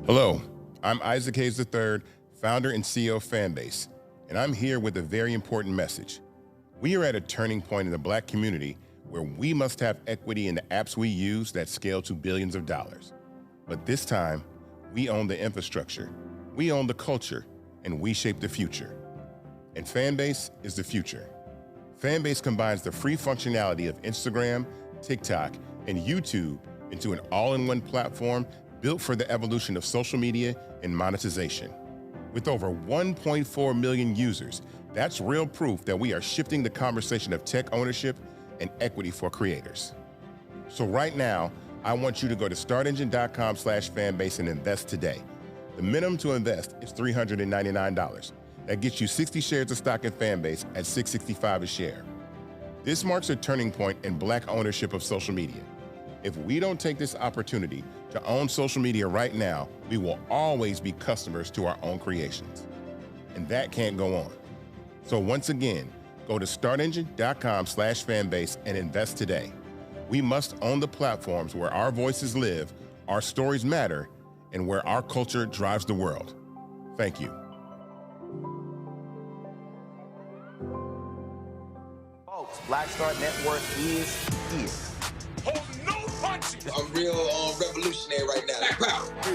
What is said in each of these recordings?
Hello, I'm Isaac Hayes III, founder and CEO of Fanbase, and I'm here with a very important message. We are at a turning point in the Black community where we must have equity in the apps we use that scale to billions of dollars. But this time, we own the infrastructure, we own the culture, and we shape the future. And Fanbase is the future. Fanbase combines the free functionality of Instagram, TikTok, and YouTube into an all-in-one platform built for the evolution of social media and monetization. With over 1.4 million users, that's real proof that we are shifting the conversation of tech ownership and equity for creators. So right now, I want you to go to startengine.com/fanbase and invest today. The minimum to invest is $399. That gets you 60 shares of stock in Fanbase at $665 a share. This marks a turning point in Black ownership of social media. If we don't take this opportunity to own social media right now, we will always be customers to our own creations. And that can't go on. So once again, go to startengine.com/fanbase and invest today. We must own the platforms where our voices live, our stories matter, and where our culture drives the world. Thank you. Folks, Black Star Network is here. Hold no punches. I'm real revolutionary right now.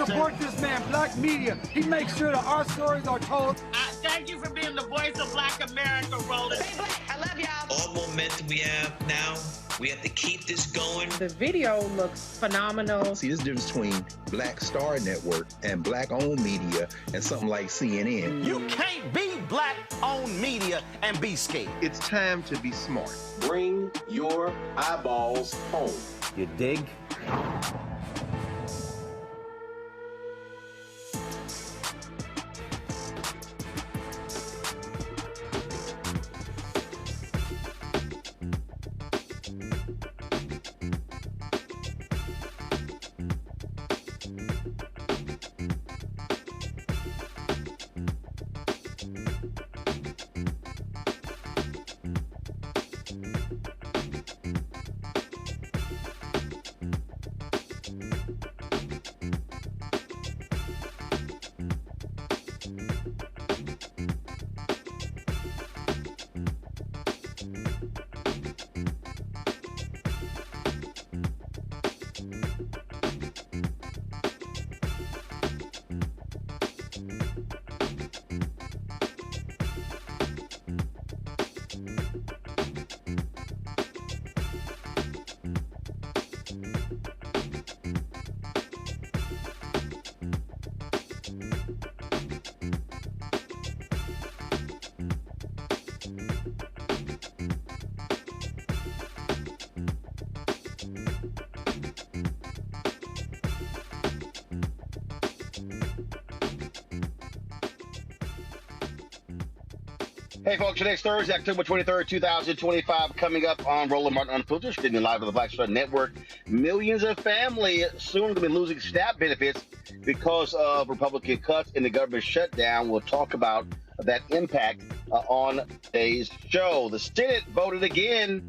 Support this man, Black Media. He makes sure that our stories are told. Thank you for being the voice of Black America, Roland. Stay Black. I love y'all. All momentum we have now, we have to keep this going. The video looks phenomenal. See, this difference between Black Star Network and Black-owned media and something like CNN. You can't be Black-owned media and be scared. It's time to be smart. Bring your eyeballs home. You dig? Hey folks, today's Thursday, October 23rd, 2025, coming up on Roland Martin Unfiltered, streaming live on the Black Star Network. Millions of families soon going to be losing SNAP benefits because of Republican cuts in the government shutdown. We'll talk about that impact on today's show. The Senate voted again.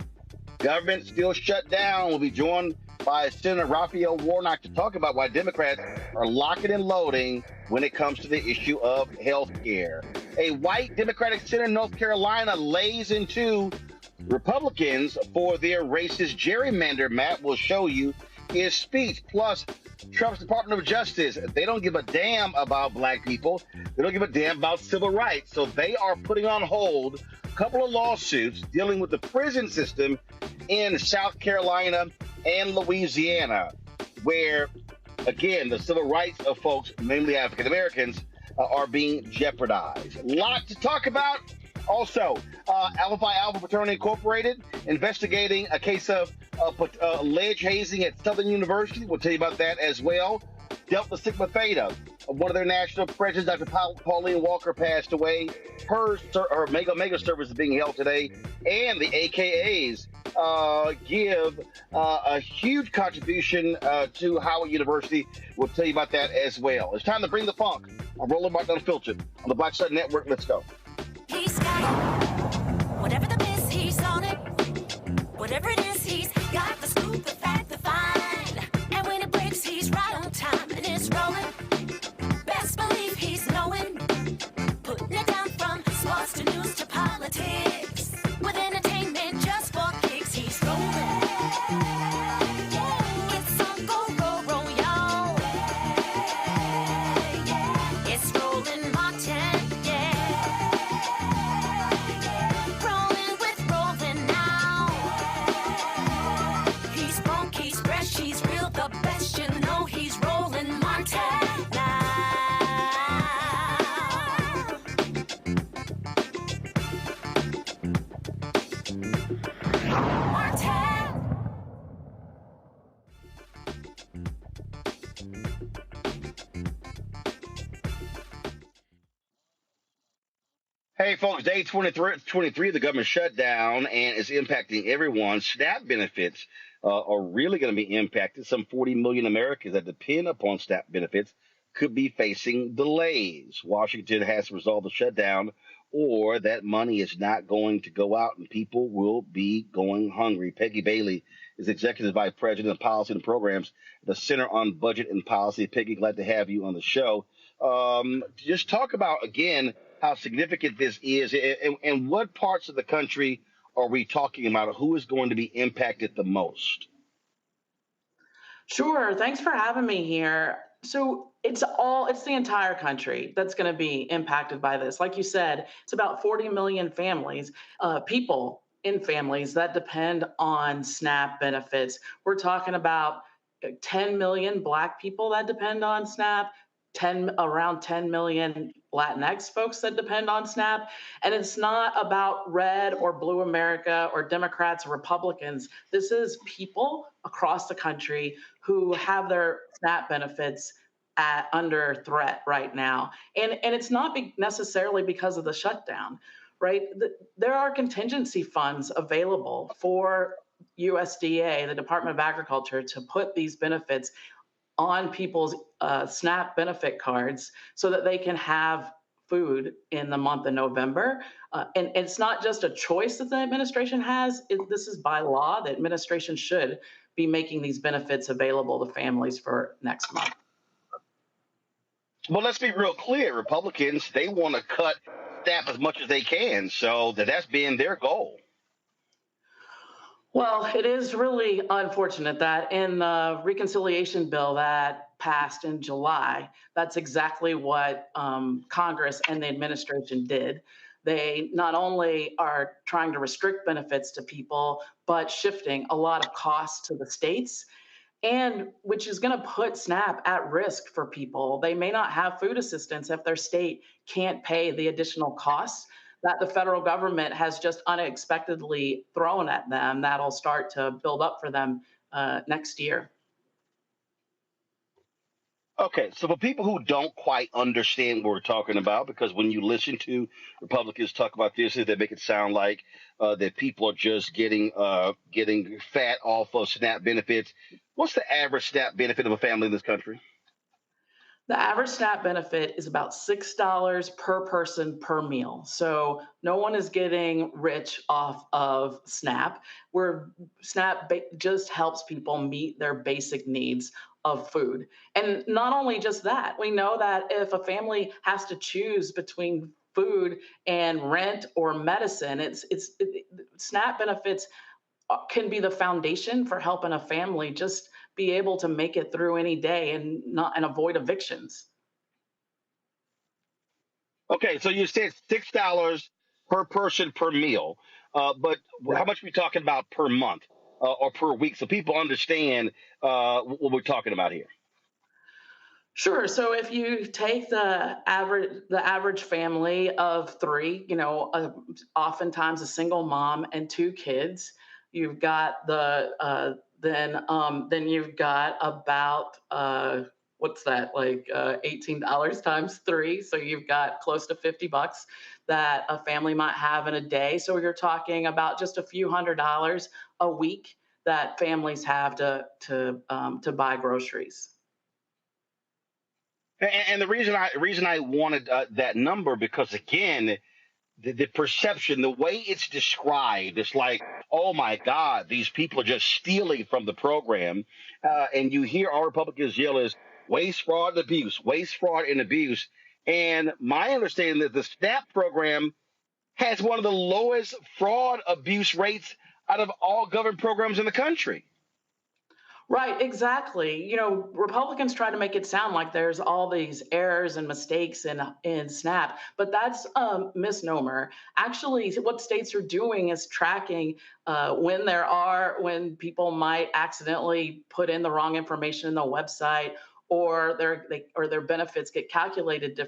Government still shut down. We'll be joined by Senator Raphael Warnock to talk about why Democrats are locking and loading when it comes to the issue of health care. A white Democratic senator in North Carolina lays into Republicans for their racist gerrymander map. Will show you his speech. Plus, Trump's Department of Justice, they don't give a damn about Black people. They don't give a damn about civil rights. So they are putting on hold a couple of lawsuits dealing with the prison system in South Carolina and Louisiana, where, again, the civil rights of folks, mainly African Americans, are being jeopardized. A lot to talk about. Also, Alpha Phi Alpha Fraternity Incorporated investigating a case of alleged hazing at Southern University. We'll tell you about that as well. Delta Sigma Theta, one of their national presidents, Dr. Pauline Walker, passed away. Her mega service is being held today. And the AKAs give a huge contribution to Howard University. We'll tell you about that as well. It's time to bring the funk. I'm Roland Martin Unfiltered on the Black Star Network. Let's go. He's got it. Whatever the miss, he's on it. Whatever it is, he's got the scoop, the fact, the find. And when it breaks, he's right on time and it's rolling. Hey, folks, day 23 of the government shutdown, and it's impacting everyone. SNAP benefits are really going to be impacted. Some 40 million Americans that depend upon SNAP benefits could be facing delays. Washington has to resolve the shutdown, or that money is not going to go out, and people will be going hungry. Peggy Bailey is Executive Vice President of Policy and Programs at the Center on Budget and Policy. Peggy, glad to have you on the show. Just talk about, again, how significant this is, and what parts of the country are we talking about? Who is going to be impacted the most? Sure. Thanks for having me here. So it's the entire country that's going to be impacted by this. Like you said, it's about 40 million families, people in families that depend on SNAP benefits. We're talking about 10 million Black people that depend on SNAP, around 10 million Latinx folks that depend on SNAP. And it's not about red or blue America or Democrats or Republicans. This is people across the country who have their SNAP benefits under threat right now. And it's not necessarily because of the shutdown, right? There are contingency funds available for USDA, the Department of Agriculture, to put these benefits on people's SNAP benefit cards so that they can have food in the month of November. And it's not just a choice that the administration has. This is by law. The administration should be making these benefits available to families for next month. Well, let's be real clear. Republicans, they want to cut SNAP as much as they can. So that's been their goal. Well, it is really unfortunate that in the reconciliation bill that passed in July, that's exactly what Congress and the administration did. They not only are trying to restrict benefits to people, but shifting a lot of costs to the states, and which is going to put SNAP at risk for people. They may not have food assistance if their state can't pay the additional costs that the federal government has just unexpectedly thrown at them. That'll start to build up for them next year. Okay, so for people who don't quite understand what we're talking about, because when you listen to Republicans talk about this, they make it sound like that people are just getting fat off of SNAP benefits. What's the average SNAP benefit of a family in this country? The average SNAP benefit is about $6 per person per meal. So no one is getting rich off of SNAP, where SNAP just helps people meet their basic needs of food. And not only just that, we know that if a family has to choose between food and rent or medicine, SNAP benefits can be the foundation for helping a family just be able to make it through any day and avoid evictions. Okay, so you said $6 per person per meal, but how much are we talking about per month or per week, so people understand what we're talking about here? Sure. So if you take the average family of three, oftentimes a single mom and two kids, you've got then you've got about what's that, like $18 times three. So you've got close to $50 that a family might have in a day. So you're talking about just a few $100s a week that families have to buy groceries. And the reason I wanted that number, because again, the perception, the way it's described, it's like, oh my God, these people are just stealing from the program. And you hear all Republicans yell is waste, fraud, and abuse, waste, fraud, and abuse. And my understanding is that the SNAP program has one of the lowest fraud abuse rates out of all government programs in the country. Right, exactly. Republicans try to make it sound like there's all these errors and mistakes in SNAP, but that's a misnomer. Actually, what states are doing is tracking when people might accidentally put in the wrong information in the website, or their benefits get calculated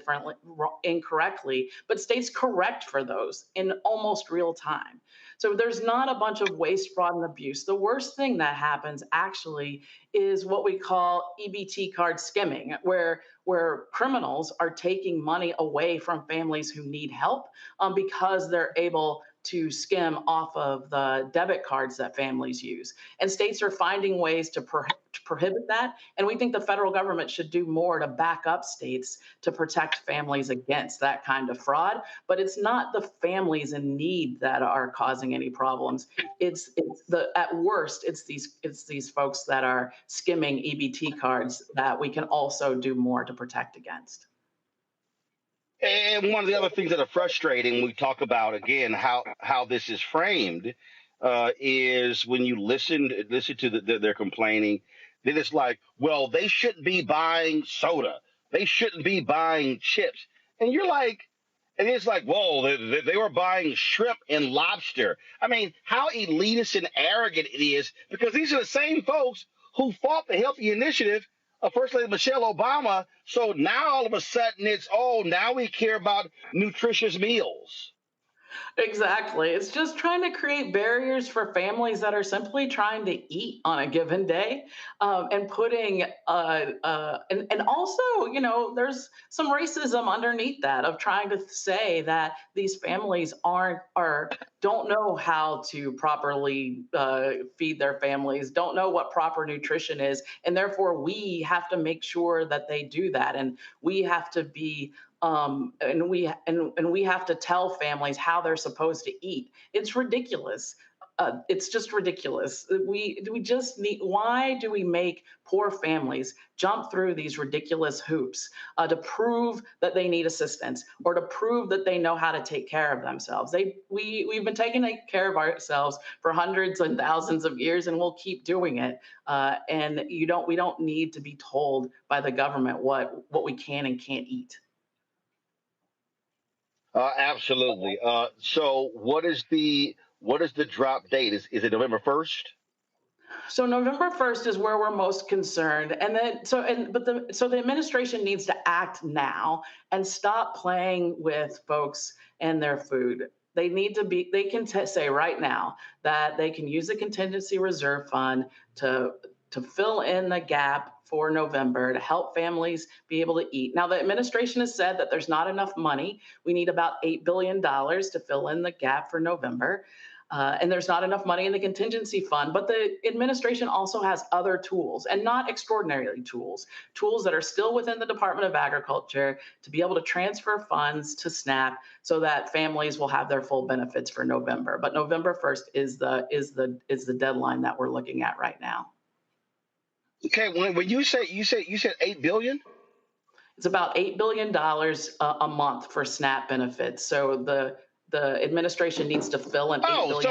incorrectly, but states correct for those in almost real time. So there's not a bunch of waste, fraud, and abuse. The worst thing that happens actually is what we call EBT card skimming, where where criminals are taking money away from families who need help because they're able to skim off of the debit cards that families use. And states are finding ways to prohibit that. And we think the federal government should do more to back up states to protect families against that kind of fraud. But it's not the families in need that are causing any problems. It's at worst, it's these folks that are skimming EBT cards that we can also do more to protect against. And one of the other things that are frustrating, we talk about again how this is framed, is when you listen to their complaining, then it's like, well, they shouldn't be buying soda, they shouldn't be buying chips, and you're like, and it's like, whoa, they were buying shrimp and lobster. I mean, how elitist and arrogant it is, because these are the same folks who fought the Healthy Initiative of First Lady Michelle Obama. So now all of a sudden it's, oh, now we care about nutritious meals. Exactly. It's just trying to create barriers for families that are simply trying to eat on a given day, and putting and also, you know, there's some racism underneath that of trying to say that these families don't know how to properly feed their families, don't know what proper nutrition is, and therefore we have to make sure that they do that, and we have to be and we have to tell families how they're supposed to eat. It's ridiculous. It's just ridiculous. We just need. Why do we make poor families jump through these ridiculous hoops to prove that they need assistance or to prove that they know how to take care of themselves? We've been taking care of ourselves for hundreds and thousands of years, and we'll keep doing it. And we don't need to be told by the government what we can and can't eat. Absolutely. So what is the drop date? Is it November 1st? So November 1st is where we're most concerned. And then the administration needs to act now and stop playing with folks and their food. They can say right now that they can use the contingency reserve fund to fill in the gap for November to help families be able to eat. Now, the administration has said that there's not enough money. We need about $8 billion to fill in the gap for November. And there's not enough money in the contingency fund. But the administration also has other tools, and not extraordinary tools that are still within the Department of Agriculture to be able to transfer funds to SNAP so that families will have their full benefits for November. But November 1st is the deadline that we're looking at right now. Okay, when you said $8 billion? It's about $8 billion a month for SNAP benefits. So the administration needs to fill an $8 billion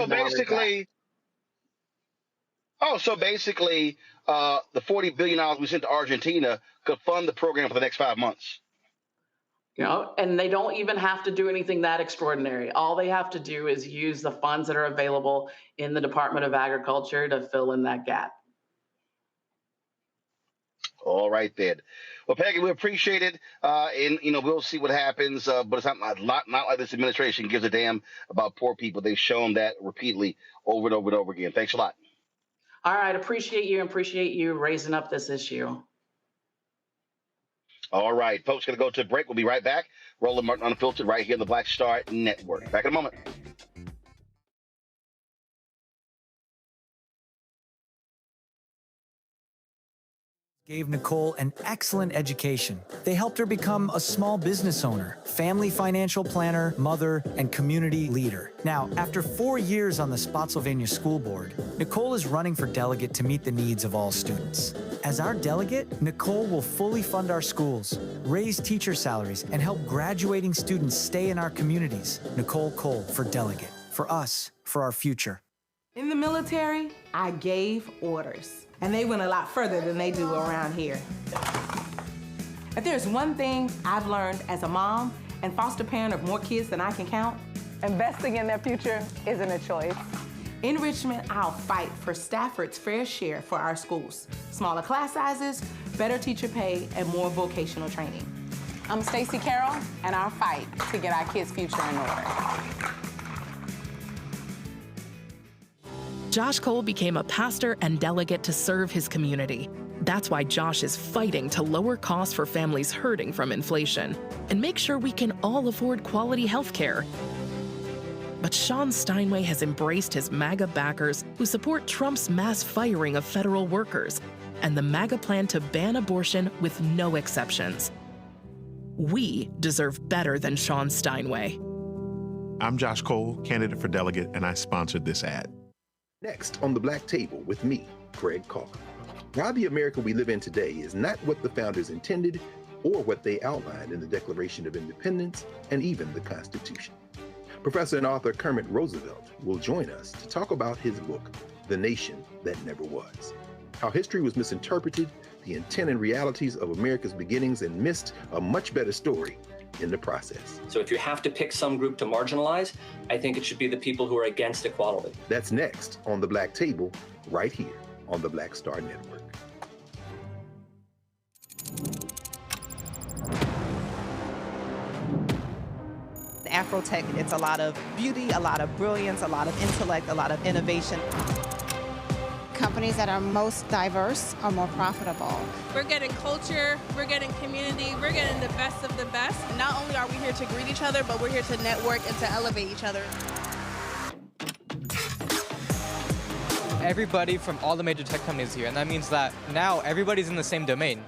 so basically, the $40 billion we sent to Argentina could fund the program for the next 5 months. You know, and they don't even have to do anything that extraordinary. All they have to do is use the funds that are available in the Department of Agriculture to fill in that gap. All right, then. Well, Peggy, we appreciate it, and we'll see what happens. But it's not like this administration gives a damn about poor people. They've shown that repeatedly over and over and over again. Thanks a lot. All right, appreciate you raising up this issue. All right, folks, going to go to a break. We'll be right back. Roland Martin Unfiltered right here on the Black Star Network. Back in a moment. Gave Nicole an excellent education. They helped her become a small business owner, family financial planner, mother, and community leader. Now, after 4 years on the Spotsylvania School Board, Nicole is running for delegate to meet the needs of all students. As our delegate, Nicole will fully fund our schools, raise teacher salaries, and help graduating students stay in our communities. Nicole Cole for delegate. For us, for our future. In the military, I gave orders. And they went a lot further than they do around here. If there's one thing I've learned as a mom and foster parent of more kids than I can count, investing in their future isn't a choice. In Richmond, I'll fight for Stafford's fair share for our schools. Smaller class sizes, better teacher pay, and more vocational training. I'm Stacey Carroll, and I'll fight to get our kids' future in order. Josh Cole became a pastor and delegate to serve his community. That's why Josh is fighting to lower costs for families hurting from inflation and make sure we can all afford quality health care. But Sean Steinway has embraced his MAGA backers who support Trump's mass firing of federal workers and the MAGA plan to ban abortion with no exceptions. We deserve better than Sean Steinway. I'm Josh Cole, candidate for delegate, and I sponsored this ad. Next on the Black Table with me, Greg Carr. Why the America we live in today is not what the founders intended or what they outlined in the Declaration of Independence and even the Constitution. Professor and author Kermit Roosevelt will join us to talk about his book, The Nation That Never Was, how history was misinterpreted, the intent and realities of America's beginnings, and missed a much better story in the process. So if you have to pick some group to marginalize, I think it should be the people who are against equality. That's next on the Black Table, right here on the Black Star Network. Afrotech, it's a lot of beauty, a lot of brilliance, a lot of intellect, a lot of innovation. Companies that are most diverse are more profitable. We're getting culture, we're getting community, we're getting the best of the best. Not only are we here to greet each other, but we're here to network and to elevate each other. Everybody from all the major tech companies here, and that means that now everybody's in the same domain.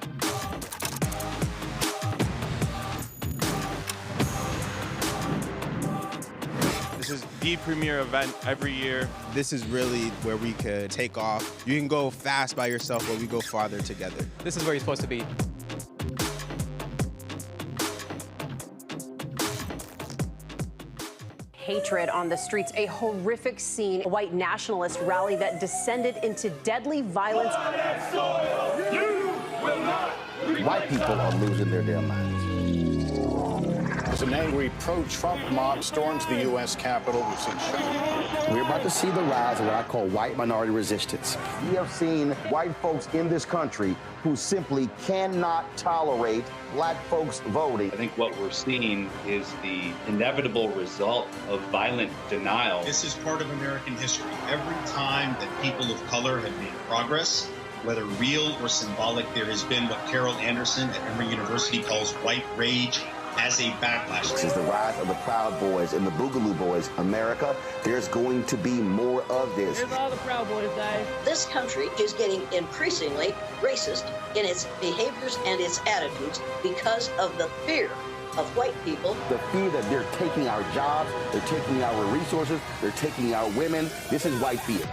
This is the premier event every year. This is really where we could take off. You can go fast by yourself, but we go farther together. This is where you're supposed to be. Hatred on the streets, a horrific scene, a white nationalist rally that descended into deadly violence. White people are losing their damn minds. As an angry pro-Trump mob storms the U.S. Capitol, we've seen shooting. We're about to see the rise of what I call white minority resistance. We have seen white folks in this country who simply cannot tolerate black folks voting. I think what we're seeing is the inevitable result of violent denial. This is part of American history. Every time that people of color have made progress, whether real or symbolic, there has been what Carol Anderson at Emory University calls white rage as a backlash. This is the rise of the Proud Boys and the Boogaloo Boys. America, there's going to be more of this. Here's all the Proud Boys, guys. This country is getting increasingly racist in its behaviors and its attitudes because of the fear of white people. The fear that they're taking our jobs, they're taking our resources, they're taking our women. This is white fear.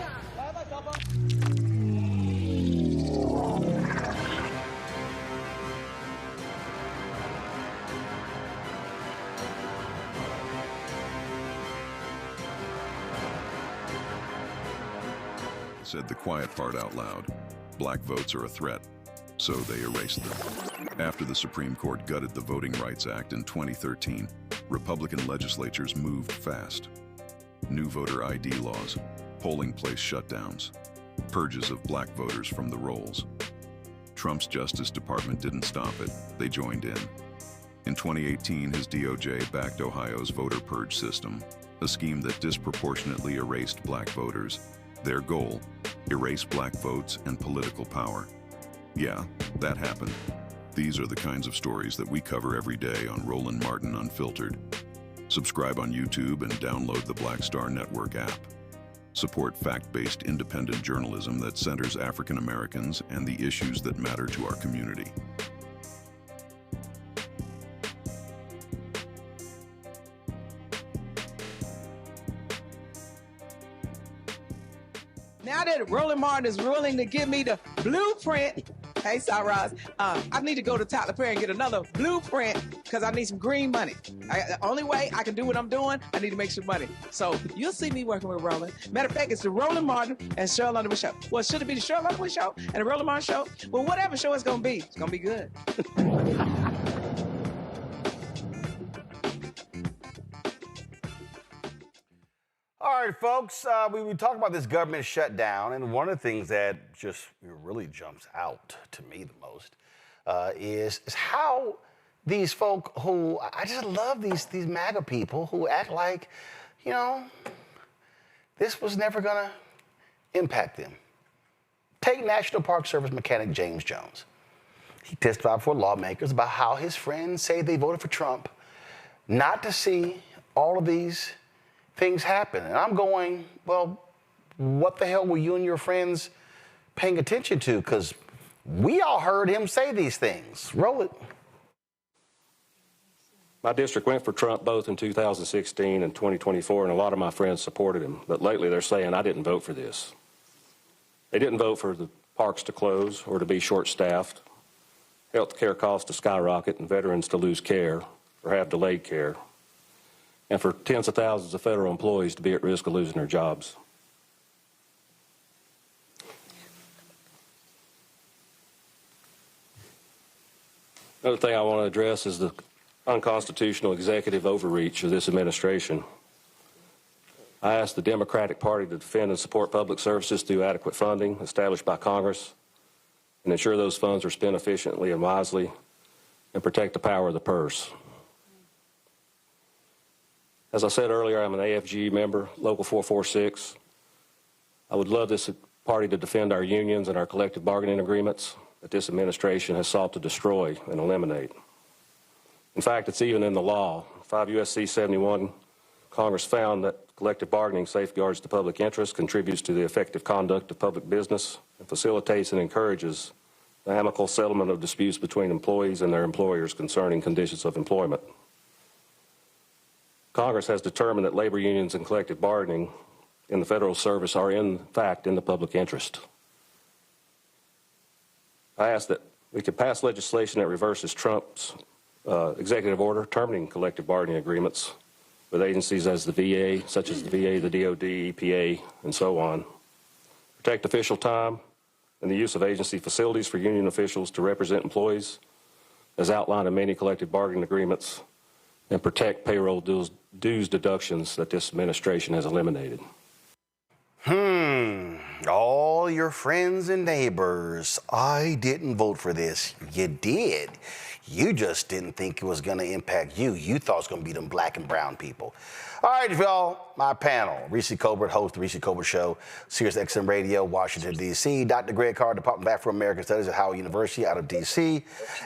Said the quiet part out loud. Black votes are a threat, so they erased them. After the Supreme Court gutted the Voting Rights Act in 2013, Republican legislatures moved fast. New voter ID laws, polling place shutdowns, purges of black voters from the rolls. Trump's Justice Department didn't stop it, they joined in. In 2018, his DOJ backed Ohio's voter purge system, a scheme that disproportionately erased black voters. Their goal, erase black votes and political power. Yeah, that happened. These are the kinds of stories that we cover every day on Roland Martin Unfiltered. Subscribe on YouTube and download the Black Star Network app. Support fact-based independent journalism that centers African Americans and the issues that matter to our community. Now that Roland Martin is willing to give me the blueprint, hey, Cyrus, I need to go to Tyler Perry and get another blueprint because I need some green money. The only way I can do what I'm doing, I need to make some money. So you'll see me working with Roland. Matter of fact, it's the Roland Martin and Cheryl Underwood show. Well, should it be the Cheryl Underwood show and the Roland Martin show? Well, whatever show it's going to be good. All right, folks, we talked about this government shutdown, and one of the things that just really jumps out to me the most is how these folk who, I just love these MAGA people who act like, this was never going to impact them. Take National Park Service mechanic James Jones. He testified before lawmakers about how his friends say they voted for Trump not to see all of these things happen. And I'm going, well, what the hell were you and your friends paying attention to? Because we all heard him say these things. Roll it. My district went for Trump both in 2016 and 2024, and a lot of my friends supported him. But lately they're saying, I didn't vote for this. They didn't vote for the parks to close or to be short-staffed, health care costs to skyrocket, and veterans to lose care or have delayed care, and for tens of thousands of federal employees to be at risk of losing their jobs. Another thing I want to address is the unconstitutional executive overreach of this administration. I asked the Democratic Party to defend and support public services through adequate funding established by Congress and ensure those funds are spent efficiently and wisely and protect the power of the purse. As I said earlier, I'm an AFG member, Local 446. I would love this party to defend our unions and our collective bargaining agreements that this administration has sought to destroy and eliminate. In fact, it's even in the law. 5 U.S.C. 71, Congress found that collective bargaining safeguards the public interest, contributes to the effective conduct of public business, and facilitates and encourages the amicable settlement of disputes between employees and their employers concerning conditions of employment. Congress has determined that labor unions and collective bargaining in the federal service are in fact in the public interest. I ask that we could pass legislation that reverses Trump's executive order terminating collective bargaining agreements with agencies as the VA, such as the VA, the DOD, EPA, and so on. Protect official time and the use of agency facilities for union officials to represent employees as outlined in many collective bargaining agreements, and protect payroll dues deductions that this administration has eliminated. All your friends and neighbors, I didn't vote for this. You did. You just didn't think it was going to impact you. You thought it was going to be them black and brown people. All right, y'all, my panel. Reese Colbert, host of the Reese Colbert Show, Sirius XM Radio, Washington, D.C. Dr. Greg Carr, Department of Afro-American Studies at Howard University out of D.C.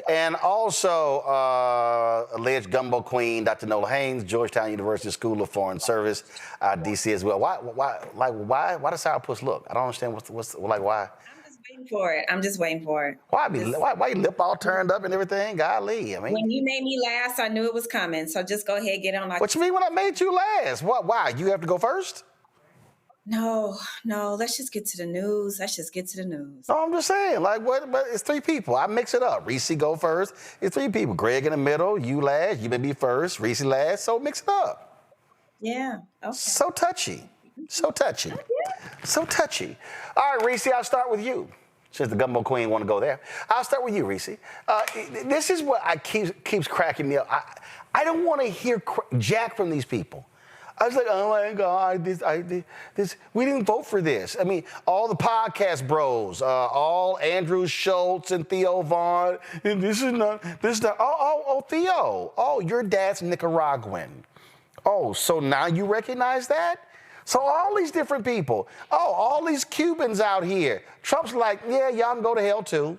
And also alleged Gumbo Queen, Dr. Nola Haynes, Georgetown University School of Foreign Service, D.C. as well. Why does Sourpuss look? I don't understand why. I'm just waiting for it. Why your lip all turned up and everything? Golly, I mean. When you made me last, I knew it was coming. So just go ahead, get on. What you mean when I made you last? Why? You have to go first? No. Let's just get to the news. No, I'm just saying, what? But it's three people. I mix it up. Reese go first. It's three people. Greg in the middle. You last. You may be first. Reese last. So mix it up. Yeah. Okay. So touchy. So touchy. All right, Reese, I'll start with you. Since the Gumbo Queen want to go there, I'll start with you, Reese. This is what keeps cracking me up. I don't want to hear jack from these people. I was like, oh my God, this. We didn't vote for this. I mean, all the podcast bros, all Andrew Schultz and Theo Vaughn, and this is not. Oh, Theo. Oh, your dad's Nicaraguan. Oh, so now you recognize that? So all these different people, all these Cubans out here. Trump's like, yeah, y'all can go to hell too.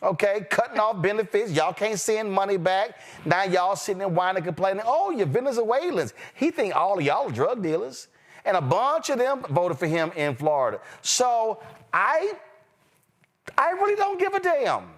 Okay, cutting off benefits. Y'all can't send money back. Now y'all sitting there whining, complaining. Oh, you're Venezuelans. He think all of y'all are drug dealers. And a bunch of them voted for him in Florida. So I really don't give a damn.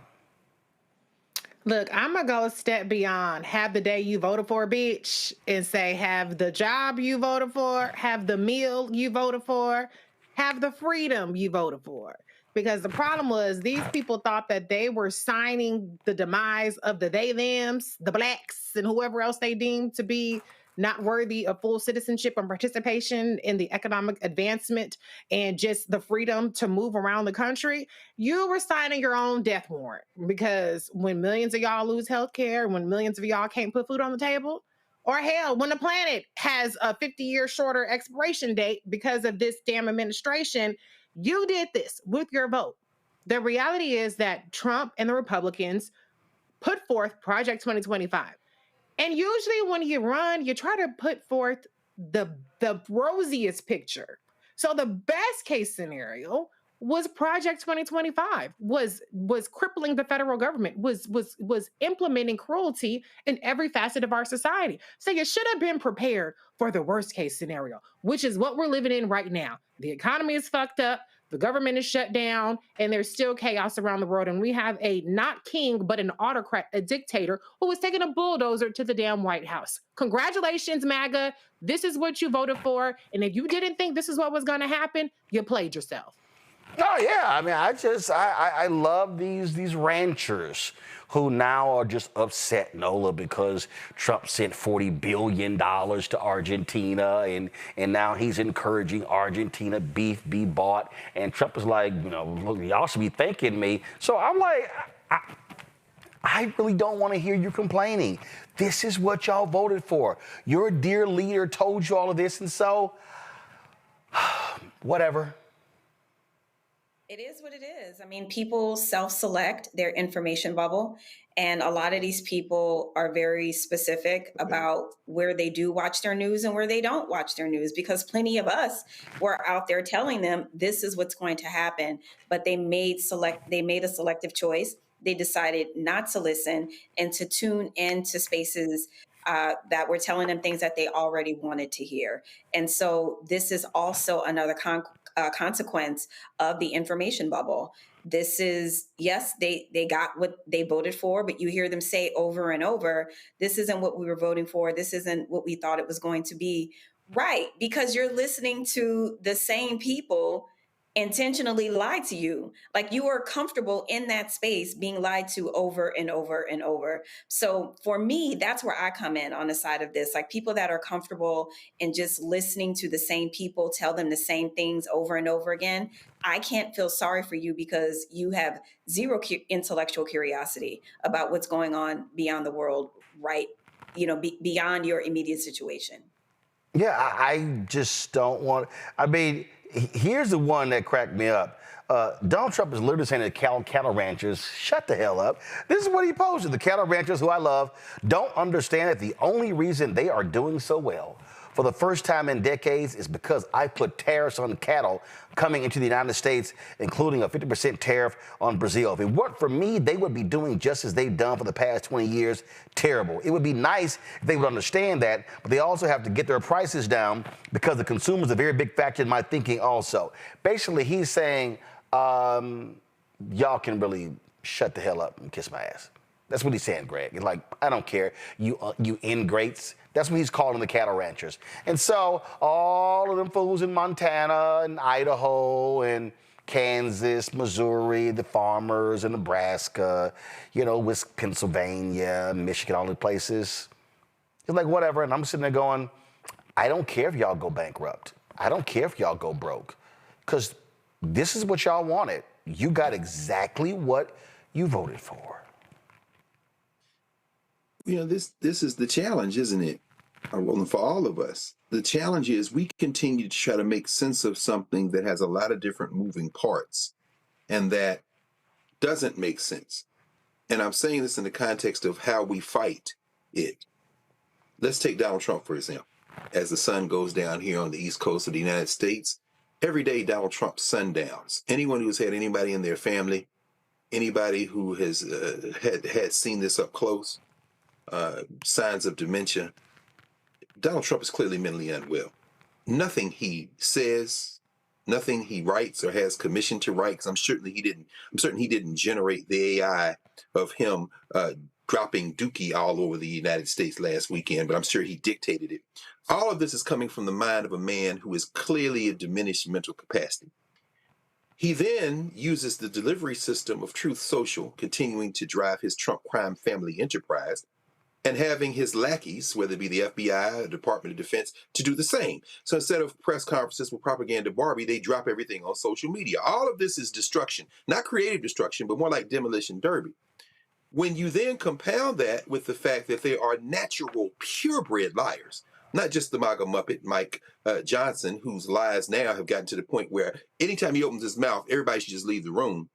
Look, I'm going to go a step beyond. Have the day you voted for, bitch, and say have the job you voted for, have the meal you voted for, have the freedom you voted for. Because the problem was these people thought that they were signing the demise of the they-thems, the blacks, and whoever else they deemed to be not worthy of full citizenship and participation in the economic advancement and just the freedom to move around the country. You were signing your own death warrant, because when millions of y'all lose health care, when millions of y'all can't put food on the table, or hell, when the planet has a 50-year shorter expiration date because of this damn administration, you did this with your vote. The reality is that Trump and the Republicans put forth Project 2025. And usually when you run, you try to put forth the rosiest picture. So the best case scenario was Project 2025, was crippling the federal government, was implementing cruelty in every facet of our society. So you should have been prepared for the worst case scenario, which is what we're living in right now. The economy is fucked up, the government is shut down, and there's still chaos around the world. And we have a not king, but an autocrat, a dictator who was taking a bulldozer to the damn White House. Congratulations, MAGA. This is what you voted for. And if you didn't think this is what was going to happen, you played yourself. Oh yeah, I mean, I love these ranchers who now are just upset, Nola, because Trump sent $40 billion to Argentina, and now he's encouraging Argentina beef be bought, and Trump is like, you know, look, y'all should be thanking me. So I'm like, I really don't want to hear you complaining. This is what y'all voted for. Your dear leader told you all of this, and so whatever. It is what it is. I mean, people self-select their information bubble, and a lot of these people are very specific about where they do watch their news and where they don't watch their news, because plenty of us were out there telling them this is what's going to happen, but they made a selective choice. They decided not to listen and to tune into spaces that were telling them things that they already wanted to hear. And so this is also another consequence of the information bubble. This is, yes, they got what they voted for, but you hear them say over and over, this isn't what we were voting for. This isn't what we thought it was going to be. Right, because you're listening to the same people intentionally lie to you. Like, you are comfortable in that space being lied to over and over and over. So for me, that's where I come in on the side of this. Like, people that are comfortable in just listening to the same people tell them the same things over and over again. I can't feel sorry for you because you have zero intellectual curiosity about what's going on beyond the world, right? You know, beyond your immediate situation. Yeah, I just don't want. I mean, here's the one that cracked me up. Donald Trump is literally saying to cattle ranchers, shut the hell up. This is what he posted. The cattle ranchers, who I love, don't understand that the only reason they are doing so well for the first time in decades is because I put tariffs on cattle coming into the United States, including a 50% tariff on Brazil. If it weren't for me, they would be doing just as they've done for the past 20 years. Terrible. It would be nice if they would understand that, but they also have to get their prices down because the consumer is a very big factor in my thinking also. Basically, he's saying, y'all can really shut the hell up and kiss my ass. That's what he's saying, Greg. He's like, I don't care, you ingrates. That's what he's calling the cattle ranchers. And so all of them fools in Montana and Idaho and Kansas, Missouri, the farmers in Nebraska, you know, Pennsylvania, Michigan, all the places. It's like, whatever. And I'm sitting there going, I don't care if y'all go bankrupt. I don't care if y'all go broke. Because this is what y'all wanted. You got exactly what you voted for. You know, this is the challenge, isn't it? Well, for all of us, the challenge is we continue to try to make sense of something that has a lot of different moving parts and that doesn't make sense. And I'm saying this in the context of how we fight it. Let's take Donald Trump, for example. As the sun goes down here on the East Coast of the United States, every day Donald Trump sundowns. Anyone who's had anybody in their family, anybody who has had seen this up close, signs of dementia, Donald Trump is clearly mentally unwell. Nothing he says, nothing he writes or has commission to write, because I'm certain he didn't generate the AI of him dropping Dooky all over the United States last weekend, but I'm sure he dictated it. All of this is coming from the mind of a man who is clearly a diminished mental capacity. He then uses the delivery system of Truth Social, continuing to drive his Trump crime family enterprise, and having his lackeys, whether it be the FBI or Department of Defense, to do the same. So instead of press conferences with Propaganda Barbie, they drop everything on social media. All of this is destruction, not creative destruction, but more like demolition derby. When you then compound that with the fact that they are natural, purebred liars, not just the MAGA Muppet, Mike Johnson, whose lies now have gotten to the point where anytime he opens his mouth, everybody should just leave the room.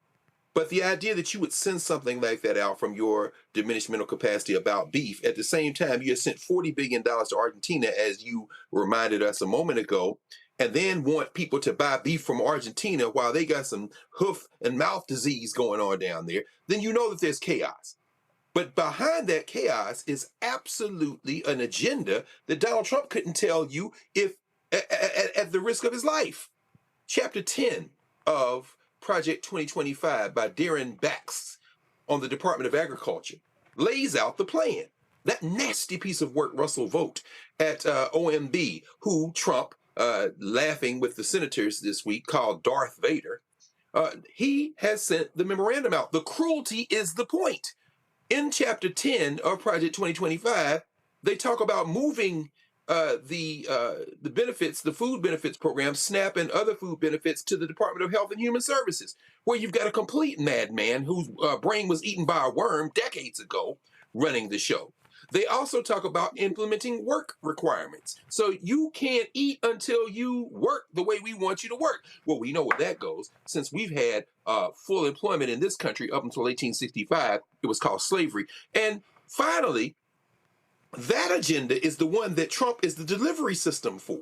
But the idea that you would send something like that out from your diminished mental capacity about beef, at the same time, you had sent $40 billion to Argentina, as you reminded us a moment ago, and then want people to buy beef from Argentina while they got some hoof and mouth disease going on down there, then you know that there's chaos. But behind that chaos is absolutely an agenda that Donald Trump couldn't tell you if at the risk of his life. Chapter 10 of Project 2025 by Darren Bax on the Department of Agriculture lays out the plan. That nasty piece of work Russell Vogt at OMB, who Trump, laughing with the senators this week, called Darth Vader, he has sent the memorandum out. The cruelty is the point. In Chapter 10 of Project 2025, they talk about moving the benefits, the food benefits program, SNAP and other food benefits to the Department of Health and Human Services, where you've got a complete madman whose brain was eaten by a worm decades ago running the show. They also talk about implementing work requirements. So you can't eat until you work the way we want you to work. Well, we know where that goes. Since we've had full employment in this country up until 1865, it was called slavery. And finally, that agenda is the one that Trump is the delivery system for.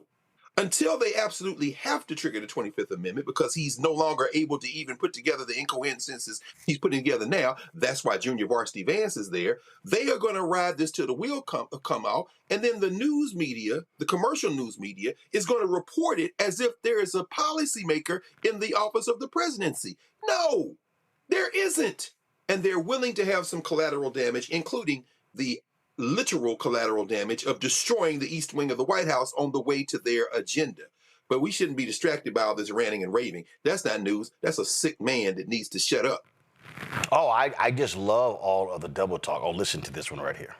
Until they absolutely have to trigger the 25th Amendment because he's no longer able to even put together the incoherent sentences he's putting together now. That's why Junior Varsity Vance is there. They are going to ride this till the wheel come out. And then the news media, the commercial news media, is going to report it as if there is a policymaker in the office of the presidency. No, there isn't. And they're willing to have some collateral damage, including the literal collateral damage of destroying the East Wing of the White House on the way to their agenda. But we shouldn't be distracted by all this ranting and raving. That's not news. That's a sick man that needs to shut up. Oh, I just love all of the double talk. Oh, listen to this one right here.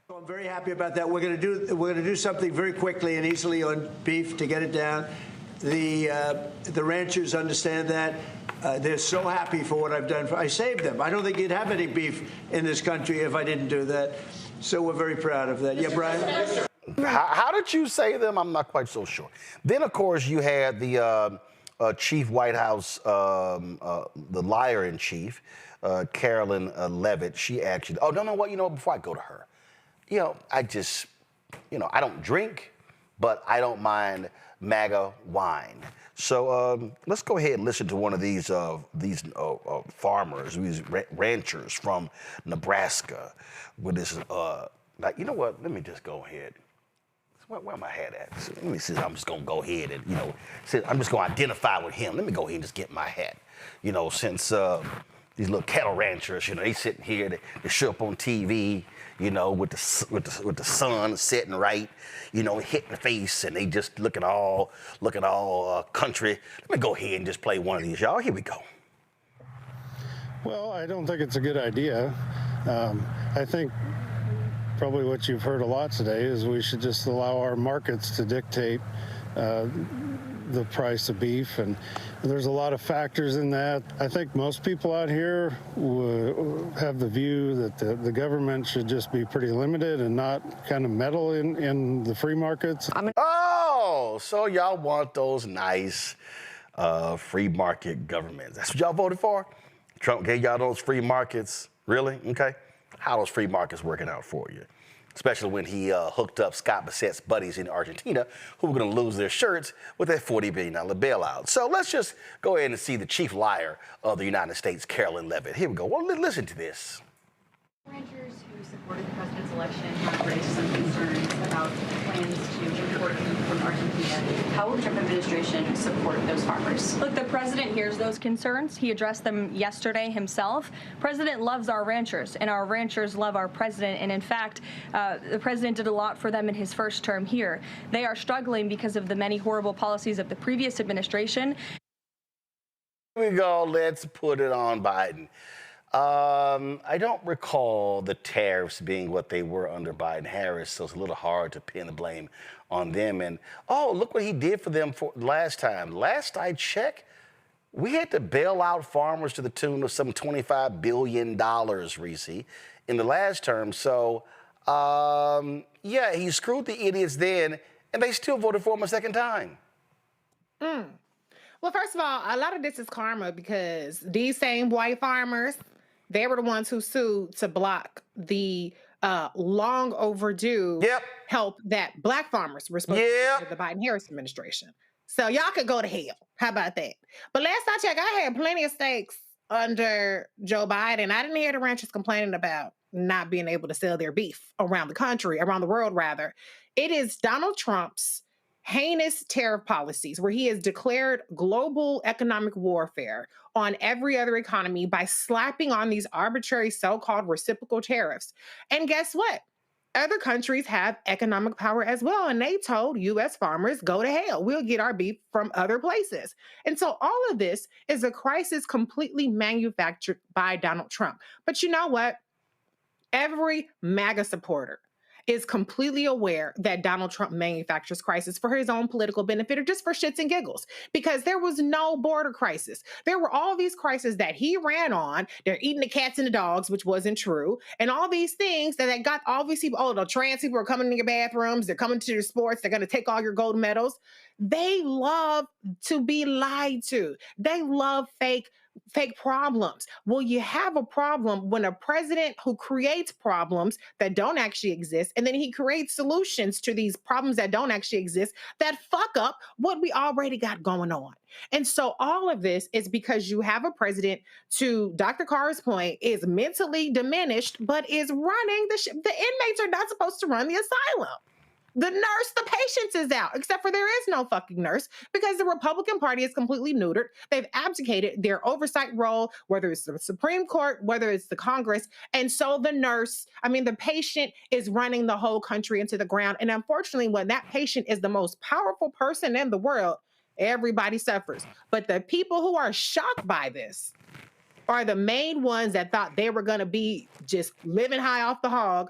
So I'm very happy about that. We're going to do something very quickly and easily on beef to get it down. The ranchers understand that. They're so happy for what I've done. I saved them. I don't think you'd have any beef in this country if I didn't do that. So we're very proud of that. Yeah, Brian? How did you say them? I'm not quite so sure. Then, of course, you had the chief White House, the liar in chief, Carolyn Levitt. She actually, oh, no, what? Before I go to her, I just, I don't drink, but I don't mind MAGA wine. So let's go ahead and listen to one of these farmers, these ranchers from Nebraska with this, you know what, let me just go ahead. Where my hat at? So let me see, I'm just gonna go ahead and, I'm just gonna identify with him. Let me go ahead and just get my hat. Since these little cattle ranchers, they sitting here, they show up on TV, with the sun setting right, hitting the face, and they just looking all country. Let me go ahead and just play one of these, y'all. Here we go. Well, I don't think it's a good idea. I think probably what you've heard a lot today is we should just allow our markets to dictate the price of beef, and there's a lot of factors in that. I think most people out here have the view that the government should just be pretty limited and not kind of meddle in the free markets. Oh, so y'all want those nice free market governments. That's what y'all voted for? Trump gave y'all those free markets? Really? Okay. How are those free markets working out for you? Especially when he hooked up Scott Bassett's buddies in Argentina, who were going to lose their shirts with that $40 billion bailout. So let's just go ahead and see the chief liar of the United States, Carolyn Levitt. Here we go. Well, listen to this. Ranchers who supported the president's election have raised some concerns about plans to import food from Argentina. How will the Trump administration support those farmers? Look, the president hears those concerns. He addressed them yesterday himself. President loves our ranchers, and our ranchers love our president. And in fact, the president did a lot for them in his first term here. They are struggling because of the many horrible policies of the previous administration. Here we go. Let's put it on Biden. I don't recall the tariffs being what they were under Biden-Harris, so it's a little hard to pin the blame on them. And, oh, look what he did for them last time. Last I checked, we had to bail out farmers to the tune of some $25 billion, Reese, in the last term. So, yeah, he screwed the idiots then, and they still voted for him a second time. Well, first of all, a lot of this is karma because these same white farmers, they were the ones who sued to block the long overdue help that black farmers were supposed to get under the Biden-Harris administration. So y'all could go to hell. How about that? But last I checked, I had plenty of steaks under Joe Biden. I didn't hear the ranchers complaining about not being able to sell their beef around the country, around the world, rather. It is Donald Trump's heinous tariff policies where he has declared global economic warfare on every other economy by slapping on these arbitrary so-called reciprocal tariffs. And guess what? Other countries have economic power as well, and they told U.S. farmers, go to hell. We'll get our beef from other places. And so all of this is a crisis completely manufactured by Donald Trump. But you know what? Every MAGA supporter is completely aware that Donald Trump manufactures crisis for his own political benefit or just for shits and giggles, because there was no border crisis. There were all these crises that he ran on. They're eating the cats and the dogs, which wasn't true. And all these things that got all these people, oh, the trans people are coming to your bathrooms. They're coming to your sports. They're going to take all your gold medals. They love to be lied to. They love fake problems. Well, you have a problem when a president who creates problems that don't actually exist, and then he creates solutions to these problems that don't actually exist that fuck up what we already got going on. And so all of this is because you have a president, to Dr. Carr's point, is mentally diminished, but is running the ship. The inmates are not supposed to run the asylum. The nurse, the patient is out, except for there is no fucking nurse because the Republican Party is completely neutered. They've abdicated their oversight role, whether it's the Supreme Court, whether it's the Congress. And so the patient is running the whole country into the ground. And unfortunately, when that patient is the most powerful person in the world, everybody suffers. But the people who are shocked by this are the main ones that thought they were going to be just living high off the hog.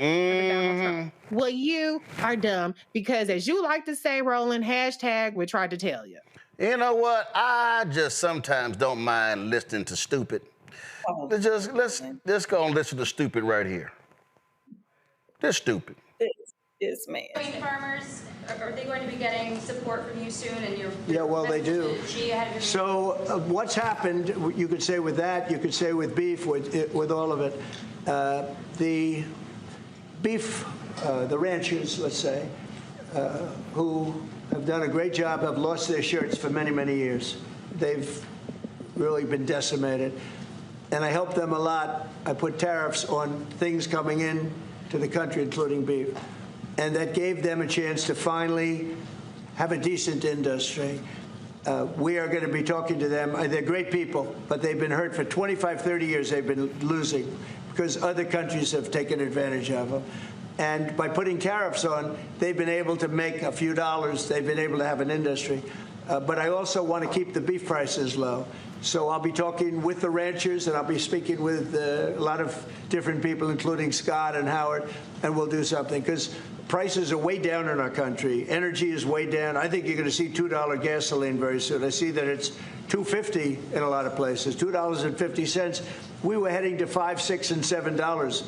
Well, you are dumb because, as you like to say, Roland, hashtag we tried to tell you. You know what? I just sometimes don't mind listening to stupid. Let's go and listen to stupid right here. They're stupid. This man. Farmers, are they going to be getting support from you soon? And yeah, well, they do. So what's happened, you could say with that, you could say with beef, with all of it. The beef, the ranchers, let's say, who have done a great job, have lost their shirts for many, many years. They've really been decimated. And I helped them a lot. I put tariffs on things coming in to the country, including beef. And that gave them a chance to finally have a decent industry. We are going to be talking to them. They're great people, but they've been hurt for 25, 30 years. They've been losing because other countries have taken advantage of them. And by putting tariffs on, they've been able to make a few dollars. They've been able to have an industry. But I also want to keep the beef prices low. So I'll be talking with the ranchers, and I'll be speaking with a lot of different people, including Scott and Howard, and we'll do something. Because prices are way down in our country. Energy is way down. I think you're going to see $2 gasoline very soon. I see that it's $2.50 in a lot of places, $2.50. We were heading to $5, $6, and $7.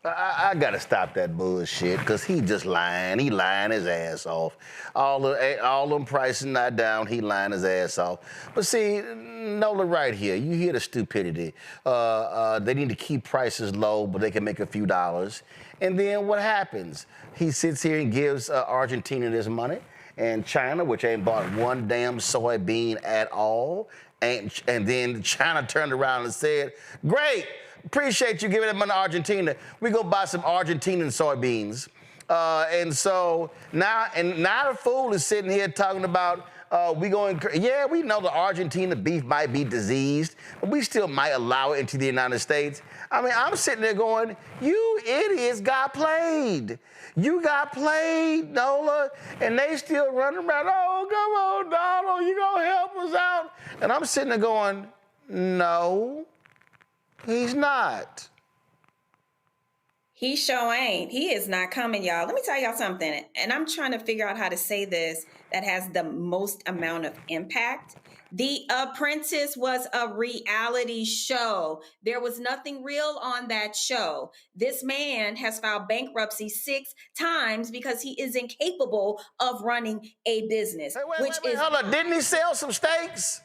I got to stop that bullshit because he just lying. He lying his ass off. All them prices not down, he lying his ass off. But see, Nola right here, you hear the stupidity. They need to keep prices low, but they can make a few dollars. And then what happens? He sits here and gives Argentina this money, and China, which ain't bought one damn soybean at all. And then China turned around and said, great. Appreciate you giving that money to Argentina. We go buy some Argentinian soybeans. And so now the fool is sitting here talking about we know the Argentina beef might be diseased, but we still might allow it into the United States. I mean, I'm sitting there going, you idiots got played. You got played, Nola, and they still running around, oh, come on, Donald, you gonna help us out? And I'm sitting there going, no. He's not. He sure ain't. He is not coming, y'all. Let me tell y'all something. And I'm trying to figure out how to say this that has the most amount of impact. The Apprentice was a reality show. There was nothing real on that show. This man has filed bankruptcy 6 times because he is incapable of running a business. Wait, hold on. Didn't he sell some steaks?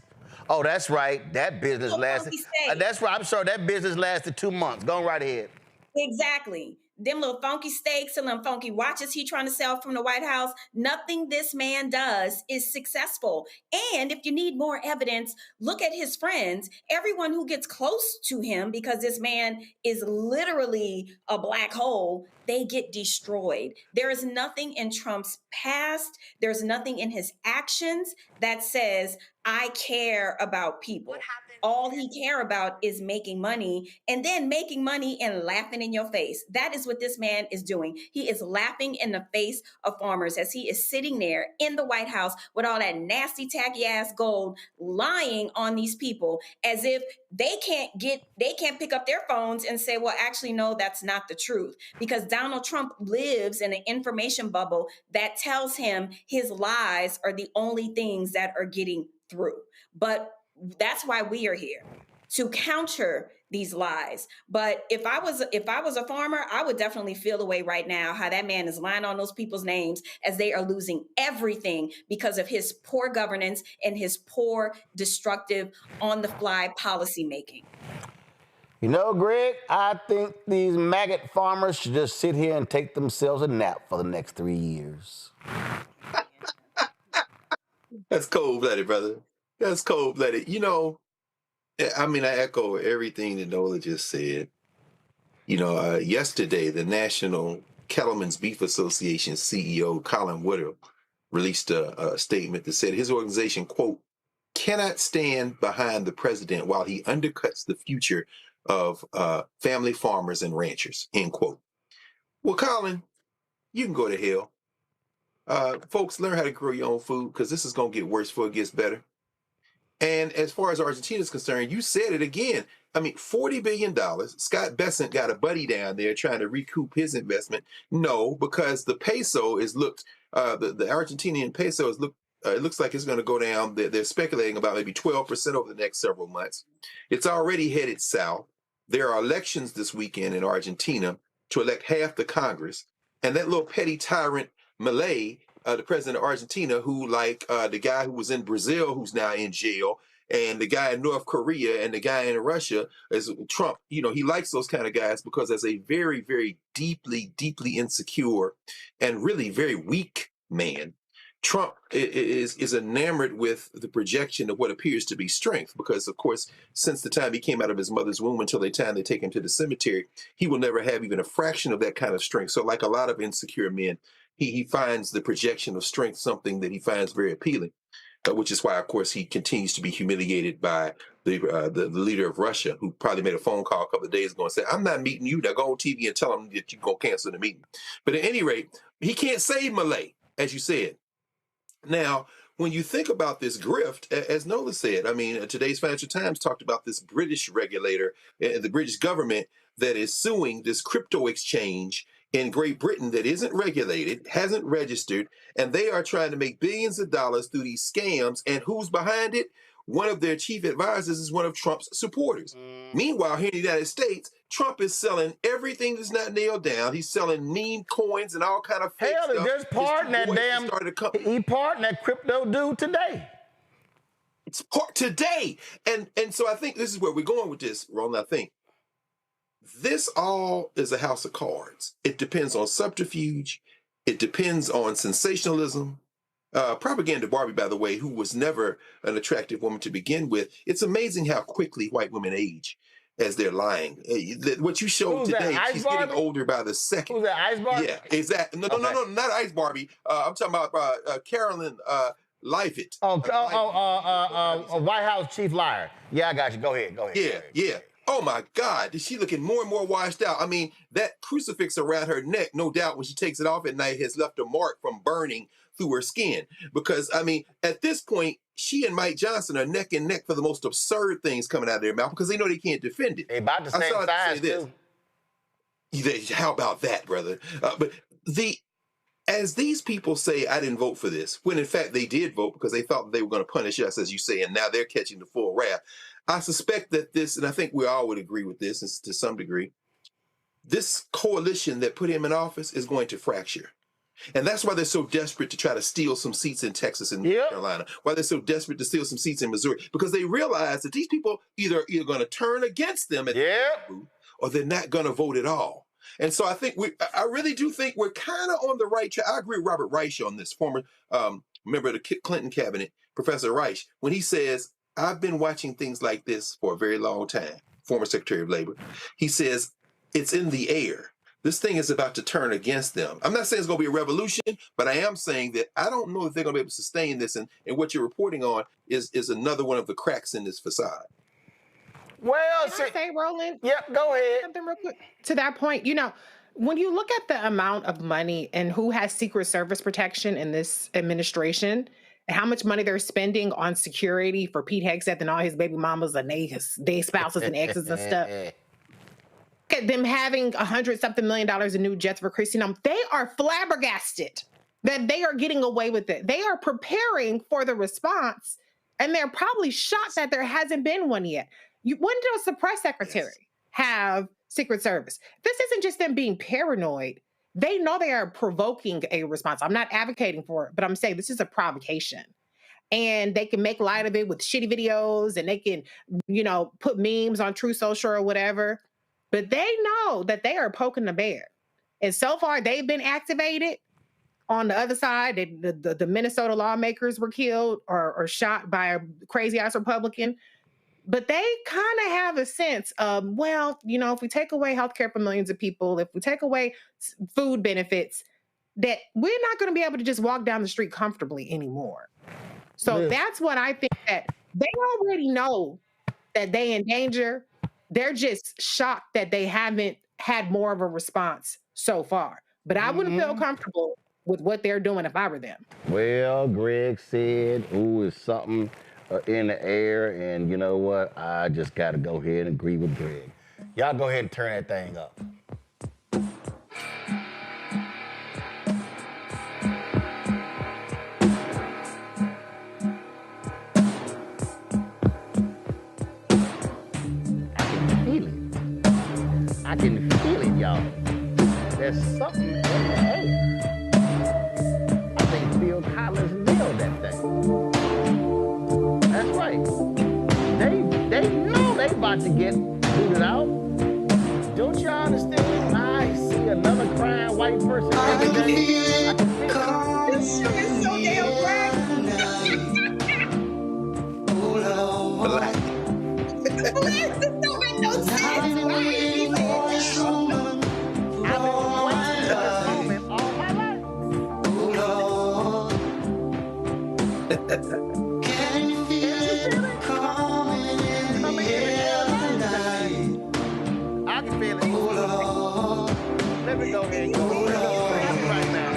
Oh, that's right. That business lasted. That's right. I'm sorry. That business lasted 2 months. Go right ahead. Exactly. them little funky steaks and them funky watches he trying to sell from the White House, nothing this man does is successful. And if you need more evidence, look at his friends, everyone who gets close to him, because this man is literally a black hole, they get destroyed. There is nothing in Trump's past, there's nothing in his actions that says, I care about people. All he care about is making money, and then making money and laughing in your face. That is what this man is doing. He is laughing in the face of farmers as he is sitting there in the White House with all that nasty tacky ass gold, lying on these people as if they can't pick up their phones and say, well, actually, no, that's not the truth. Because Donald Trump lives in an information bubble that tells him his lies are the only things that are getting through. But that's why we are here, to counter these lies. But if I was a farmer, I would definitely feel the way right now how that man is lying on those people's names as they are losing everything because of his poor governance and his poor, destructive, on-the-fly policy making. You know, Greg, I think these maggot farmers should just sit here and take themselves a nap for the next 3 years. That's cold-blooded, brother. That's cold-blooded. You know, I mean, I echo everything that Nola just said. You know, yesterday, the National Cattlemen's Beef Association CEO, Colin Woodall, released a statement that said his organization, quote, cannot stand behind the president while he undercuts the future of family farmers and ranchers, end quote. Well, Colin, you can go to hell. Folks, learn how to grow your own food, because this is going to get worse before it gets better. And as far as Argentina is concerned, you said it again. I mean, $40 billion. Scott Bessent got a buddy down there trying to recoup his investment. No, because the peso is looked, the Argentinian peso is looked, it looks like it's going to go down. They're speculating about maybe 12% over the next several months. It's already headed south. There are elections this weekend in Argentina to elect half the Congress. And that little petty tyrant Milei, the president of Argentina, who like the guy who was in Brazil, who's now in jail, and the guy in North Korea and the guy in Russia, is Trump. You know, he likes those kind of guys because as a very, very deeply, deeply insecure and really very weak man, Trump is enamored with the projection of what appears to be strength, because, of course, since the time he came out of his mother's womb until the time they take him to the cemetery, he will never have even a fraction of that kind of strength. So like a lot of insecure men, he finds the projection of strength something that he finds very appealing, which is why, of course, he continues to be humiliated by the leader of Russia, who probably made a phone call a couple of days ago and said, I'm not meeting you. Now go on TV and tell him that you're going to cancel the meeting. But at any rate, he can't save Milei, as you said. Now, when you think about this grift, as Nola said, I mean, today's Financial Times talked about this British regulator, the British government that is suing this crypto exchange in Great Britain that isn't regulated, hasn't registered, and they are trying to make billions of dollars through these scams. And who's behind it? One of their chief advisors is one of Trump's supporters. Meanwhile, here in the United States, Trump is selling everything that's not nailed down. He's selling meme coins and all kind of fake stuff. Hell, he just pardoned that he pardoned that crypto dude today. It's today. And so I think this is where we're going with this, Ron. I think this all is a house of cards. It depends on subterfuge. It depends on sensationalism. Propaganda Barbie, by the way, who was never an attractive woman to begin with. It's amazing how quickly white women age as they're lying. What you showed today, she's getting older by the second. Who's that, Ice Barbie? Yeah, exactly. No, not Ice Barbie. I'm talking about Carolyn Leavitt. White House chief liar. Yeah, I got you. Go ahead. Yeah. Oh my God, is she looking more and more washed out? I mean, that crucifix around her neck, no doubt when she takes it off at night, has left a mark from burning through her skin. Because, I mean, at this point, she and Mike Johnson are neck and neck for the most absurd things coming out of their mouth because they know they can't defend it. They about the same size, too. How about that, brother? But as these people say, I didn't vote for this, when in fact they did vote because they thought they were going to punish us, as you say, and now they're catching the full wrath. I suspect that this, and I think we all would agree with this to some degree, this coalition that put him in office is going to fracture. And that's why they're so desperate to try to steal some seats in Texas and North Carolina, why they're so desperate to steal some seats in Missouri, because they realize that these people either going to turn against them at the booth, or they're not going to vote at all. And so I think I really do think we're kind of on the right track. I agree with Robert Reich on this, former member of the Clinton cabinet, Professor Reich, when he says, I've been watching things like this for a very long time, former Secretary of Labor. He says, it's in the air. This thing is about to turn against them. I'm not saying it's going to be a revolution, but I am saying that I don't know if they're going to be able to sustain this. And what you're reporting on is another one of the cracks in this facade. Well, Can I say, Roland? Yep, go ahead. Something real quick to that point. You know, when you look at the amount of money and who has Secret Service protection in this administration, and how much money they're spending on security for Pete Hegseth and all his baby mamas and their spouses and exes and stuff. Look at them having $100-something million in new jets for Christine. They are flabbergasted that they are getting away with it. They are preparing for the response, and they're probably shocked that there hasn't been one yet. When does the press secretary have Secret Service? This isn't just them being paranoid. They know they are provoking a response. I'm not advocating for it, but I'm saying this is a provocation. And they can make light of it with shitty videos, and they can, put memes on True Social or whatever. But they know that they are poking the bear. And so far, they've been activated. On the other side, the Minnesota lawmakers were killed or shot by a crazy-ass Republican. But they kind of have a sense of, if we take away healthcare for millions of people, if we take away food benefits, that we're not going to be able to just walk down the street comfortably anymore. So that's what I think, that they already know that they in danger. They're just shocked that they haven't had more of a response so far. But I wouldn't feel comfortable with what they're doing if I were them. Well, Greg said, it's something in the air, and you know what? I just got to go ahead and agree with Greg. Y'all go ahead and turn that thing up. I can feel it, y'all. There's something in the air. I think Phil Collins nailed that thing. That's right. They know they about to get booted out. Don't y'all understand? I see another crying white person every day. I can feel it. This shit is so damn Black. This don't make no sense. I've been waiting for this moment all my life. Can you feel it coming in the air tonight? I can feel it. Let me go ahead and go. I'll be right back.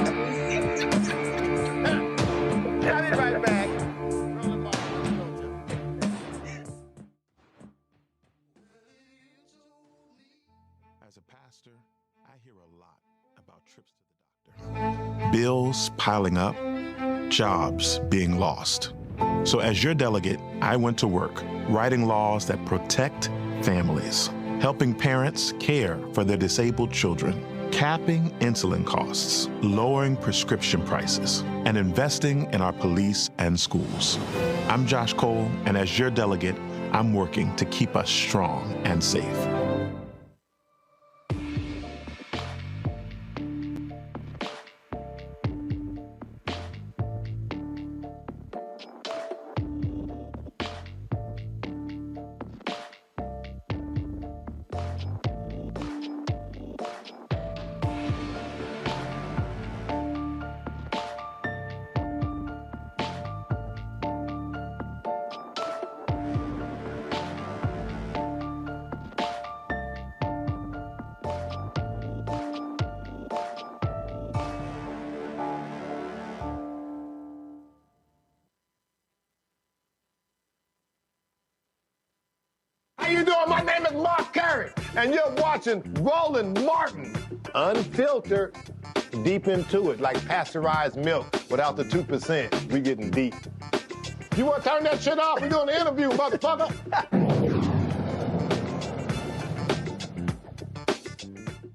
I'll be right back. As a pastor, I hear a lot about trips to the doctor. Bills piling up, jobs being lost. So as your delegate, I went to work writing laws that protect families, helping parents care for their disabled children, capping insulin costs, lowering prescription prices, and investing in our police and schools. I'm Josh Cole, and as your delegate, I'm working to keep us strong and safe. How you doing? My name is Mark Curry, and you're watching Roland Martin, unfiltered, deep into it, like pasteurized milk without the 2%. We getting deep. You want to turn that shit off? We're doing the interview, motherfucker.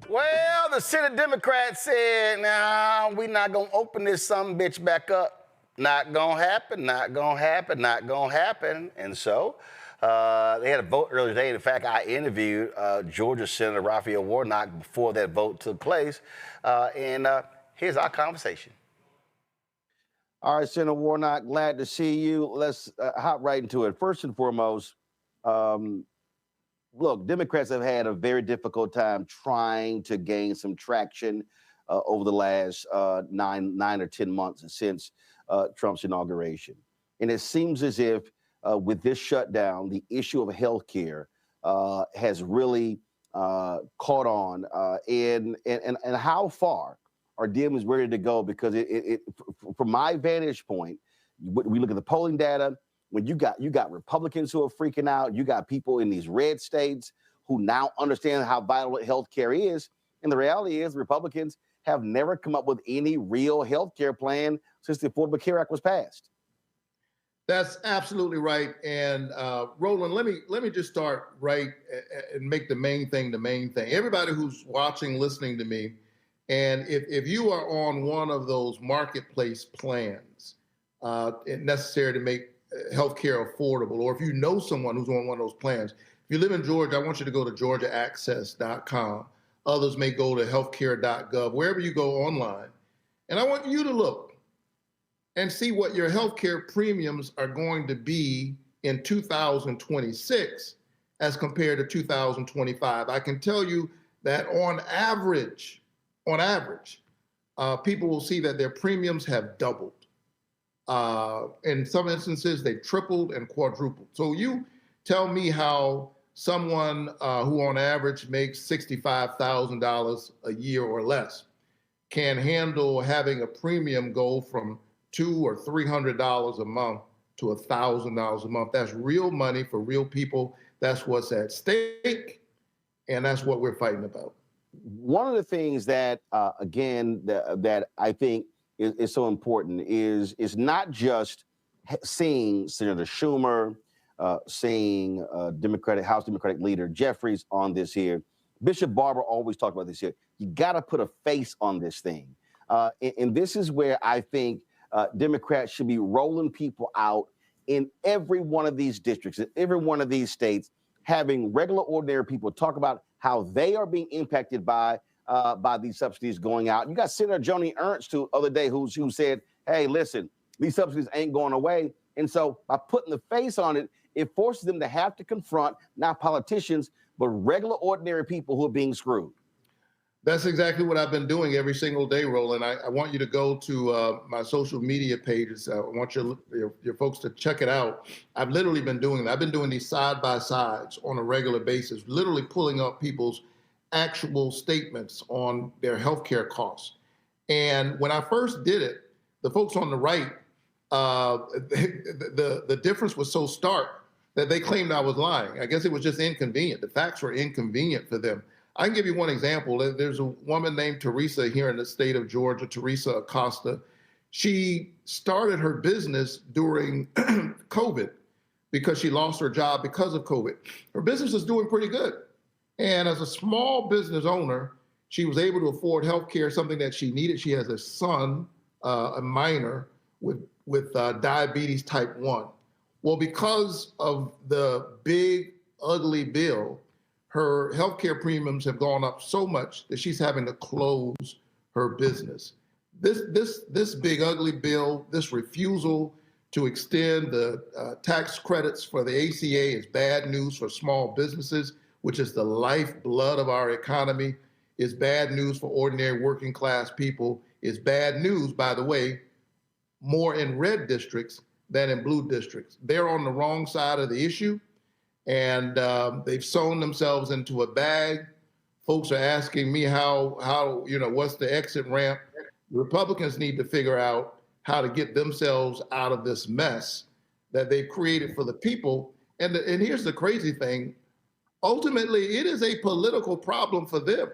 Well, the Senate Democrats said, nah, we're not going to open this sumbitch back up. Not going to happen, not going to happen, not going to happen. And so They had a vote earlier today. In fact, I interviewed Georgia Senator Raphael Warnock before that vote took place. And here's our conversation. All right, Senator Warnock, glad to see you. Let's hop right into it. First and foremost, look, Democrats have had a very difficult time trying to gain some traction over the last 9 or 10 months since Trump's inauguration. And it seems as if with this shutdown, the issue of health care has really caught on. And how far are Dems ready to go? Because from my vantage point, we look at the polling data. When you got Republicans who are freaking out, you got people in these red states who now understand how vital health care is. And the reality is Republicans have never come up with any real health care plan since the Affordable Care Act was passed. That's absolutely right. And Roland, let me just start right and make the main thing the main thing. Everybody who's watching, listening to me, and if you are on one of those marketplace plans necessary to make healthcare affordable, or if you know someone who's on one of those plans, if you live in Georgia, I want you to go to georgiaaccess.com. Others may go to healthcare.gov, wherever you go online. And I want you to look and see what your healthcare premiums are going to be in 2026 as compared to 2025. I can tell you that on average, people will see that their premiums have doubled. In some instances, they've tripled and quadrupled. So you tell me how someone who on average makes $65,000 a year or less can handle having a premium go from $200 or $300 a month to $1,000 a month. That's real money for real people. That's what's at stake, and that's what we're fighting about. One of the things that, again, that I think is so important is not just seeing Senator Schumer, seeing House Democratic leader Jeffries on this here. Bishop Barber always talked about this here. You got to put a face on this thing. And this is where I think Democrats should be rolling people out in every one of these districts, in every one of these states, having regular, ordinary people talk about how they are being impacted by these subsidies going out. You got Senator Joni Ernst the other day who said, hey, listen, these subsidies ain't going away. And so by putting the face on it, it forces them to have to confront not politicians, but regular, ordinary people who are being screwed. That's exactly what I've been doing every single day, Roland. I want you to go to my social media pages. I want your folks to check it out. I've literally been doing that. I've been doing these side-by-sides on a regular basis, literally pulling up people's actual statements on their healthcare costs. And when I first did it, the folks on the right, the difference was so stark that they claimed I was lying. I guess it was just inconvenient. The facts were inconvenient for them. I can give you one example. There's a woman named Teresa here in the state of Georgia, Teresa Acosta. She started her business during COVID because she lost her job because of COVID. Her business is doing pretty good. And as a small business owner, she was able to afford health care, something that she needed. She has a son, a minor, with diabetes type 1. Well, because of the big, ugly bill, her healthcare premiums have gone up so much that she's having to close her business. This big ugly bill, this refusal to extend the tax credits for the ACA is bad news for small businesses, which is the lifeblood of our economy, is bad news for ordinary working class people, is bad news, by the way, more in red districts than in blue districts. They're on the wrong side of the issue. And they've sewn themselves into a bag. Folks are asking me how what's the exit ramp? Republicans need to figure out how to get themselves out of this mess that they've created for the people. And here's the crazy thing. Ultimately, it is a political problem for them.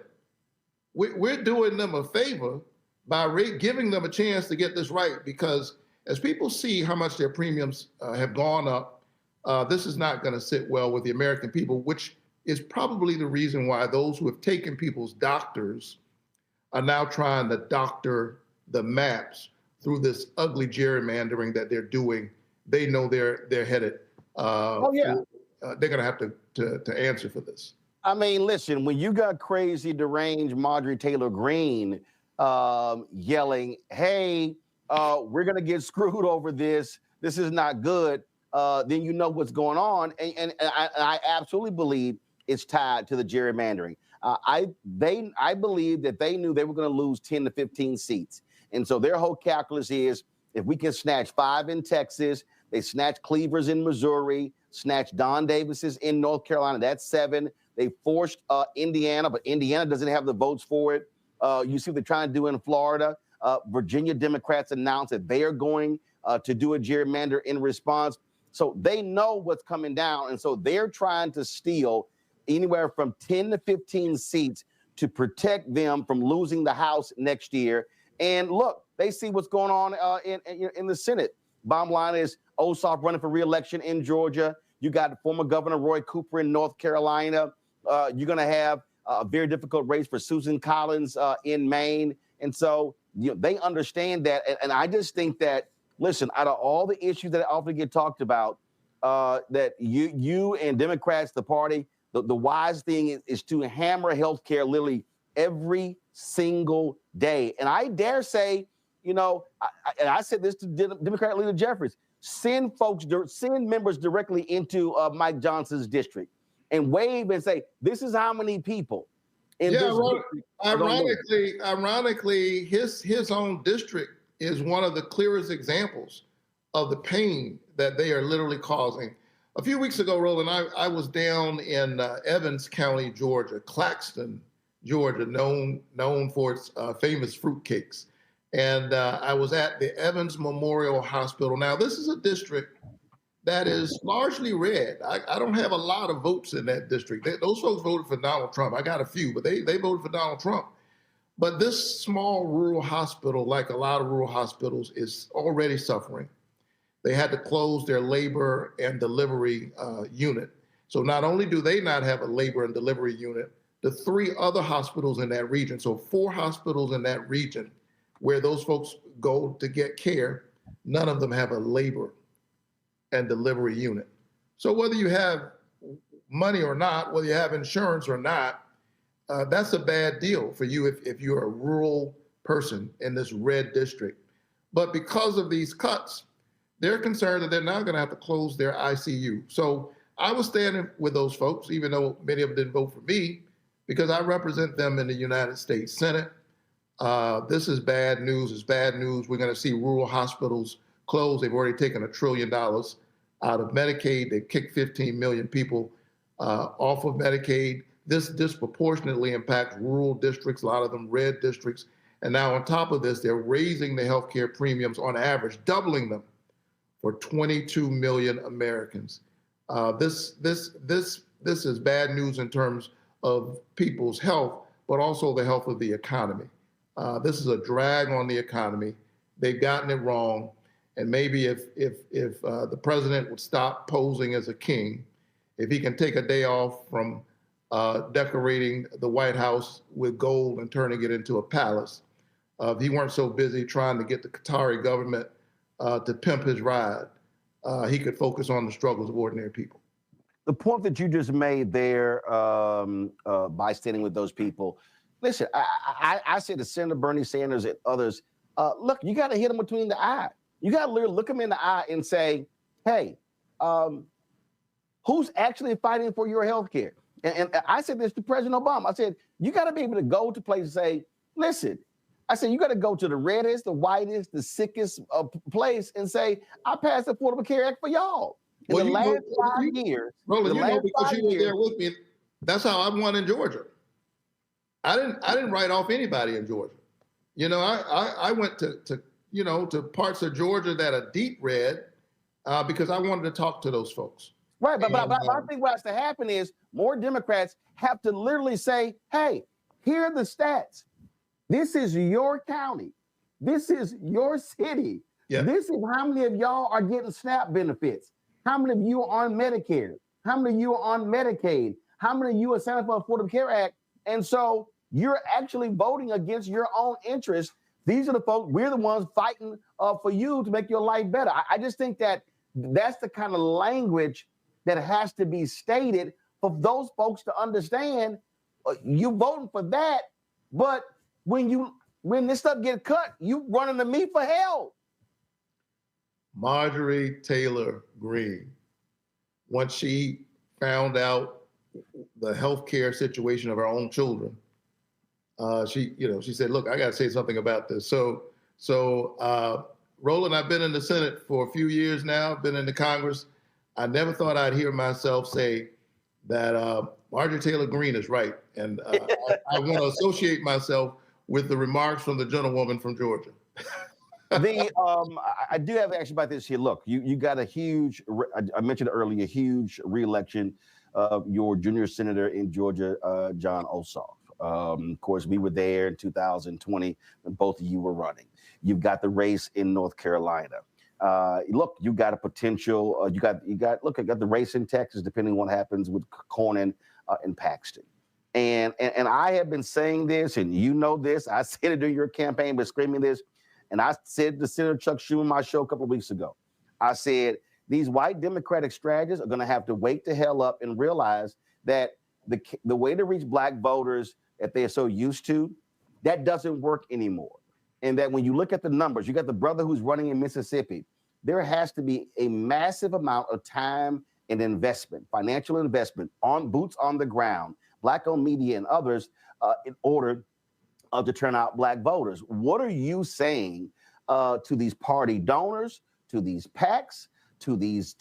We're doing them a favor by giving them a chance to get this right, because as people see how much their premiums have gone up, this is not going to sit well with the American people, which is probably the reason why those who have taken people's doctors are now trying to doctor the maps through this ugly gerrymandering that they're doing. They know they're headed they're going to have to answer for this. I mean, listen, when you got crazy, deranged Marjorie Taylor Greene yelling, hey, we're going to get screwed over this. This is not good. Then you know what's going on. And I absolutely believe it's tied to the gerrymandering. I believe that they knew they were going to lose 10 to 15 seats. And so their whole calculus is if we can snatch 5 in Texas, they snatch Cleavers in Missouri, snatch Don Davis's in North Carolina, that's 7. They forced Indiana, but Indiana doesn't have the votes for it. You see what they're trying to do in Florida. Virginia Democrats announced that they are going to do a gerrymander in response. So they know what's coming down. And so they're trying to steal anywhere from 10 to 15 seats to protect them from losing the House next year. And look, they see what's going on in the Senate. Bottom line is Ossoff running for re-election in Georgia. You got former Governor Roy Cooper in North Carolina. You're going to have a very difficult race for Susan Collins in Maine. And so they understand that. And I just think that, listen, out of all the issues that often get talked about, that you and Democrats, the party, the wise thing is to hammer healthcare literally every single day. And I dare say, and I said this to Democrat leader Jeffries, send members directly into Mike Johnson's district and wave and say, this is how many people in this district. Ironically, his own district is one of the clearest examples of the pain that they are literally causing. A few weeks ago, Roland, I was down in Evans County, Georgia, Claxton, Georgia, known for its famous fruitcakes. And I was at the Evans Memorial Hospital. Now, this is a district that is largely red. I don't have a lot of votes in that district. Those folks voted for Donald Trump. I got a few, but they voted for Donald Trump. But this small rural hospital, like a lot of rural hospitals, is already suffering. They had to close their labor and delivery unit. So not only do they not have a labor and delivery unit, the 3 other hospitals in that region, so 4 hospitals in that region where those folks go to get care, none of them have a labor and delivery unit. So whether you have money or not, whether you have insurance or not, that's a bad deal for you if you're a rural person in this red district. But because of these cuts, they're concerned that they're now going to have to close their ICU. So I was standing with those folks, even though many of them didn't vote for me, because I represent them in the United States Senate. This is bad news. It's bad news. We're going to see rural hospitals close. They've already taken $1 trillion out of Medicaid. They've kicked 15 million people off of Medicaid. This disproportionately impacts rural districts, a lot of them red districts. And now on top of this, they're raising the healthcare premiums on average, doubling them for 22 million Americans. This is bad news in terms of people's health, but also the health of the economy. This is a drag on the economy. They've gotten it wrong. And maybe if the president would stop posing as a king, if he can take a day off from decorating the White House with gold and turning it into a palace, if he weren't so busy trying to get the Qatari government to pimp his ride, he could focus on the struggles of ordinary people. The point that you just made there by standing with those people, listen, I said to Senator Bernie Sanders and others, look, you got to hit them between the eye. You got to literally look them in the eye and say, hey, who's actually fighting for your health care? And I said this to President Obama. I said, you got to be able to go to places and say, listen, I said, you got to go to the reddest, the whitest, the sickest place and say, I passed the Affordable Care Act for y'all. In the last 5 years. Roland, you know, because you were there with me, that's how I won in Georgia. I didn't write off anybody in Georgia. You know, I went to parts of Georgia that are deep red because I wanted to talk to those folks. Right, but I think what has to happen is more Democrats have to literally say, hey, here are the stats. This is your county. This is your city. Yeah. This is how many of y'all are getting SNAP benefits. How many of you are on Medicare? How many of you are on Medicaid? How many of you are signing for the Affordable Care Act? And so you're actually voting against your own interests. These are the folks, we're the ones fighting for you to make your life better. I just think that that's the kind of language that has to be stated for those folks to understand you voting for that, but when this stuff get cut, you running to me for help. Marjorie Taylor Greene, once she found out the healthcare situation of her own children, she said, "Look, I got to say something about this." So, Roland, I've been in the Senate for a few years now, been in the Congress. I never thought I'd hear myself say that Marjorie Taylor Greene is right, and I want to associate myself with the remarks from the gentlewoman from Georgia. I do have action about this here. Look, you got a huge, I mentioned earlier, a huge reelection of your junior senator in Georgia, John Ossoff. Of course, we were there in 2020 when both of you were running. You've got the race in North Carolina. Look, you got a potential. You got the race in Texas, depending on what happens with Cornyn and Paxton. And I have been saying this, and you know this. I said it during your campaign, but screaming this. And I said to Senator Chuck Schumer on my show a couple of weeks ago, I said, these white Democratic strategists are going to have to wake the hell up and realize that the way to reach black voters that they're so used to, that doesn't work anymore. And that when you look at the numbers, you got the brother who's running in Mississippi, there has to be a massive amount of time and investment, financial investment on boots on the ground, black-owned media and others in order to turn out black voters. What are you saying to these party donors, to these PACs, to these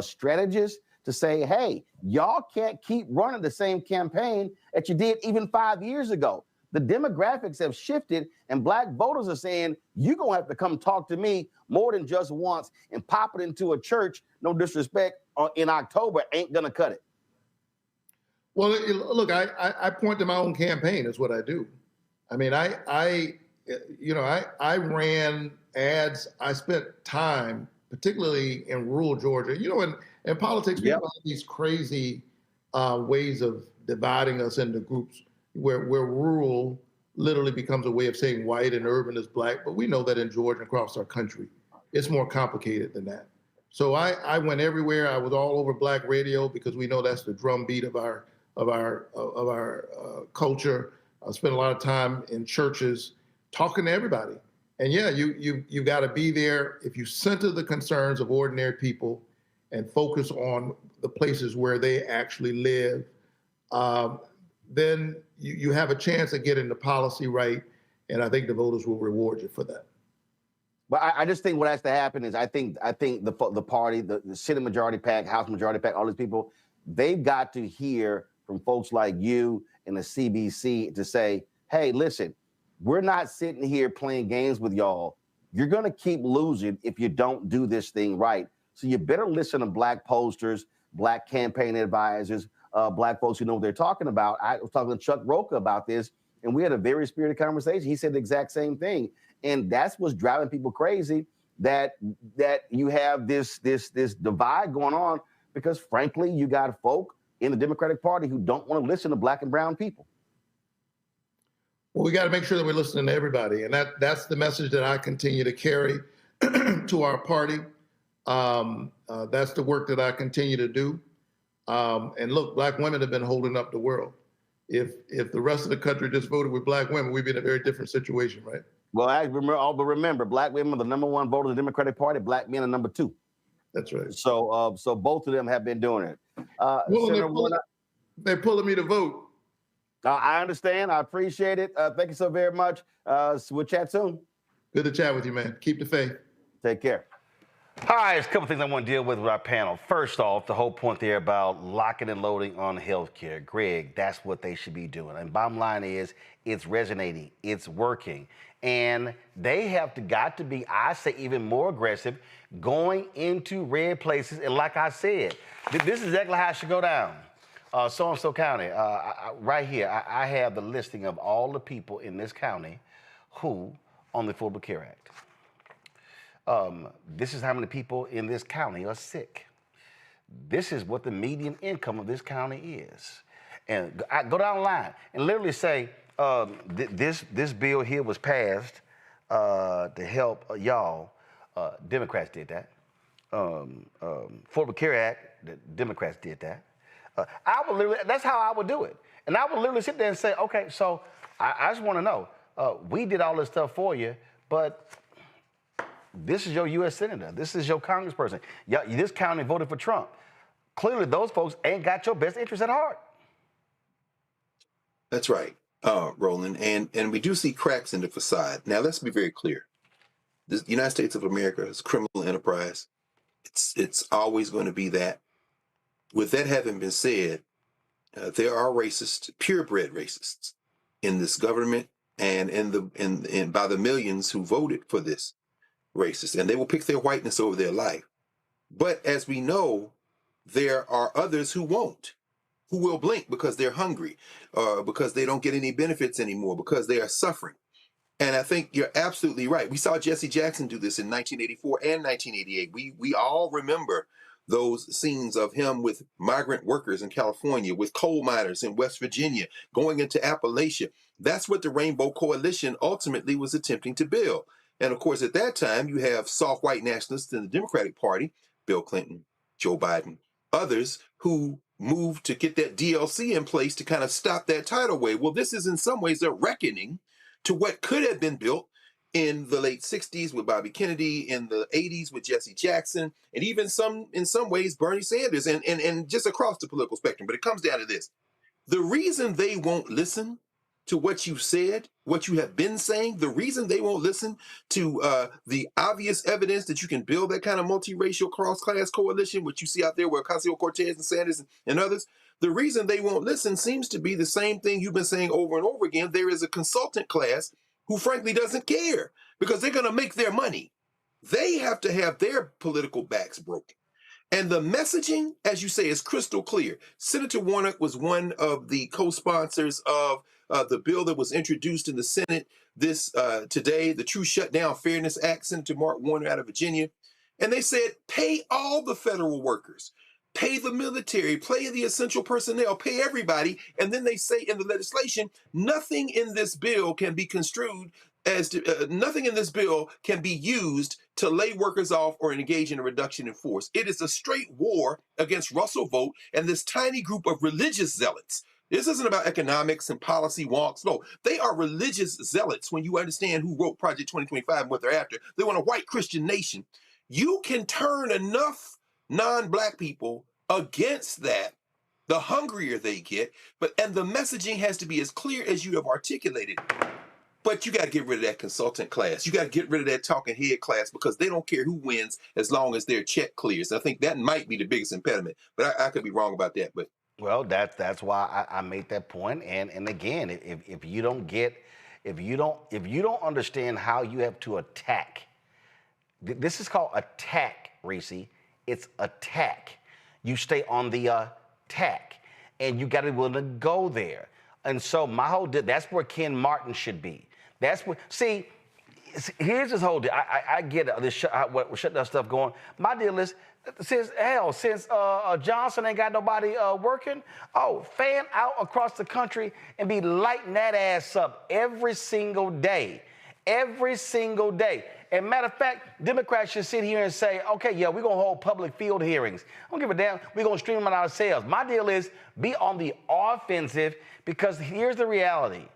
strategists to say, hey, y'all can't keep running the same campaign that you did even 5 years ago. The demographics have shifted, and black voters are saying, you're going to have to come talk to me more than just once, and pop it into a church, no disrespect, in October ain't going to cut it. Well, look, I point to my own campaign is what I do. I mean, I ran ads. I spent time, particularly in rural Georgia. You know, in politics, we have these crazy ways of dividing us into groups where rural literally becomes a way of saying white and urban is black. But we know that in Georgia and across our country, it's more complicated than that. So I went everywhere. I was all over black radio because we know that's the drumbeat of our culture. I spent a lot of time in churches talking to everybody. And yeah, you got to be there. If you center the concerns of ordinary people and focus on the places where they actually live, then you have a chance of getting the policy right. And I think the voters will reward you for that. But I just think what has to happen is I think the party, the Senate majority PAC, House majority PAC, all these people, they've got to hear from folks like you and the CBC to say, hey, listen, we're not sitting here playing games with y'all. You're going to keep losing if you don't do this thing right. So you better listen to black posters, black campaign advisors, black folks who know what they're talking about. I was talking to Chuck Rocha about this, and we had a very spirited conversation. He said the exact same thing. And that's what's driving people crazy, that you have this divide going on because, frankly, you got folk in the Democratic Party who don't want to listen to black and brown people. Well, we got to make sure that we're listening to everybody. And that's the message that I continue to carry to our party. That's the work that I continue to do. And look, black women have been holding up the world. If the rest of the country just voted with black women, we'd be in a very different situation, right? Well, remember, black women are the number one voter of the Democratic Party. Black men are number two. That's right. So both of them have been doing it. They're pulling me to vote. I understand. I appreciate it. Thank you so very much. We'll chat soon. Good to chat with you, man. Keep the faith. Take care. All right, there's a couple things I want to deal with our panel. First off, the whole point there about locking and loading on healthcare. Greg, that's what they should be doing. And bottom line is, it's resonating, it's working. And they got to be, I say, even more aggressive going into red places. And like I said, this is exactly how it should go down. So-and-so county, right here, I have the listing of all the people in this county who on the Affordable Care Act. This is how many people in this county are sick. This is what the median income of this county is. And I go down the line and literally say, this bill here was passed to help y'all. Democrats did that. Affordable Care Act, the Democrats did that. I would literally, that's how I would do it. And I would literally sit there and say, okay, so I just want to know, we did all this stuff for you, but this is your U.S. Senator. This is your congressperson. This county voted for Trump. Clearly, those folks ain't got your best interest at heart. That's right, Roland. And we do see cracks in the facade. Now, let's be very clear. The United States of America is a criminal enterprise. It's always going to be that. With that having been said, there are racists, purebred racists, in this government and by the millions who voted for this racist, and they will pick their whiteness over their life. But as we know, there are others who won't, who will blink because they're hungry, because they don't get any benefits anymore, because they are suffering. And I think you're absolutely right. We saw Jesse Jackson do this in 1984 and 1988. We all remember those scenes of him with migrant workers in California, with coal miners in West Virginia, going into Appalachia. That's what the Rainbow Coalition ultimately was attempting to build. And of course, at that time, you have soft white nationalists in the Democratic Party, Bill Clinton, Joe Biden, others who moved to get that DLC in place to kind of stop that tidal wave. Well, this is in some ways a reckoning to what could have been built in the late 60s with Bobby Kennedy, in the 80s with Jesse Jackson, and even in some ways Bernie Sanders, and just across the political spectrum. But it comes down to this. The reason they won't listen to what you said, what you have been saying, the reason they won't listen to the obvious evidence that you can build that kind of multiracial cross-class coalition, which you see out there with Ocasio-Cortez and Sanders and others, the reason they won't listen seems to be the same thing you've been saying over and over again. There is a consultant class who frankly doesn't care because they're going to make their money. They have to have their political backs broken. And the messaging, as you say, is crystal clear. Senator Warnock was one of the co-sponsors of the bill that was introduced in the Senate today, the True Shutdown Fairness Act, Senator Mark Warner out of Virginia. And they said, pay all the federal workers, pay the military, pay the essential personnel, pay everybody. And then they say in the legislation, nothing in this bill can be construed as to, nothing in this bill can be used to lay workers off or engage in a reduction in force. It is a straight war against Russell Vogt and this tiny group of religious zealots. This isn't about economics and policy wonks. No, they are religious zealots when you understand who wrote Project 2025 and what they're after. They want a white Christian nation. You can turn enough non-black people against that, the hungrier they get, and the messaging has to be as clear as you have articulated. But you got to get rid of that consultant class. You got to get rid of that talking head class because they don't care who wins as long as their check clears. I think that might be the biggest impediment, but I could be wrong about that. But well, that's why I made that point. And again, if you don't understand how you have to attack, this is called attack, Reese. It's attack. You stay on the attack, and you got to be willing to go there. And so that's where Ken Martin should be. That's where, see, here's this whole deal. I get this what shutdown stuff going. My deal is, since Johnson ain't got nobody working, fan out across the country and be lighting that ass up every single day. Every single day. And matter of fact, Democrats should sit here and say, okay, yeah, we're going to hold public field hearings. I don't give a damn. We're going to stream them ourselves. My deal is be on the offensive because here's the reality.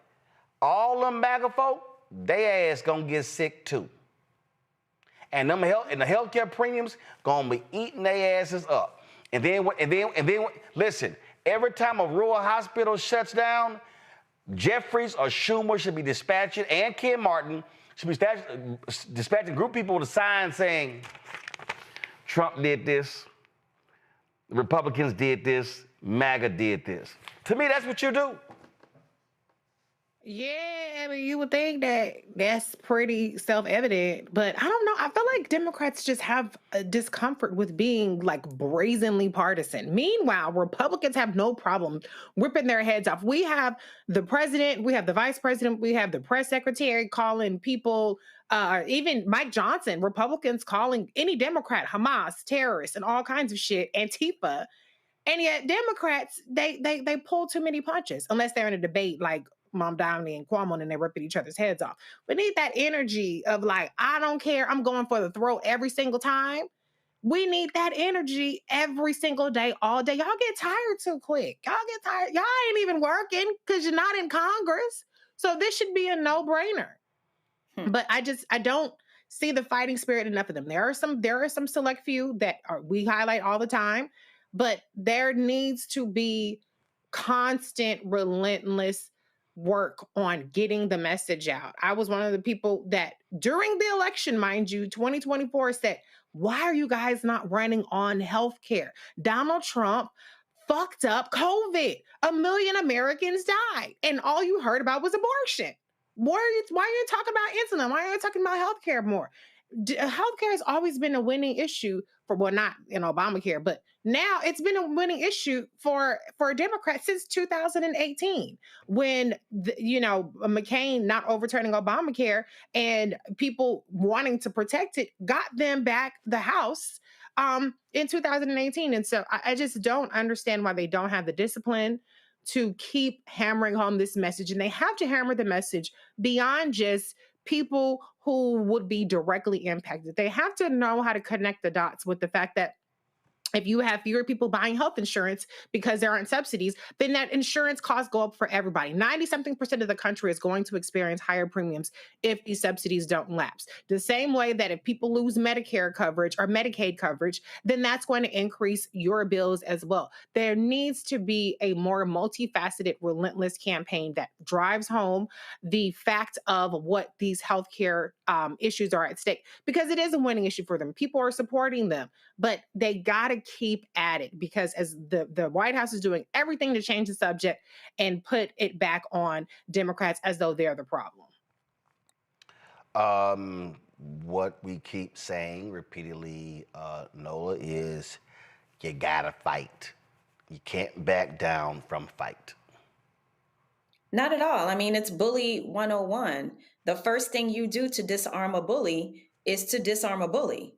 All them MAGA folk, they ass going to get sick too. And the healthcare premiums going to be eating their asses up. And then, listen, every time a rural hospital shuts down, Jeffries or Schumer should be dispatching, and Ken Martin should be dispatching group people with a sign saying, Trump did this, the Republicans did this, MAGA did this. To me, that's what you do. Yeah, I mean, you would think that that's pretty self-evident, but I don't know. I feel like Democrats just have a discomfort with being like brazenly partisan. Meanwhile, Republicans have no problem ripping their heads off. We have the president, we have the vice president, we have the press secretary calling people, even Mike Johnson, Republicans calling any Democrat Hamas, terrorists, and all kinds of shit, Antifa. And yet Democrats, they pull too many punches unless they're in a debate like Mom Downey and Cuomo and they're ripping each other's heads off. We need that energy of like, I don't care, I'm going for the throat every single time. We need that energy every single day, all day. Y'all get tired too quick. Y'all get tired. Y'all ain't even working because you're not in Congress. So this should be a no-brainer. But I don't see the fighting spirit in enough of them. There are some select few that we highlight all the time, but there needs to be constant, relentless work on getting the message out. I was one of the people that during the election, mind you, 2024 said, why are you guys not running on healthcare? Donald Trump fucked up COVID. 1 million Americans died, and all you heard about was abortion. Why are you talking about insulin? Why are you talking about healthcare more? Healthcare has always been a winning issue for, well, not in Obamacare, but now it's been a winning issue for Democrats since 2018, when McCain not overturning Obamacare and people wanting to protect it got them back the House in 2018. And so I just don't understand why they don't have the discipline to keep hammering home this message. And they have to hammer the message beyond just people who would be directly impacted. They have to know how to connect the dots with the fact that if you have fewer people buying health insurance because there aren't subsidies, then that insurance costs go up for everybody. 90-something% of the country is going to experience higher premiums if these subsidies don't lapse. The same way that if people lose Medicare coverage or Medicaid coverage, then that's going to increase your bills as well. There needs to be a more multifaceted, relentless campaign that drives home the fact of what these healthcare issues are at stake, because it is a winning issue for them. People are supporting them, but they got to keep at it, because as the White House is doing everything to change the subject and put it back on Democrats as though they're the problem. What we keep saying repeatedly, Nola, is you gotta fight. You can't back down from fight. Not at all. I mean, it's bully 101. The first thing you do to disarm a bully is to disarm a bully.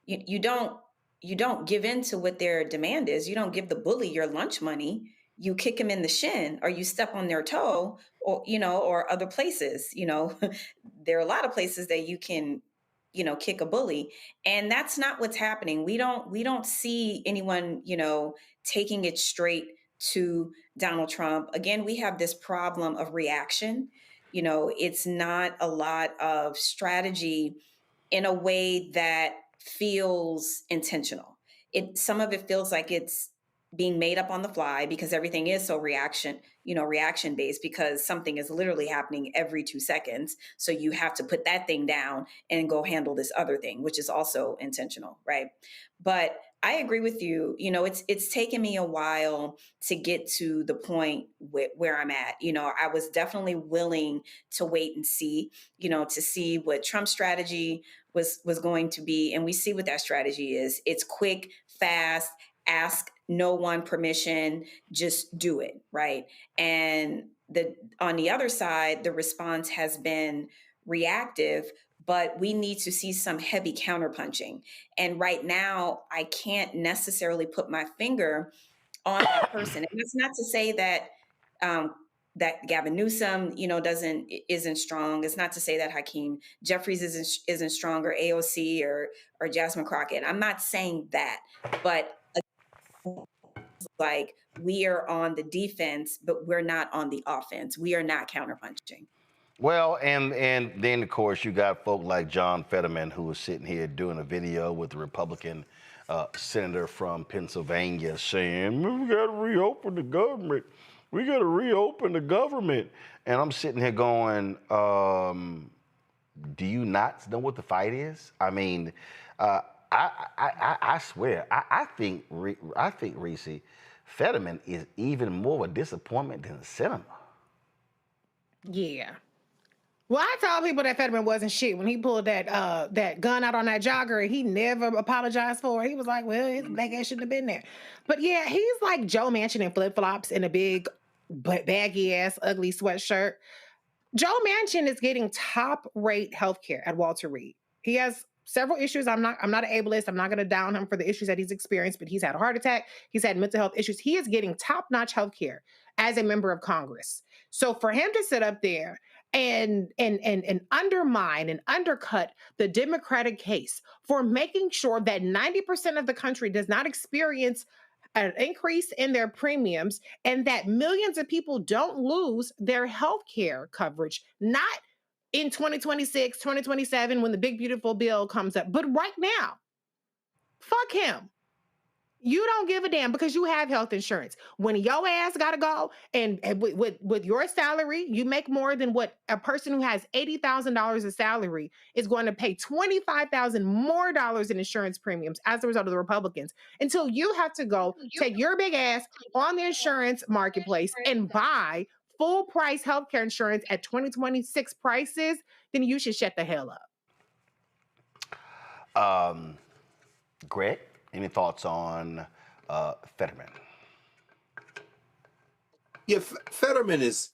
You don't give in to what their demand is. You don't give the bully your lunch money. You kick them in the shin, or you step on their toe, or other places. There are a lot of places that you can, kick a bully, and that's not what's happening. We don't see anyone, taking it straight to Donald Trump. Again, we have this problem of reaction. It's not a lot of strategy in a way that feels intentional. Some of it feels like it's being made up on the fly, because everything is so reaction based, because something is literally happening every 2 seconds. So you have to put that thing down and go handle this other thing, which is also intentional, right? But I agree with you. It's taken me a while to get to the point where I'm at. I was definitely willing to wait and see, to see what Trump's strategy was going to be. And we see what that strategy is. It's quick, fast, ask no one permission, just do it, right? And on the other side, the response has been reactive, but we need to see some heavy counterpunching. And right now, I can't necessarily put my finger on that person. And that's not to say that that Gavin Newsom, isn't strong. It's not to say that Hakeem Jeffries isn't strong, or AOC or Jasmine Crockett. I'm not saying that, but like, we are on the defense, but we're not on the offense. We are not counterpunching. Well, and then, of course, you got folk like John Fetterman, who was sitting here doing a video with the Republican senator from Pennsylvania saying, we got to reopen the government. We got to reopen the government. And I'm sitting here going, do you not know what the fight is? I mean, I swear, I think Reese, Fetterman is even more of a disappointment than Sinema. Yeah. Well, I told people that Fetterman wasn't shit when he pulled that gun out on that jogger. He never apologized for it. He was like, well, his black ass shouldn't have been there. But yeah, he's like Joe Manchin in flip-flops and a big baggy ass ugly sweatshirt. Joe Manchin is getting top-rate healthcare at Walter Reed. He has several issues. I'm not an ableist. I'm not going to down him for the issues that he's experienced, but he's had a heart attack. He's had mental health issues. He is getting top-notch healthcare as a member of Congress. So for him to sit up there and undermine and undercut the Democratic case for making sure that 90% of the country does not experience an increase in their premiums and that millions of people don't lose their health care coverage, not in 2026, 2027, when the big beautiful bill comes up, but right now. Fuck him. You don't give a damn because you have health insurance. When your ass gotta go, and with your salary, you make more than what a person who has $80,000 of salary is going to pay $25,000 more dollars in insurance premiums as a result of the Republicans. Until you have to go take your big ass on the insurance marketplace and buy full price healthcare insurance at 2026 prices, then you should shut the hell up. Greg, any thoughts on Fetterman? Yeah, Fetterman is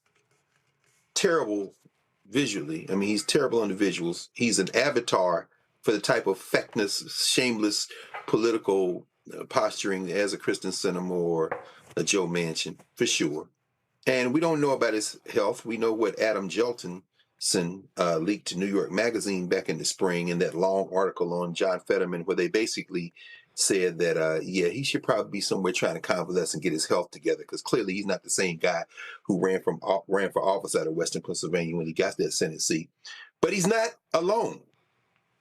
terrible visually. I mean, he's terrible on the visuals. He's an avatar for the type of feckless, shameless political posturing as a Kristen Sinema or a Joe Manchin, for sure. And we don't know about his health. We know what Adam Jeltonson leaked to New York Magazine back in the spring in that long article on John Fetterman, where they basically said that, yeah, he should probably be somewhere trying to convalesce and get his health together, because clearly he's not the same guy who ran for office out of Western Pennsylvania when he got that Senate seat. But he's not alone.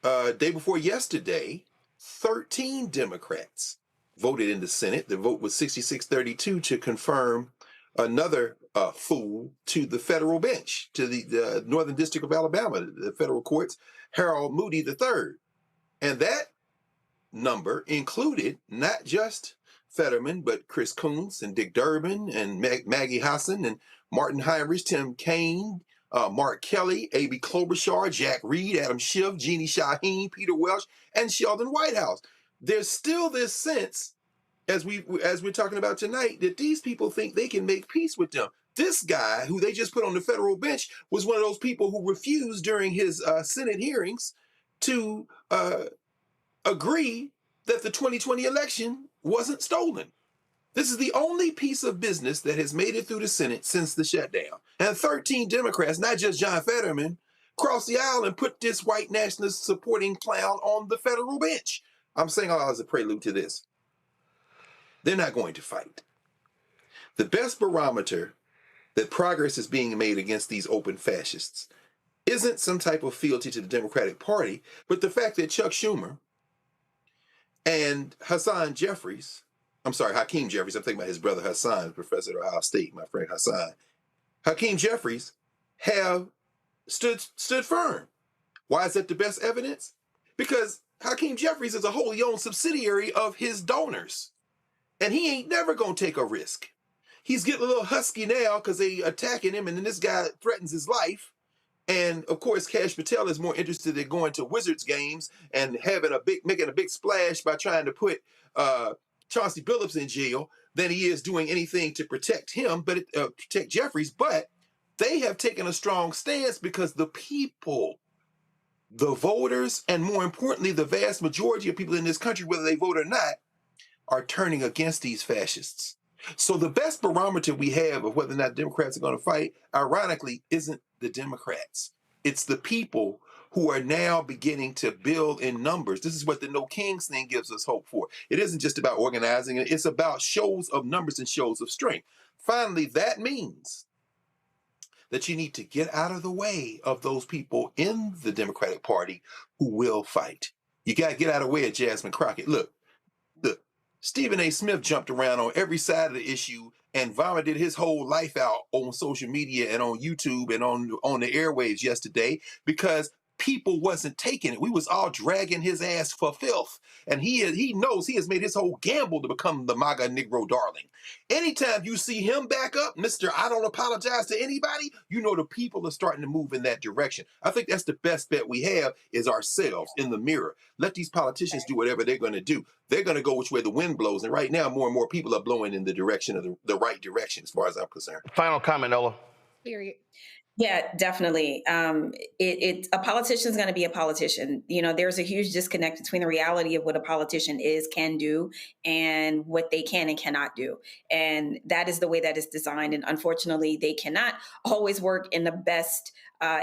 Day before yesterday, 13 Democrats voted in the Senate. The vote was 66-32 to confirm another fool to the federal bench, to the Northern District of Alabama, the federal courts, Harold Moody III. And that number included not just Fetterman, but Chris Coons and Dick Durbin and Maggie Hassan and Martin Heinrich, Tim Kaine, Mark Kelly, A.B. Klobuchar, Jack Reed, Adam Schiff, Jeannie Shaheen, Peter Welch, and Sheldon Whitehouse. There's still this sense, as we're talking about tonight, that these people think they can make peace with them. This guy, who they just put on the federal bench, was one of those people who refused during his Senate hearings to agree that the 2020 election wasn't stolen. This is the only piece of business that has made it through the Senate since the shutdown. And 13 Democrats, not just John Fetterman, crossed the aisle and put this white nationalist supporting clown on the federal bench. I'm saying all as a prelude to this. They're not going to fight. The best barometer that progress is being made against these open fascists isn't some type of fealty to the Democratic Party, but the fact that Chuck Schumer and Hakeem Jeffries, I'm thinking about his brother Hassan, professor at Ohio State, my friend Hassan. Hakeem Jeffries have stood firm. Why is that the best evidence? Because Hakeem Jeffries is a wholly owned subsidiary of his donors, and he ain't never gonna take a risk. He's getting a little husky now because they attacking him, and then this guy threatens his life. And of course, Kash Patel is more interested in going to Wizards games and making a big splash by trying to put Chauncey Billups in jail than he is doing anything to protect him, but protect Jeffries. But they have taken a strong stance because the people, the voters, and more importantly, the vast majority of people in this country, whether they vote or not, are turning against these fascists. So the best barometer we have of whether or not Democrats are going to fight, ironically, isn't the Democrats. It's the people who are now beginning to build in numbers. This is what the No Kings thing gives us hope for. It isn't just about organizing. It's about shows of numbers and shows of strength. Finally, that means that you need to get out of the way of those people in the Democratic Party who will fight. You got to get out of the way of Jasmine Crockett. Look, Stephen A. Smith jumped around on every side of the issue and vomited his whole life out on social media and on YouTube and on the airwaves yesterday because people wasn't taking it. We was all dragging his ass for filth. And he knows he has made his whole gamble to become the MAGA Negro darling. Anytime you see him back up, Mr. I don't apologize to anybody, you know the people are starting to move in that direction. I think that's the best bet we have is ourselves in the mirror. Let these politicians do whatever they're going to do. They're going to go which way the wind blows. And right now, more and more people are blowing in the direction of the right direction as far as I'm concerned. Final comment, Nola. Period. Yeah, definitely. A politician is going to be a politician. You know, there's a huge disconnect between the reality of what a politician can do, and what they can and cannot do. And that is the way that it's designed. And unfortunately, they cannot always work in the best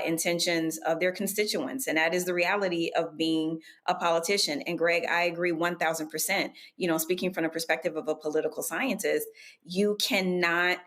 intentions of their constituents. And that is the reality of being a politician. And Greg, I agree 1000%. You know, speaking from the perspective of a political scientist, you cannot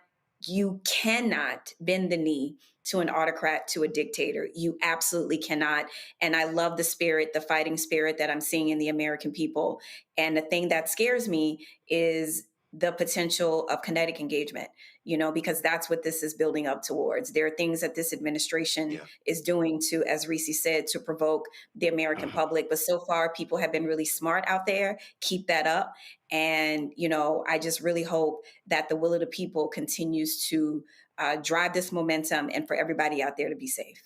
bend the knee to an autocrat, to a dictator. You absolutely cannot. And I love the spirit, the fighting spirit that I'm seeing in the American people. And the thing that scares me is the potential of kinetic engagement, you know, because that's what this is building up towards. There are things that this administration is doing to, as Reese said, to provoke the American public. But so far, people have been really smart out there. Keep that up. And, you know, I just really hope that the will of the people continues to drive this momentum and for everybody out there to be safe.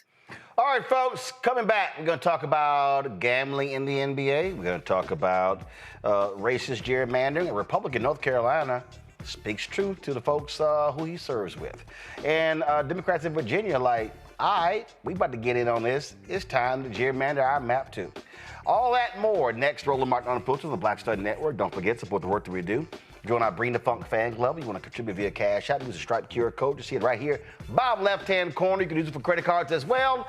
All right, folks, coming back, we're going to talk about gambling in the NBA. We're going to talk about racist gerrymandering. A Republican North Carolina speaks truth to the folks who he serves with. And Democrats in Virginia are like, all right, we about to get in on this. It's time to gerrymander our map, too. All that and more next. Roland Martin Unfiltered on the Black Stud Network. Don't forget, support the work that we do. Join our Bring the Funk fan club. You want to contribute via Cash App, use a Stripe QR code. You see it right here, bottom left-hand corner. You can use it for credit cards as well.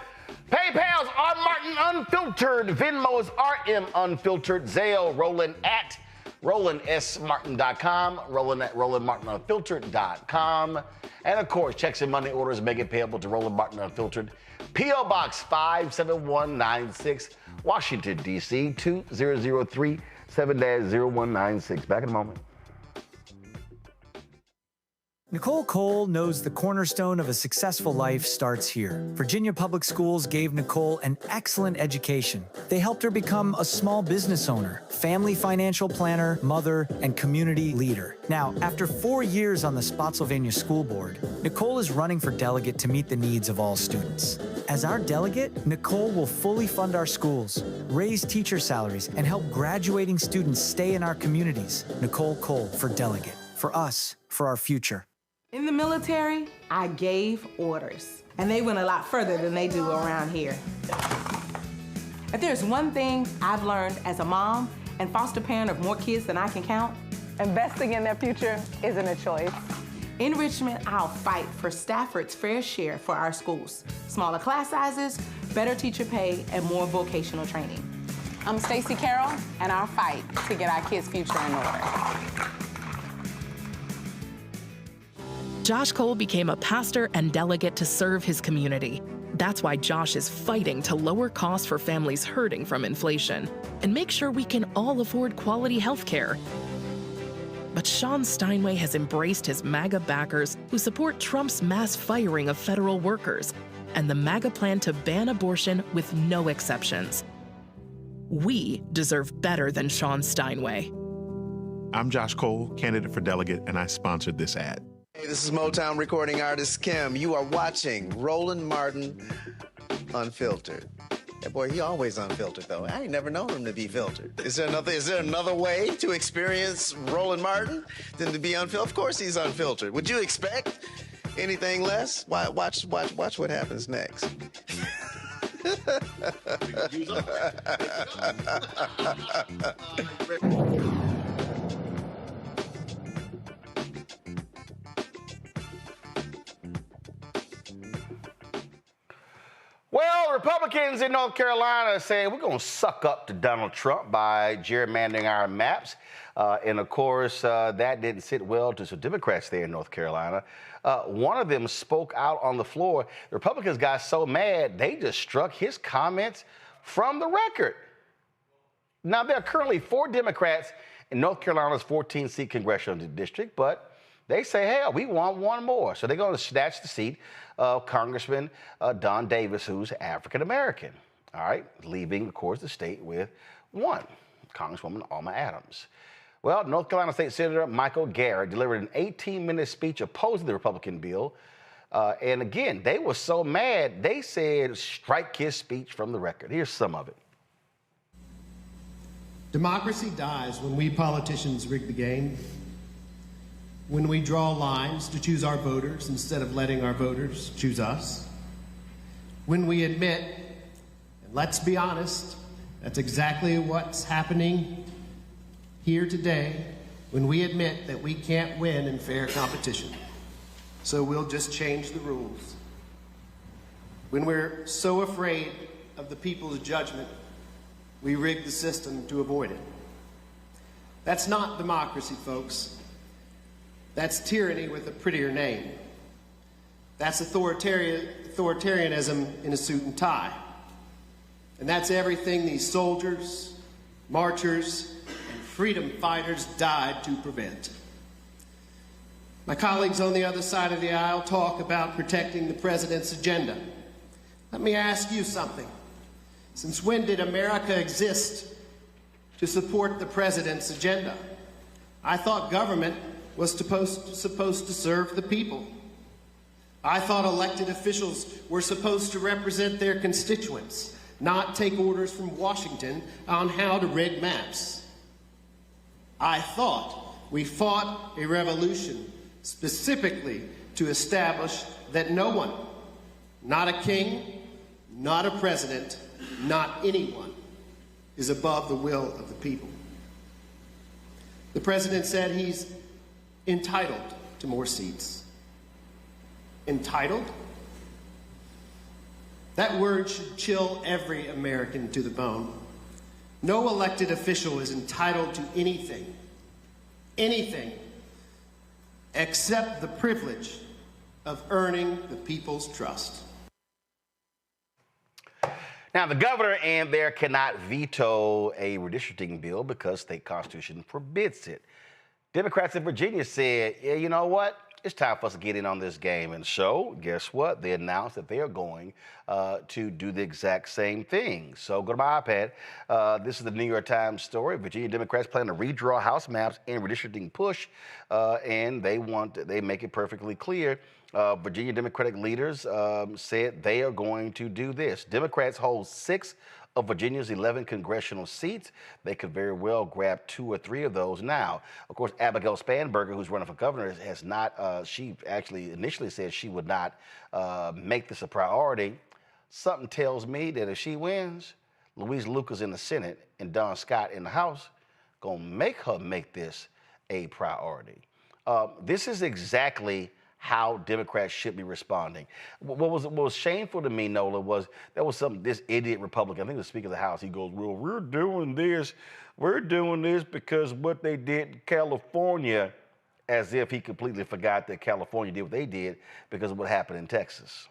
PayPal's R Martin Unfiltered. Venmo's RM Unfiltered. Zelle, Roland at RolandSMartin.com. Roland at RolandMartinUnfiltered.com. And of course, checks and money orders make it payable to Roland Martin Unfiltered. P.O. Box 57196, Washington, D.C. 20037-0196. Back in a moment. Nicole Cole knows the cornerstone of a successful life starts here. Virginia Public Schools gave Nicole an excellent education. They helped her become a small business owner, family financial planner, mother, and community leader. Now, after 4 years on the Spotsylvania School Board, Nicole is running for delegate to meet the needs of all students. As our delegate, Nicole will fully fund our schools, raise teacher salaries, and help graduating students stay in our communities. Nicole Cole for delegate. For us, for our future. In the military, I gave orders, and they went a lot further than they do around here. If there's one thing I've learned as a mom and foster parent of more kids than I can count, investing in their future isn't a choice. In Richmond, I'll fight for Stafford's fair share for our schools. Smaller class sizes, better teacher pay, and more vocational training. I'm Stacey Carroll, and I'll fight to get our kids' future in order. Josh Cole became a pastor and delegate to serve his community. That's why Josh is fighting to lower costs for families hurting from inflation and make sure we can all afford quality health care. But Sean Steinway has embraced his MAGA backers who support Trump's mass firing of federal workers and the MAGA plan to ban abortion with no exceptions. We deserve better than Sean Steinway. I'm Josh Cole, candidate for delegate, and I sponsored this ad. Hey, this is Motown recording artist Kim. You are watching Roland Martin Unfiltered. That boy, he always unfiltered though. I ain't never known him to be filtered. Is there another way to experience Roland Martin than to be unfiltered? Of course he's unfiltered. Would you expect anything less? Watch what happens next. Well, Republicans in North Carolina are saying we're going to suck up to Donald Trump by gerrymandering our maps. And, of course, that didn't sit well to some Democrats there in North Carolina. One of them spoke out on the floor. The Republicans got so mad, they just struck his comments from the record. Now, there are currently 4 Democrats in North Carolina's 14-seat congressional district, but they say, hell, we want one more. So they're going to snatch the seat of Congressman Don Davis, who's African-American, all right, leaving, of course, the state with one, Congresswoman Alma Adams. Well, North Carolina State Senator Michael Garrett delivered an 18-minute speech opposing the Republican bill. And again, they were so mad, they said strike his speech from the record. Here's some of it. Democracy dies when we politicians rig the game, when we draw lines to choose our voters instead of letting our voters choose us, when we admit, and let's be honest, that's exactly what's happening here today, when we admit that we can't win in fair competition. So we'll just change the rules. When we're so afraid of the people's judgment, we rig the system to avoid it. That's not democracy, folks. That's tyranny with a prettier name. That's authoritarianism in a suit and tie. And that's everything these soldiers, marchers, and freedom fighters died to prevent. My colleagues on the other side of the aisle talk about protecting the president's agenda. Let me ask you something. Since when did America exist to support the president's agenda? I thought government was supposed to serve the people. I thought elected officials were supposed to represent their constituents, not take orders from Washington on how to rig maps. I thought we fought a revolution specifically to establish that no one, not a king, not a president, not anyone, is above the will of the people. The president said he's entitled to more seats. Entitled? That word should chill every American to the bone. No elected official is entitled to anything, except the privilege of earning the people's trust. Now, the governor and there cannot veto a redistricting bill because state constitution forbids it. Democrats in Virginia said, yeah, you know what? It's time for us to get in on this game. And so, guess what? They announced that they are going to do the exact same thing. So go to my iPad. This is the New York Times story. Virginia Democrats plan to redraw House maps in redistricting push, and they make it perfectly clear. Virginia Democratic leaders said they are going to do this. Democrats hold 6 of Virginia's 11 congressional seats. They could very well grab 2 or 3 of those now. Of course, Abigail Spanberger, who's running for governor, has not, she actually initially said she would not make this a priority. Something tells me that if she wins, Louise Lucas in the Senate and Don Scott in the House gonna make her make this a priority. This is exactly how Democrats should be responding. What was shameful to me, Nola, was this idiot Republican, I think the Speaker of the House, he goes, well, we're doing this because what they did in California, as if he completely forgot that California did what they did because of what happened in Texas.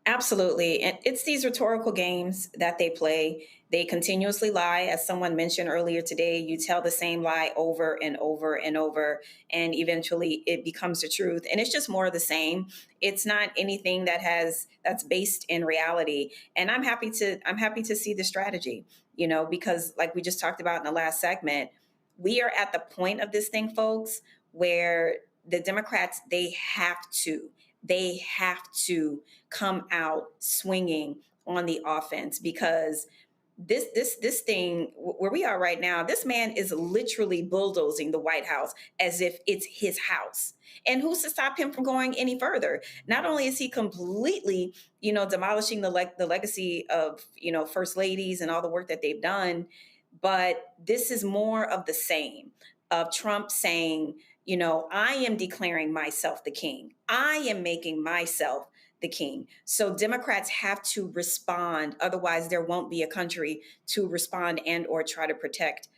Absolutely. And it's these rhetorical games that they play. They continuously lie. As someone mentioned earlier today, you tell the same lie over and over and over, and eventually it becomes the truth. And it's just more of the same. It's not anything that's based in reality. And I'm happy to see the strategy, because like we just talked about in the last segment, we are at the point of this thing, folks, where the Democrats, they have to come out swinging on the offense, because this thing where we are right now, this man is literally bulldozing the White House as if it's his house. And who's to stop him from going any further? Not only is he completely, demolishing the legacy of, first ladies and all the work that they've done, but this is more of the same of Trump saying, I am declaring myself the king. I am making myself the king. So Democrats have to respond. Otherwise, there won't be a country to respond and or try to protect,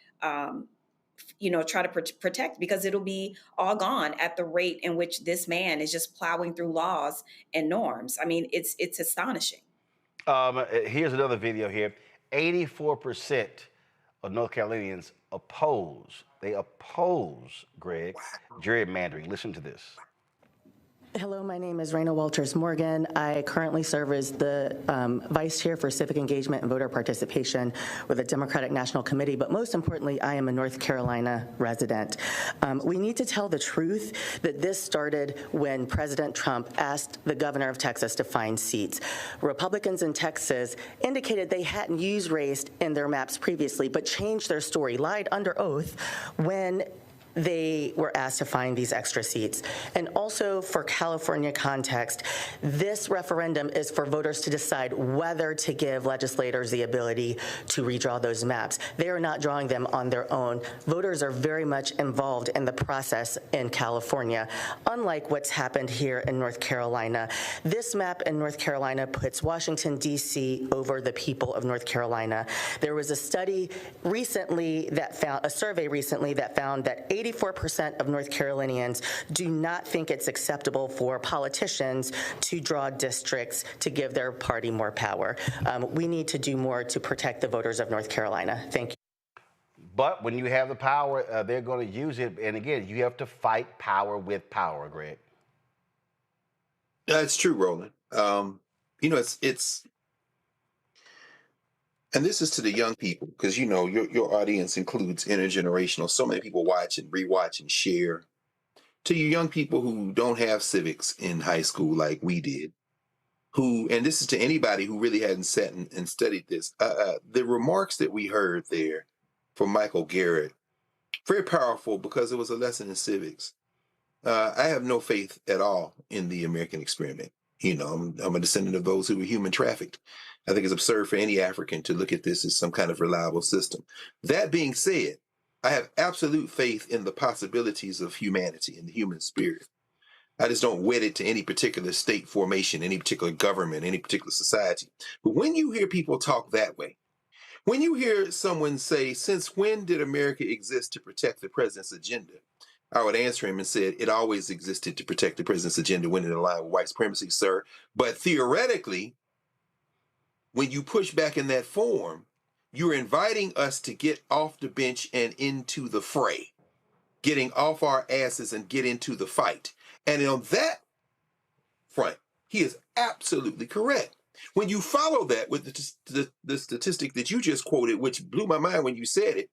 protect, because it'll be all gone at the rate in which this man is just plowing through laws and norms. I mean, it's astonishing. Here's another video here. 84% of North Carolinians oppose, Greg, gerrymandering. Listen to this. Hello, my name is Raina Walters Morgan. I currently serve as the Vice Chair for Civic Engagement and Voter Participation with the Democratic National Committee, but most importantly, I am a North Carolina resident. We need to tell the truth that this started when President Trump asked the governor of Texas to find seats. Republicans in Texas indicated they hadn't used race in their maps previously, but changed their story, lied under oath when they were asked to find these extra seats. And also for California context, this referendum is for voters to decide whether to give legislators the ability to redraw those maps. They are not drawing them on their own. Voters are very much involved in the process in California, unlike what's happened here in North Carolina. This map in North Carolina puts Washington, D.C. over the people of North Carolina. There was a study recently that found, a survey recently that found that 84% of North Carolinians do not think it's acceptable for politicians to draw districts to give their party more power. We need to do more to protect the voters of North Carolina. Thank you. But when you have the power, they're going to use it. And again, you have to fight power with power, Greg. That's true, Roland. You know, it's, and this is to the young people, because you know your audience includes intergenerational. So many people watch and rewatch and share. To you young people who don't have civics in high school like we did, who, and this is to anybody who really hadn't sat and studied this, the remarks that we heard there from Michael Garrett, very powerful because it was a lesson in civics. I have no faith at all in the American experiment. You know, I'm a descendant of those who were human trafficked. I think it's absurd for any African to look at this as some kind of reliable system. That being said, I have absolute faith in the possibilities of humanity and the human spirit. I just don't wed it to any particular state formation, any particular government, any particular society. But when you hear people talk that way, when you hear someone say, since when did America exist to protect the president's agenda? I would answer him and said, it always existed to protect the president's agenda when it aligned with white supremacy, sir. But theoretically, when you push back in that form, you're inviting us to get off the bench and into the fray, getting off our asses and get into the fight. And on that front, he is absolutely correct. When you follow that with the statistic that you just quoted, which blew my mind when you said it,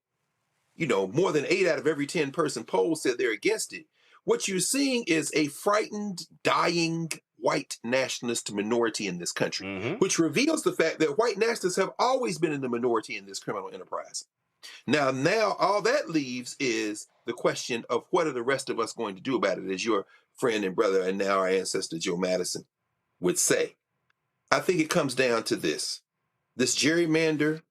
you know, more than 8 out of every 10 person poll said they're against it. What you're seeing is a frightened, dying white nationalist minority in this country, which reveals the fact that white nationalists have always been in the minority in this criminal enterprise. Now all that leaves is the question of what are the rest of us going to do about it, as your friend and brother and now our ancestor Joe Madison would say. I think it comes down to this gerrymander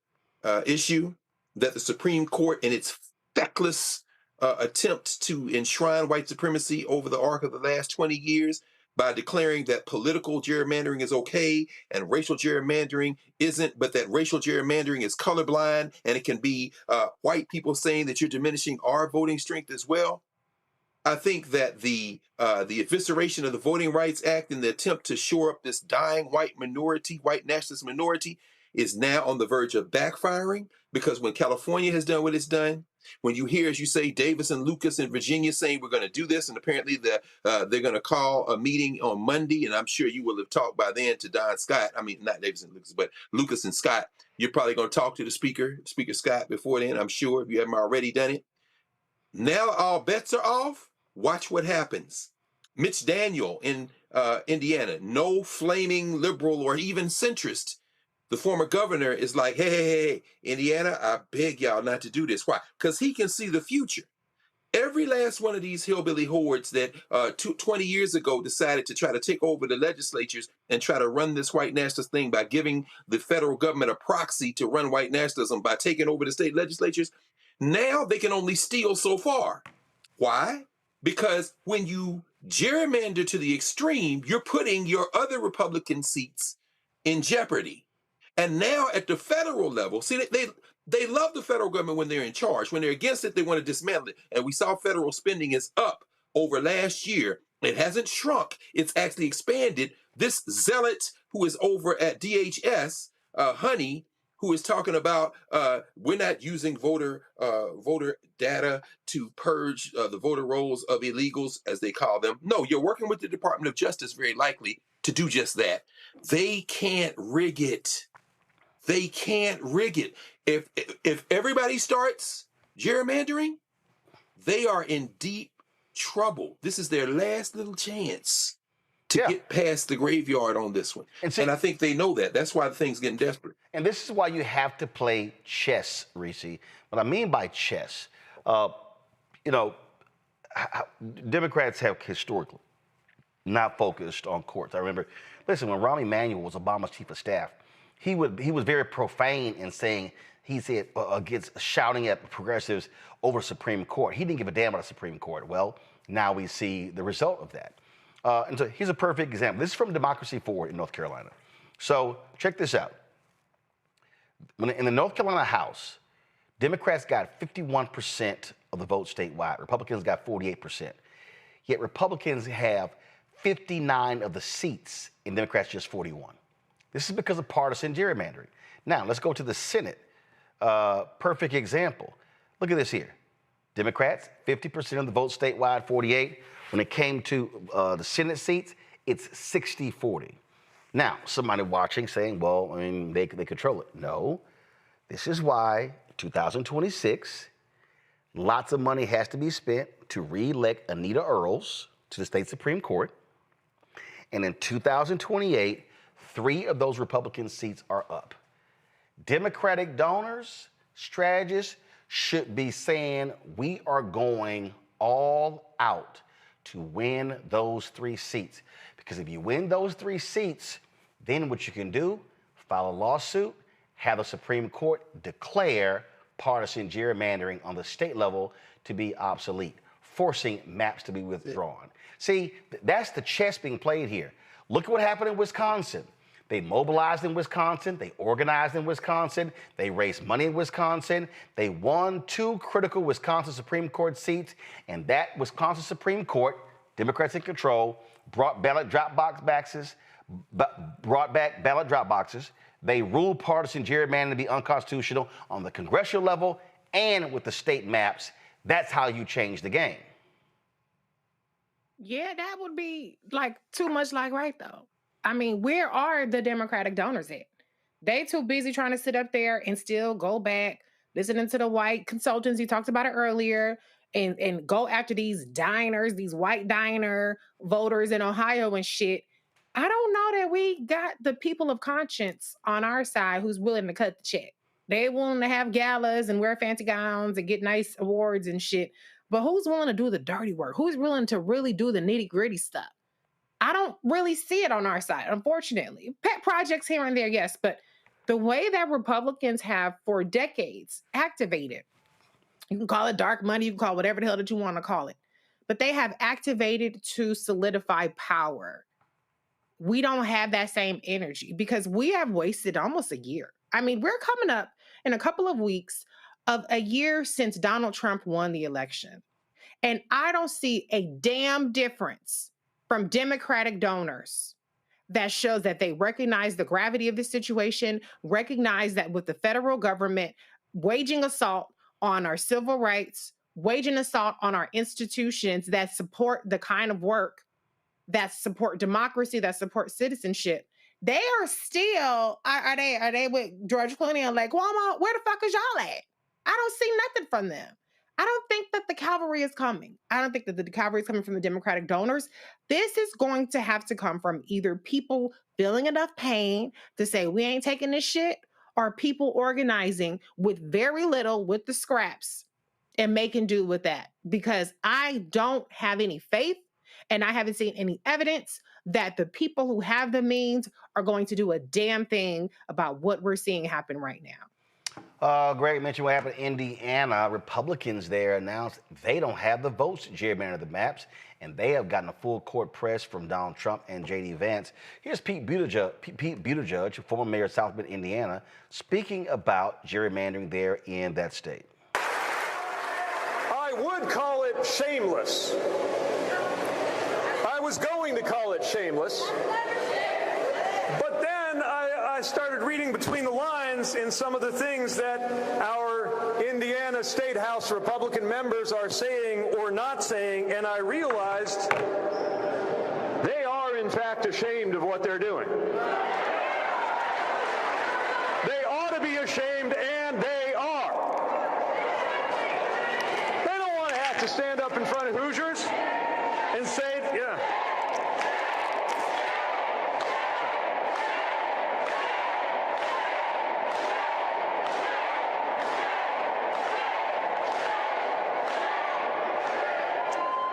issue that the Supreme Court, in its feckless attempt to enshrine white supremacy over the arc of the last 20 years by declaring that political gerrymandering is okay and racial gerrymandering isn't, but that racial gerrymandering is colorblind and it can be white people saying that you're diminishing our voting strength as well. I think that the evisceration of the Voting Rights Act and the attempt to shore up this dying white minority, white nationalist minority, is now on the verge of backfiring, because when California has done what it's done, when you hear, as you say, Davis and Lucas in Virginia saying we're going to do this, and apparently they're going to call a meeting on Monday, and I'm sure you will have talked by then to Don Scott. I mean, not Davis and Lucas, but Lucas and Scott. You're probably going to talk to the Speaker Scott, before then, I'm sure, if you haven't already done it. Now all bets are off. Watch what happens. Mitch Daniel in Indiana, no flaming liberal or even centrist. The former governor is like, hey, Indiana, I beg y'all not to do this. Why? Because he can see the future. Every last one of these hillbilly hordes that 20 years ago decided to try to take over the legislatures and try to run this white nationalist thing by giving the federal government a proxy to run white nationalism by taking over the state legislatures, now they can only steal so far. Why? Because when you gerrymander to the extreme, you're putting your other Republican seats in jeopardy. And now at the federal level, see, they love the federal government when they're in charge. When they're against it, they want to dismantle it. And we saw federal spending is up over last year. It hasn't shrunk. It's actually expanded. This zealot who is over at DHS, Honey, who is talking about we're not using voter data to purge the voter rolls of illegals, as they call them. No, you're working with the Department of Justice, very likely, to do just that. They can't rig it. They can't rig it. If everybody starts gerrymandering, they are in deep trouble. This is their last little chance to get past the graveyard on this one. And I think they know that. That's why the thing's getting desperate. And this is why you have to play chess, Reese. What I mean by chess, you know, Democrats have historically not focused on courts. I remember, listen, when Rahm Emanuel was Obama's chief of staff, he was very profane in saying, he said, against shouting at progressives over Supreme Court. He didn't give a damn about the Supreme Court. Well, now we see the result of that. And so here's a perfect example. This is from Democracy Forward in North Carolina. So check this out. In the North Carolina House, Democrats got 51% of the vote statewide. Republicans got 48%. Yet Republicans have 59 of the seats and Democrats just 41. This is because of partisan gerrymandering. Now, let's go to the Senate. Perfect example. Look at this here. Democrats, 50% of the vote statewide, 48. When it came to the Senate seats, it's 60-40. Now, somebody watching saying, well, I mean, they control it. No, this is why 2026, lots of money has to be spent to re-elect Anita Earls to the state Supreme Court. And in 2028, 3 of those Republican seats are up. Democratic donors, strategists should be saying, we are going all out to win those 3 seats. Because if you win those 3 seats, then what you can do, file a lawsuit, have the Supreme Court declare partisan gerrymandering on the state level to be obsolete, forcing maps to be withdrawn. See, that's the chess being played here. Look at what happened in Wisconsin. They mobilized in Wisconsin, they organized in Wisconsin, they raised money in Wisconsin, they won 2 critical Wisconsin Supreme Court seats, and that Wisconsin Supreme Court, Democrats in control, brought back ballot drop boxes. They ruled partisan gerrymandering to be unconstitutional on the congressional level and with the state maps. That's how you change the game. Yeah, that would be like too much like right though. I mean, where are the Democratic donors at? They too busy trying to sit up there and still go back, listening to the white consultants, you talked about it earlier, and go after these diners, these white diner voters in Ohio and shit. I don't know that we got the people of conscience on our side who's willing to cut the check. They willing to have galas and wear fancy gowns and get nice awards and shit. But who's willing to do the dirty work? Who's willing to really do the nitty gritty stuff? I don't really see it on our side, unfortunately. Pet projects here and there, yes, but the way that Republicans have for decades activated, you can call it dark money, you can call it whatever the hell that you want to call it, but they have activated to solidify power. We don't have that same energy because we have wasted almost a year. I mean, we're coming up in a couple of weeks of a year since Donald Trump won the election. And I don't see a damn difference from Democratic donors that shows that they recognize the gravity of the situation, recognize that with the federal government waging assault on our civil rights, waging assault on our institutions that support the kind of work that support democracy, that support citizenship, they are still, are they with George Clooney and like, Cuomo, where the fuck is y'all at? I don't see nothing from them. I don't think that the cavalry is coming. I don't think that the cavalry is coming from the Democratic donors. This is going to have to come from either people feeling enough pain to say, we ain't taking this shit, or people organizing with very little, with the scraps, and making do with that. Because I don't have any faith, and I haven't seen any evidence that the people who have the means are going to do a damn thing about what we're seeing happen right now. Greg mentioned what happened in Indiana. Republicans there announced they don't have the votes to gerrymander the maps, and they have gotten a full court press from Donald Trump and J.D. Vance. Here's Pete Buttigieg, former mayor of South Bend, Indiana, speaking about gerrymandering there in that state. I would call it shameless. I was going to call it shameless. But then I started reading between the lines in some of the things that our Indiana State House Republican members are saying or not saying, and I realized they are, in fact, ashamed of what they're doing. They ought to be ashamed, and they are. They don't want to have to stand up in front of Hoosiers and say, yeah.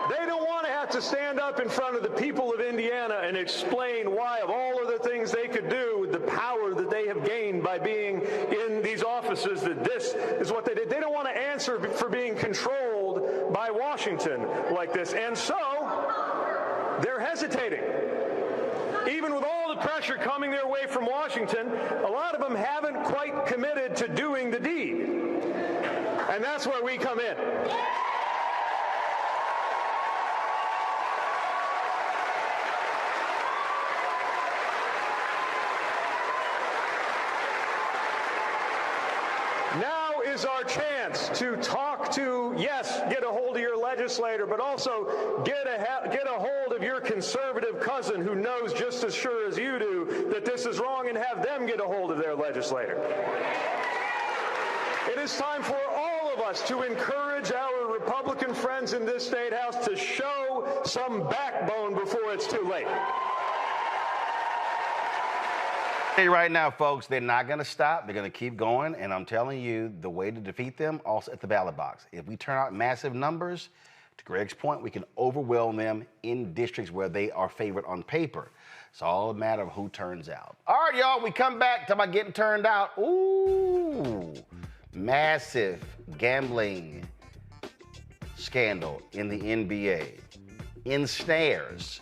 They don't want to have to stand up in front of the people of Indiana and explain why, of all of the things they could do with the power that they have gained by being in these offices, that this is what they did. They don't want to answer for being controlled by Washington like this. And so they're hesitating. Even with all the pressure coming their way from Washington, a lot of them haven't quite committed to doing the deed. And that's where we come in. Now is our chance to talk to, yes, get a hold of your legislator, but also get a hold of your conservative cousin who knows just as sure as you do that this is wrong, and have them get a hold of their legislator. It is time for all of us to encourage our Republican friends in this state house to show some backbone before it's too late. Right now, folks, they're not going to stop. They're going to keep going. And I'm telling you, the way to defeat them, also at the ballot box. If we turn out massive numbers, to Greg's point, we can overwhelm them in districts where they are favored on paper. It's all a matter of who turns out. All right, y'all, we come back. Talk about getting turned out. Ooh, massive gambling scandal in the NBA. Ensnares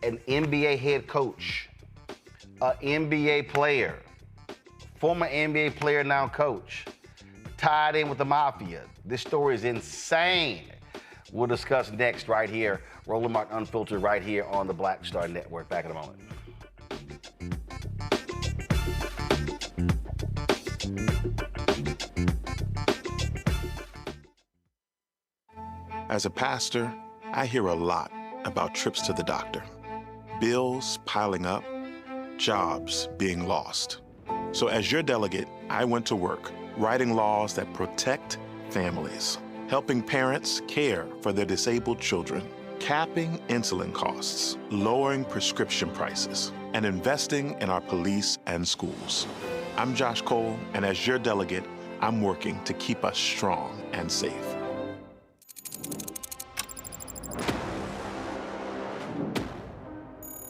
an NBA head coach, an NBA player, former NBA player, now coach, tied in with the mafia. This story is insane. We'll discuss next right here. Roland Martin Unfiltered right here on the Black Star Network. Back in a moment. As a pastor, I hear a lot about trips to the doctor, bills piling up, jobs being lost. So as your delegate, I went to work writing laws that protect families, helping parents care for their disabled children, capping insulin costs, lowering prescription prices, and investing in our police and schools. I'm Josh Cole, and as your delegate, I'm working to keep us strong and safe.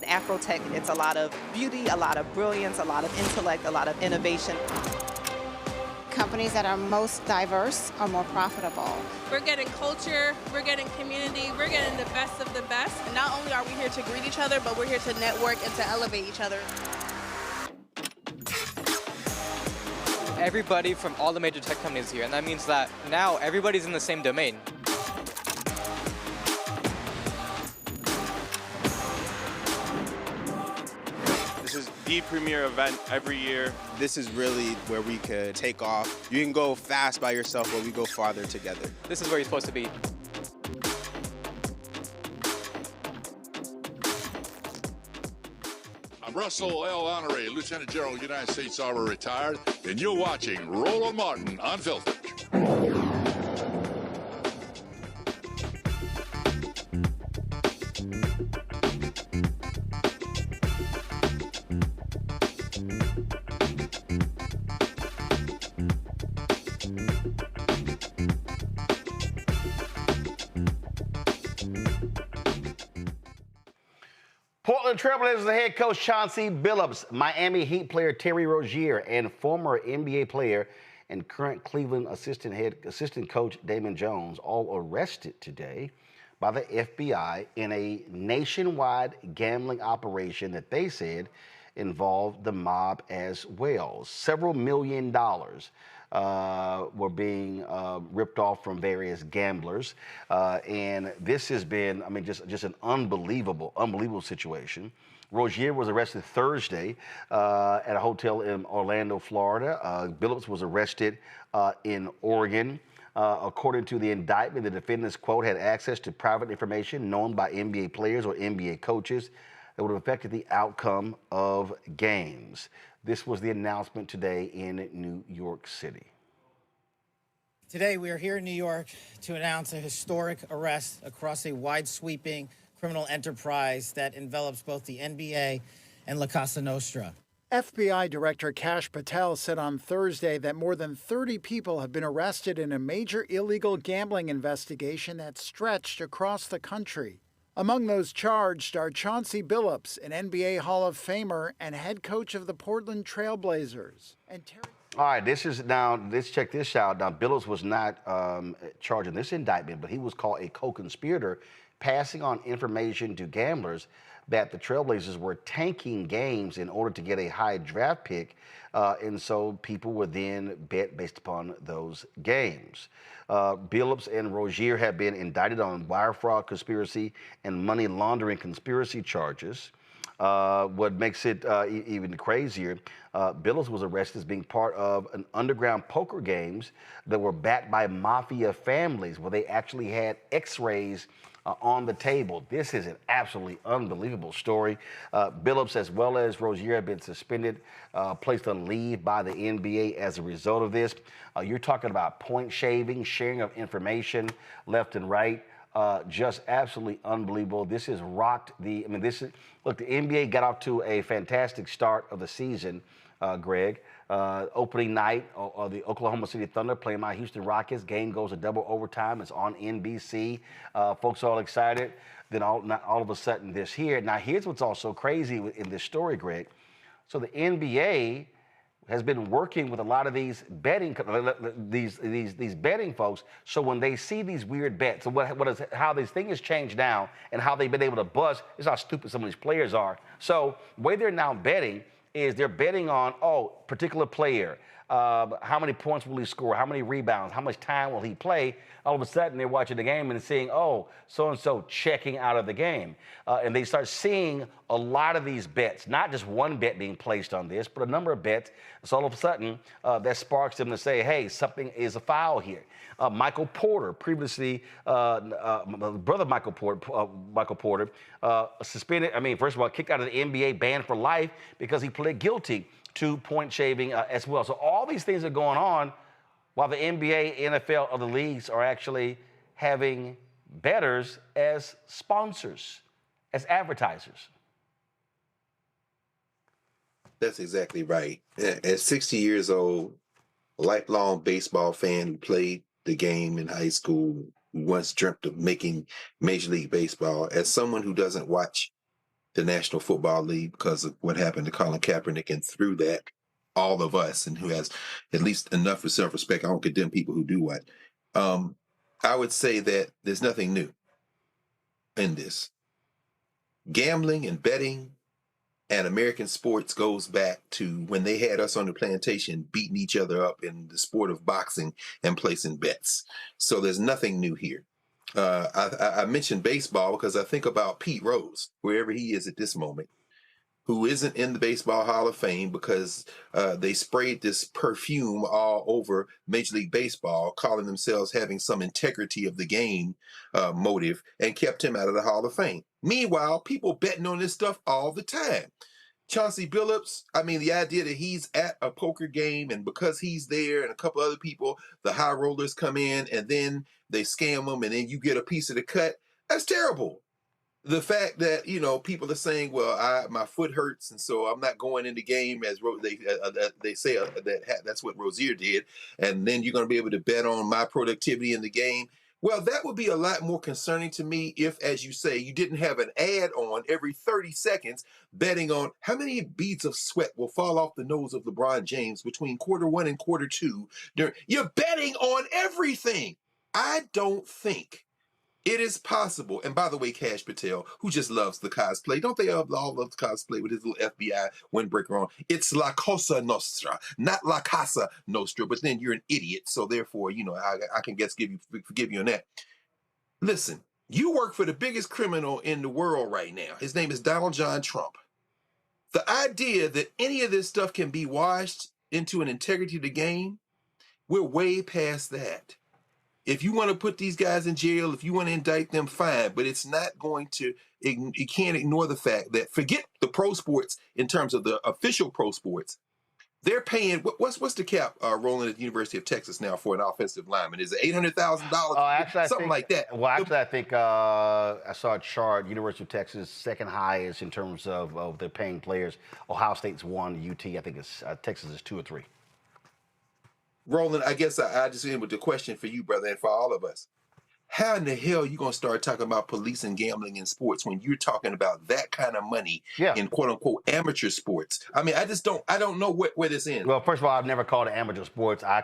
Afrotech, it's a lot of beauty, a lot of brilliance, a lot of intellect, a lot of innovation. Companies that are most diverse are more profitable. We're getting culture, we're getting community, we're getting the best of the best. And not only are we here to greet each other, but we're here to network and to elevate each other. Everybody from all the major tech companies is here, and that means that now everybody's in the same domain. This is the premier event every year. This is really where we could take off. You can go fast by yourself, but we go farther together. This is where you're supposed to be. I'm Russell L. Honoré, Lieutenant General, United States Army, retired, and you're watching Roland Martin Unfiltered. Portland Trailblazers head coach Chauncey Billups, Miami Heat player Terry Rozier, and former NBA player and current Cleveland assistant coach Damon Jones all arrested today by the FBI in a nationwide gambling operation that they said involved the mob as well. Several $1 million were being ripped off from various gamblers. And this has been, just an unbelievable situation. Rozier was arrested Thursday at a hotel in Orlando, Florida. Billups was arrested in Oregon. According to the indictment, the defendants, quote, had access to private information known by NBA players or NBA coaches that would have affected the outcome of games. This was the announcement today in New York City. Today, we are here in New York to announce a historic arrest across a wide-sweeping criminal enterprise that envelops both the NBA and La Casa Nostra. FBI Director Kash Patel said on Thursday that more than 30 people have been arrested in a major illegal gambling investigation that stretched across the country. Among those charged are Chauncey Billups, an NBA Hall of Famer and head coach of the Portland Trailblazers. All right, let's check this out. Now, Billups was not charged in this indictment, but he was called a co-conspirator, passing on information to gamblers that the Trailblazers were tanking games in order to get a high draft pick, and so people would then bet based upon those games. Billups and Rozier have been indicted on wire fraud conspiracy and money laundering conspiracy charges. What makes it even crazier, Billups was arrested as being part of an underground poker games that were backed by mafia families where they actually had x-rays on the table. This is an absolutely unbelievable story. Billups, as well as Rozier, have been suspended, placed on leave by the NBA as a result of this. You're talking about point shaving, sharing of information left and right. Just absolutely unbelievable. This has rocked the, look, the NBA got off to a fantastic start of the season, Greg. Opening night, the Oklahoma City Thunder playing my Houston Rockets. Game goes to double overtime. It's on NBC. Folks are all excited. Then all of a sudden this here. Now here's what's also crazy in this story, Greg. So the NBA has been working with a lot of these betting these betting folks. So when they see these weird bets, so how this thing has changed now and how they've been able to buzz is how stupid some of these players are. So the way they're now betting is they're betting on, particular player, how many points will he score, how many rebounds, how much time will he play. All of a sudden they're watching the game and seeing, so-and-so checking out of the game. And they start seeing a lot of these bets, not just one bet being placed on this, but a number of bets. So all of a sudden that sparks them to say, hey, something is a foul here. Michael Porter, previously, brother Michael Porter, suspended, first of all, kicked out of the NBA, banned for life because he pled guilty to point shaving as well. So all these things are going on while the NBA, NFL, other leagues are actually having bettors as sponsors, as advertisers. That's exactly right. At 60 years old, a lifelong baseball fan who played the game in high school, who once dreamt of making Major League Baseball, as someone who doesn't watch the National Football League because of what happened to Colin Kaepernick, and through that, all of us, and who has at least enough for self-respect. I don't condemn people who do what. I would say that there's nothing new in this. Gambling and betting and American sports goes back to when they had us on the plantation beating each other up in the sport of boxing and placing bets. So there's nothing new here. I mentioned baseball because I think about Pete Rose, wherever he is at this moment, who isn't in the Baseball Hall of Fame because they sprayed this perfume all over Major League Baseball, calling themselves having some integrity of the game motive, and kept him out of the Hall of Fame. Meanwhile, people betting on this stuff all the time. Chauncey Billups, the idea that he's at a poker game and because he's there and a couple other people, the high rollers come in and then they scam them and then you get a piece of the cut, that's terrible. The fact that, people are saying, well, my foot hurts and so I'm not going in the game, as they say that's what Rozier did, and then you're going to be able to bet on my productivity in the game. Well, that would be a lot more concerning to me if, as you say, you didn't have an ad on every 30 seconds betting on how many beads of sweat will fall off the nose of LeBron James between quarter one and quarter two. You're betting on everything. I don't think it is possible. And by the way, Kash Patel, who just loves the cosplay, don't they all love the cosplay with his little FBI windbreaker on? It's La Cosa Nostra, not La Casa Nostra, but then you're an idiot. So therefore, I can forgive you on that. Listen, you work for the biggest criminal in the world right now. His name is Donald John Trump. The idea that any of this stuff can be washed into an integrity of the game, we're way past that. If you want to put these guys in jail, if you want to indict them, fine. But it's not going to, you can't ignore the fact that, forget the pro sports in terms of the official pro sports, They're paying what's the cap rolling at the University of Texas now for an offensive lineman? Is it $800,000? Something like that. Well, actually, I think I saw a chart. University of Texas second highest in terms of their paying players. Ohio State's 1. UT, I think it's Texas is 2 or 3. Roland, I guess I just end with the question for you, brother, and for all of us. How in the hell are you going to start talking about policing gambling in sports when you're talking about that kind of money in quote-unquote amateur sports? I mean, I don't know where this ends. Well, first of all, I've never called it amateur sports. I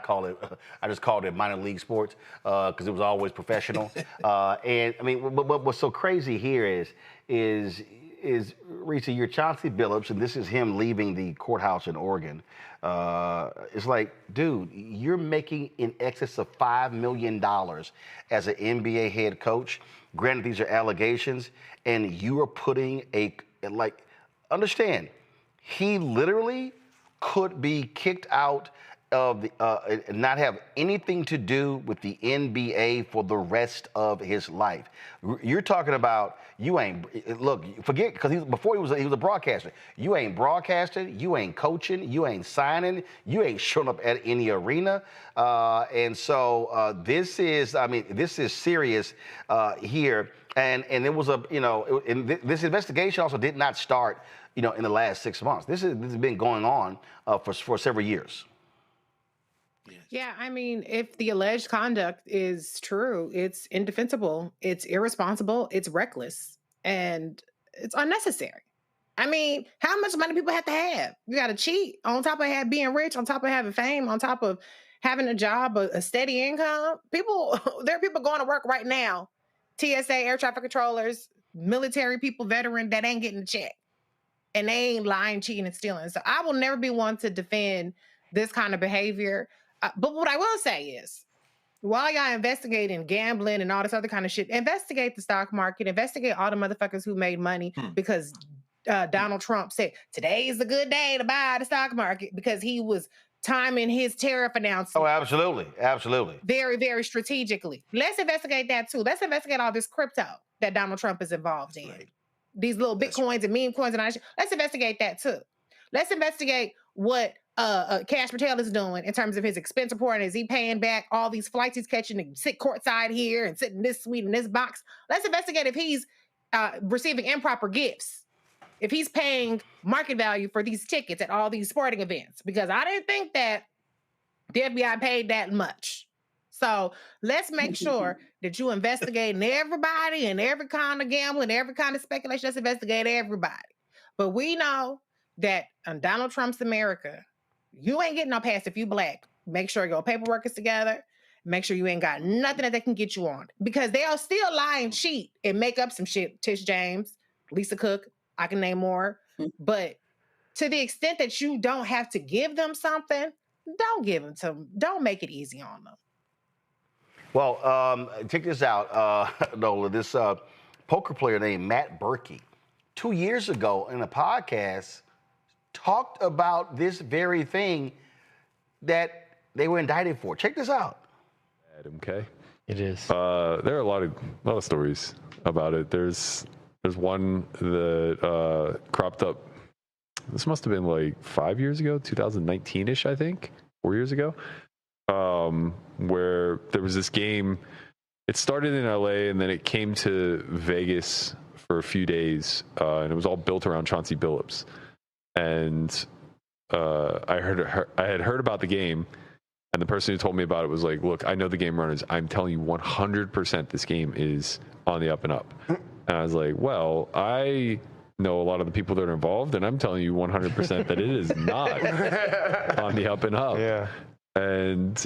just called it minor league sports because it was always professional. And I mean, what's so crazy here is Reese, you're Chauncey Billups, and this is him leaving the courthouse in Oregon. It's like, dude, you're making in excess of $5 million as an NBA head coach. Granted, these are allegations, and you are putting understand, he literally could be kicked out of the, not have anything to do with the NBA for the rest of his life. You're talking about forget, because before he was a broadcaster. You ain't broadcasting, you ain't coaching, you ain't signing, you ain't showing up at any arena, and so this is serious here. And it was this investigation also did not start in the last 6 months. This has been going on for several years. Yeah, I mean, if the alleged conduct is true, it's indefensible, it's irresponsible, it's reckless, and it's unnecessary. I mean, how much money people have to have? You got to cheat on top of being rich, on top of having fame, on top of having a job, a steady income. There are people going to work right now, TSA, air traffic controllers, military people, veteran, that ain't getting a check. And they ain't lying, cheating, and stealing. So I will never be one to defend this kind of behavior. But what I will say is, while y'all investigating gambling and all this other kind of shit, investigate the stock market, investigate all the motherfuckers who made money because Donald Trump said, today is a good day to buy the stock market because he was timing his tariff announcement. Oh, absolutely. Absolutely. Very, very strategically. Let's investigate that too. Let's investigate all this crypto that Donald Trump is involved in. Right. These little Bitcoins and meme coins and all that shit. Let's investigate that too. Let's investigate what Cash Patel is doing in terms of his expense report. And is he paying back all these flights he's catching to sit courtside here and sit in this suite in this box? Let's investigate if he's receiving improper gifts, if he's paying market value for these tickets at all these sporting events, because I didn't think that the FBI paid that much. So let's make sure that you investigate everybody and every kind of gambling, every kind of speculation. Let's investigate everybody. But we know that in Donald Trump's America, you ain't getting no pass if you black. Make sure your paperwork is together. Make sure you ain't got nothing that they can get you on. Because they'll still lie and cheat and make up some shit. Tish James, Lisa Cook, I can name more. But to the extent that you don't have to give them something, don't give them to them. Don't make it easy on them. Well, check this out, Nola. This poker player named Matt Berkey, 2 years ago in a podcast, talked about this very thing that they were indicted for. Check this out. Okay. It is. There are a lot of stories about it. There's one that cropped up. This must have been like 5 years ago, 2019-ish, I think, 4 years ago, where there was this game. It started in LA and then it came to Vegas for a few days, and it was all built around Chauncey Billups. And I had heard about the game, and the person who told me about it was like, look, I know the game runners. I'm telling you 100% this game is on the up and up. And I was like, well, I know a lot of the people that are involved, and I'm telling you 100% that it is not on the up and up. Yeah. And,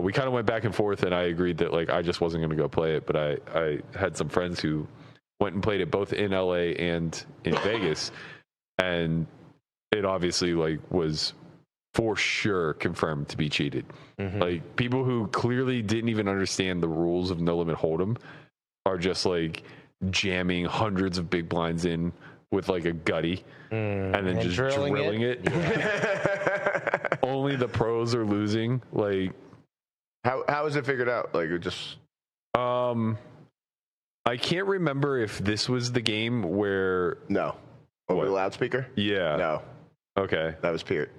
we kind of went back and forth, and I agreed that, like, I just wasn't going to go play it. But I had some friends who went and played it both in LA and in Vegas. And it obviously, like, was for sure confirmed to be cheated. Mm-hmm. Like, people who clearly didn't even understand the rules of No Limit Hold'em are just, like, jamming hundreds of big blinds in with, like, a gutty and then just drilling it. Yeah. Only the pros are losing. Like, how is it figured out? Like, it just... I can't remember if this was the game where... No. Over the loudspeaker? Yeah. No. Okay. That was Peart.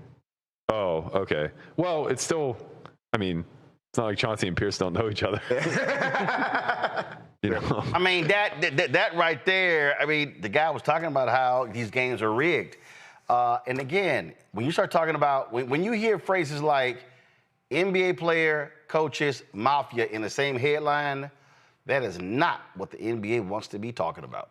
Oh, okay. Well, it's still, I mean, it's not like Chauncey and Pierce don't know each other. You know? I mean, that right there, I mean, the guy was talking about how these games are rigged. And again, when you start talking about, when you hear phrases like NBA player, coaches, mafia in the same headline, that is not what the NBA wants to be talking about.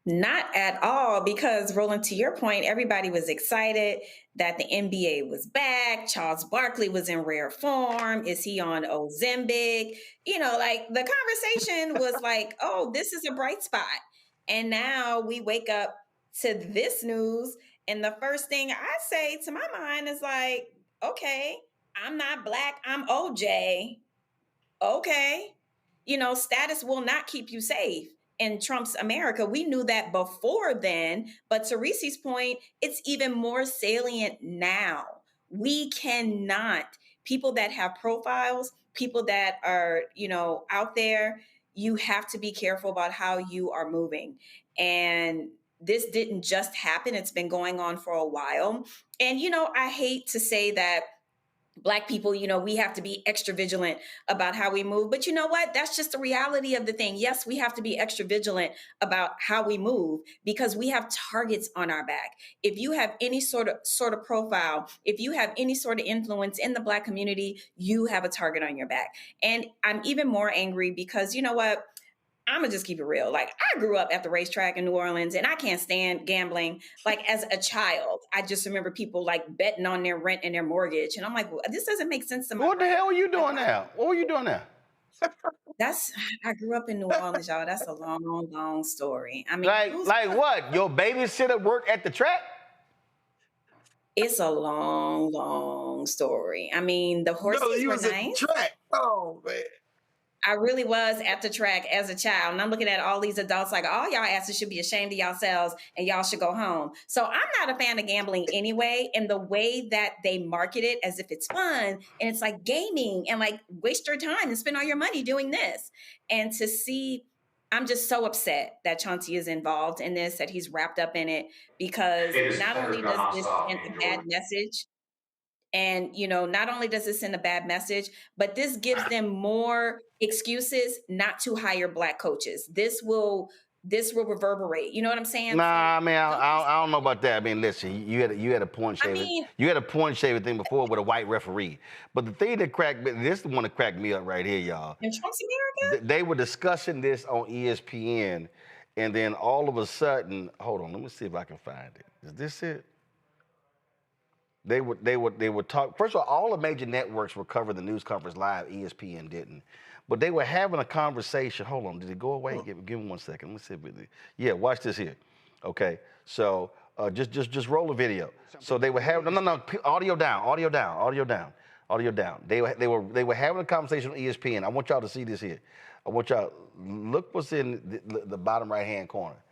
Not at all, because Roland, to your point, everybody was excited that the NBA was back. Charles Barkley was in rare form. Is he on Ozempic? You know, like the conversation was like, oh, this is a bright spot. And now we wake up to this news. And the first thing I say to my mind is like, okay, I'm not black, I'm OJ. Okay. You know, status will not keep you safe in Trump's America. We knew that before then, but to Reese's point, it's even more salient now. We cannot, people that have profiles, people that are, you know, out there, you have to be careful about how you are moving. And this didn't just happen. It's been going on for a while. And, you know, I hate to say that Black people, you know, we have to be extra vigilant about how we move. But you know what? That's just the reality of the thing. Yes, we have to be extra vigilant about how we move because we have targets on our back. If you have any sort of profile, if you have any sort of influence in the Black community, you have a target on your back. And I'm even more angry because, you know what? I'm gonna just keep it real. Like, I grew up at the racetrack in New Orleans and I can't stand gambling. Like, as a child, I just remember people like betting on their rent and their mortgage. And I'm like, well, this doesn't make sense to me. What the hell were you doing now? What were you doing now? I grew up in New Orleans, y'all. That's a long, long story. I mean, like what? Your babysitter worked at the track? It's a long, long story. I mean, the horses were nice. Track. Oh, man. I really was at the track as a child. And I'm looking at all these adults like, all y'all asses should be ashamed of yourselves and y'all should go home. So I'm not a fan of gambling anyway. And the way that they market it as if it's fun and it's like gaming and like waste your time and spend all your money doing this. And to see, I'm just so upset that Chauncey is involved in this, that he's wrapped up in it, because not only does this send a bad message, and, you know, not only does this send a bad message, but this gives them more excuses not to hire Black coaches. This will reverberate. You know what I'm saying? Nah, I mean, I don't know about that. I mean, listen, you had a point shaving. You had a point shaving thing before with a white referee. But the thing that this is the one that cracked me up right here, y'all. In Trump's America? They were discussing this on ESPN, and then all of a sudden, hold on, let me see if I can find it. Is this it? They would talk. First of all the major networks were covering the news conference live. ESPN didn't, but they were having a conversation. Hold on, did it go away? Give me 1 second. Let me see if it. Yeah, watch this here. Okay, so just roll the video. So they were having no audio down. They were having a conversation on ESPN. I want y'all to see this here. I want y'all look what's in the bottom right hand corner.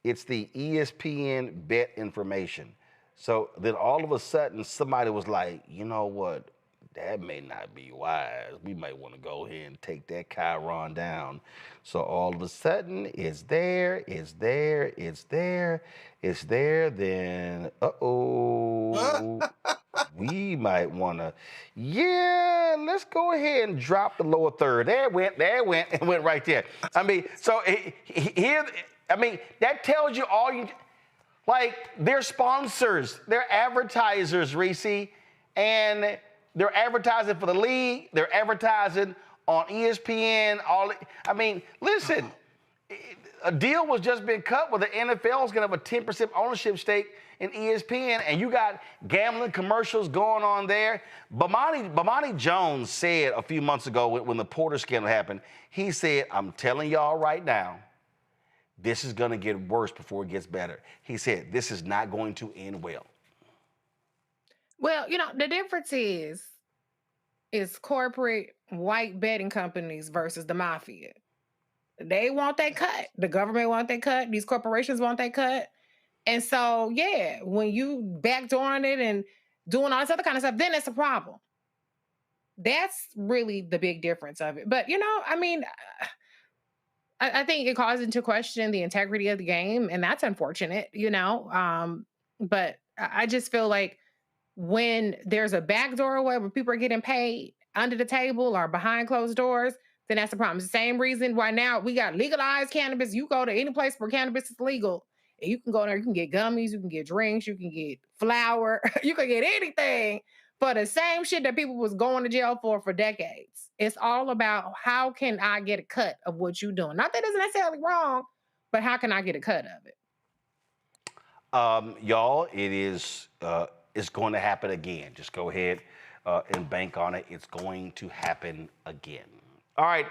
It's the ESPN bet information. So then all of a sudden, somebody was like, you know what? That may not be wise. We might want to go ahead and take that Chiron down. So all of a sudden, it's there. Then, we might want to, let's go ahead and drop the lower third. There it went right there. I mean, so here, I mean, that tells you all you... Like, they're sponsors, they're advertisers, Reese, and they're advertising for the league, they're advertising on ESPN, I mean, listen, a deal was just been cut where the NFL is going to have a 10% ownership stake in ESPN, and you got gambling commercials going on there. Bomani Jones said a few months ago when the Porter scandal happened, he said, I'm telling y'all right now, this is going to get worse before it gets better. He said, this is not going to end well. Well, you know, the difference is corporate white betting companies versus the mafia. They want that cut. The government want that cut. These corporations want that cut. And so, yeah, when you backdooring it and doing all this other kind of stuff, then it's a problem. That's really the big difference of it. But, you know, I mean... I think it calls into question the integrity of the game, and that's unfortunate, you know. But I just feel like when there's a backdoor way where people are getting paid under the table or behind closed doors, then that's the problem. It's the same reason why now we got legalized cannabis. You go to any place where cannabis is legal, and you can go there, you can get gummies, you can get drinks, you can get flour, you can get anything for the same shit that people was going to jail for decades. It's all about how can I get a cut of what you're doing? Not that it's necessarily wrong, but how can I get a cut of it? Y'all, it is it's going to happen again. Just go ahead and bank on it. It's going to happen again. All right.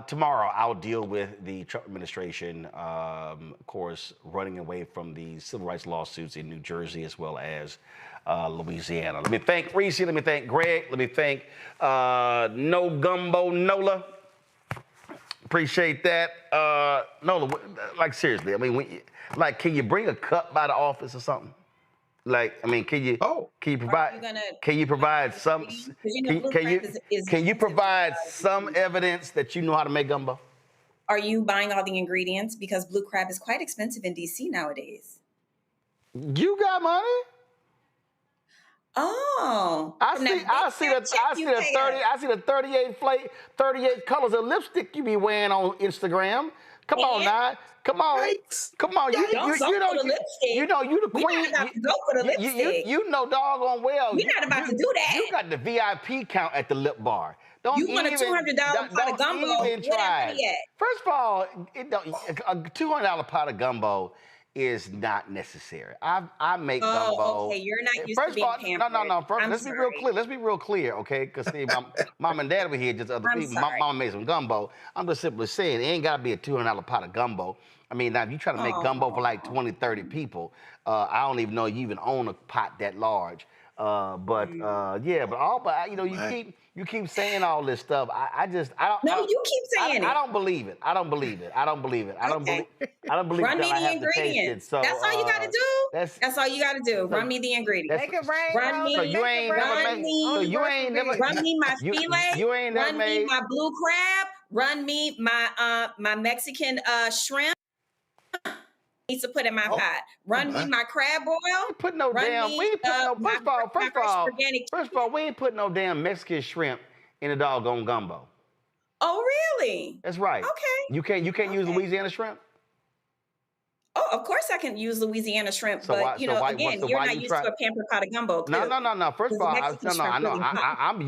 Tomorrow, I'll deal with the Trump administration, of course, running away from the civil rights lawsuits in New Jersey as well as Louisiana. Let me thank Reese. Let me thank Greg. Let me thank No Gumbo Nola. Appreciate that. Nola, like seriously, I mean, like, can you bring a cup by the office or something? Like, I mean, can you provide some? Can you provide some evidence that you know how to make gumbo? Are you buying all the ingredients? Because blue crab is quite expensive in DC nowadays. You got money? Oh, I see the 38 colors of lipstick you be wearing on Instagram. Come on now. Come on. Come on. You know you the queen. We're not about to go for the lipstick. You know doggone well. We're not about to do that. You got the VIP count at the lip bar. You want a $200 pot of gumbo. Even try it. First of all, a $200 pot of gumbo is not necessary. I make gumbo. Oh, okay. You're not used to being pampered. No. First, let's be real clear. Let's be real clear, okay? Because see, mom and dad were here, just other people. Mama made some gumbo. I'm just simply saying, it ain't got to be a $200 pot of gumbo. I mean, now if you try to make gumbo for like 20, 30 people, I don't even know you even own a pot that large. But you keep saying all this stuff. You keep saying it. I don't believe it. I don't believe it. Run me the ingredients. That's all you got to do. That's all you got to do. Run me the ingredients. Make it rain. Run me. Run me my filet. Run me my blue crab. Run me my Mexican shrimp. Needs to put in my pot. Run me my crab boil. Put no damn. We ain't put no. First of all, we ain't put no damn Mexican shrimp in a doggone gumbo. Oh, really? That's right. Okay. You can't use Louisiana shrimp. Oh, of course I can use Louisiana shrimp, but you're not used to a pampered pot of gumbo. No. First of all, I know. I'm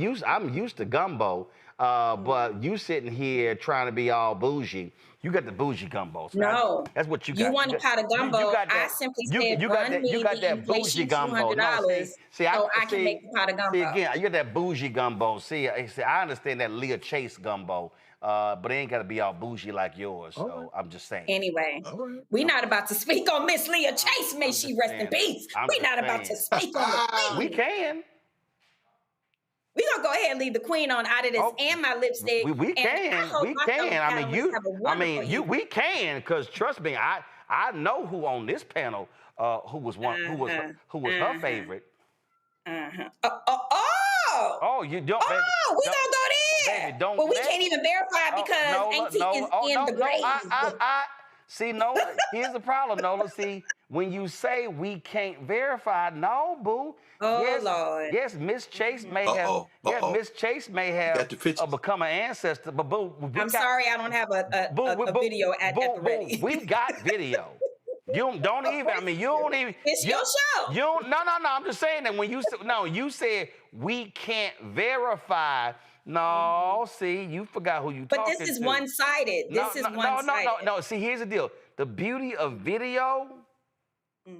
used to gumbo, but you sitting here trying to be all bougie. You got the bougie gumbo. So no, that's what you got. You want a pot of gumbo? I simply said run me the inflation $200 so I can make the pot of gumbo. See, again, you got that bougie gumbo. See, I understand that Leah Chase gumbo, but it ain't got to be all bougie like yours. So I'm just saying. Anyway, we're not about to speak on Miss Leah Chase. May she rest in peace. We're not about to speak on the queen. We can. We're going to go ahead and leave the queen on out of this and my lipstick. We can. We can, because trust me, I know who on this panel who was her favorite. You don't. Baby, we gonna go there. Baby, don't. But we can't even verify because Auntie is in the grave. See, Nola, here's the problem, Nola. See, when you say we can't verify, no, boo. Lord. Yes, Miss Chase may have. Miss Chase may have become an ancestor, but boo. I'm sorry, I don't have a video at the ready. We got video. You don't even. I mean, you don't even. It's your show. No. I'm just saying that when you said we can't verify. No, see, you forgot who you talking to. But this is one-sided. No. See, here's the deal. The beauty of video,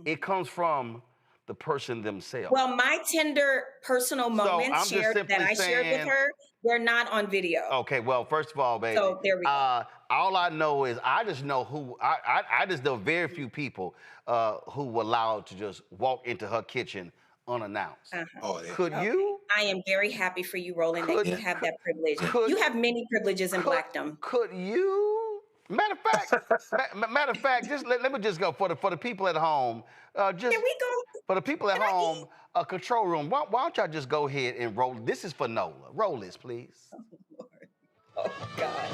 it comes from the person themselves. Well, my tender personal moments shared with her, they're not on video. Okay, well, first of all, baby. So there we go. All I know is I just know I just know very few people who were allowed to just walk into her kitchen unannounced. Could you? I am very happy for you, Roland, that you have that privilege. You have many privileges in blackdom. Could you? Matter of fact, just let me just go for the people at home. Here we go. For the people at home, control room. Why don't y'all just go ahead and roll? This is for Nola. Roll this, please. Oh, Lord. Oh, God.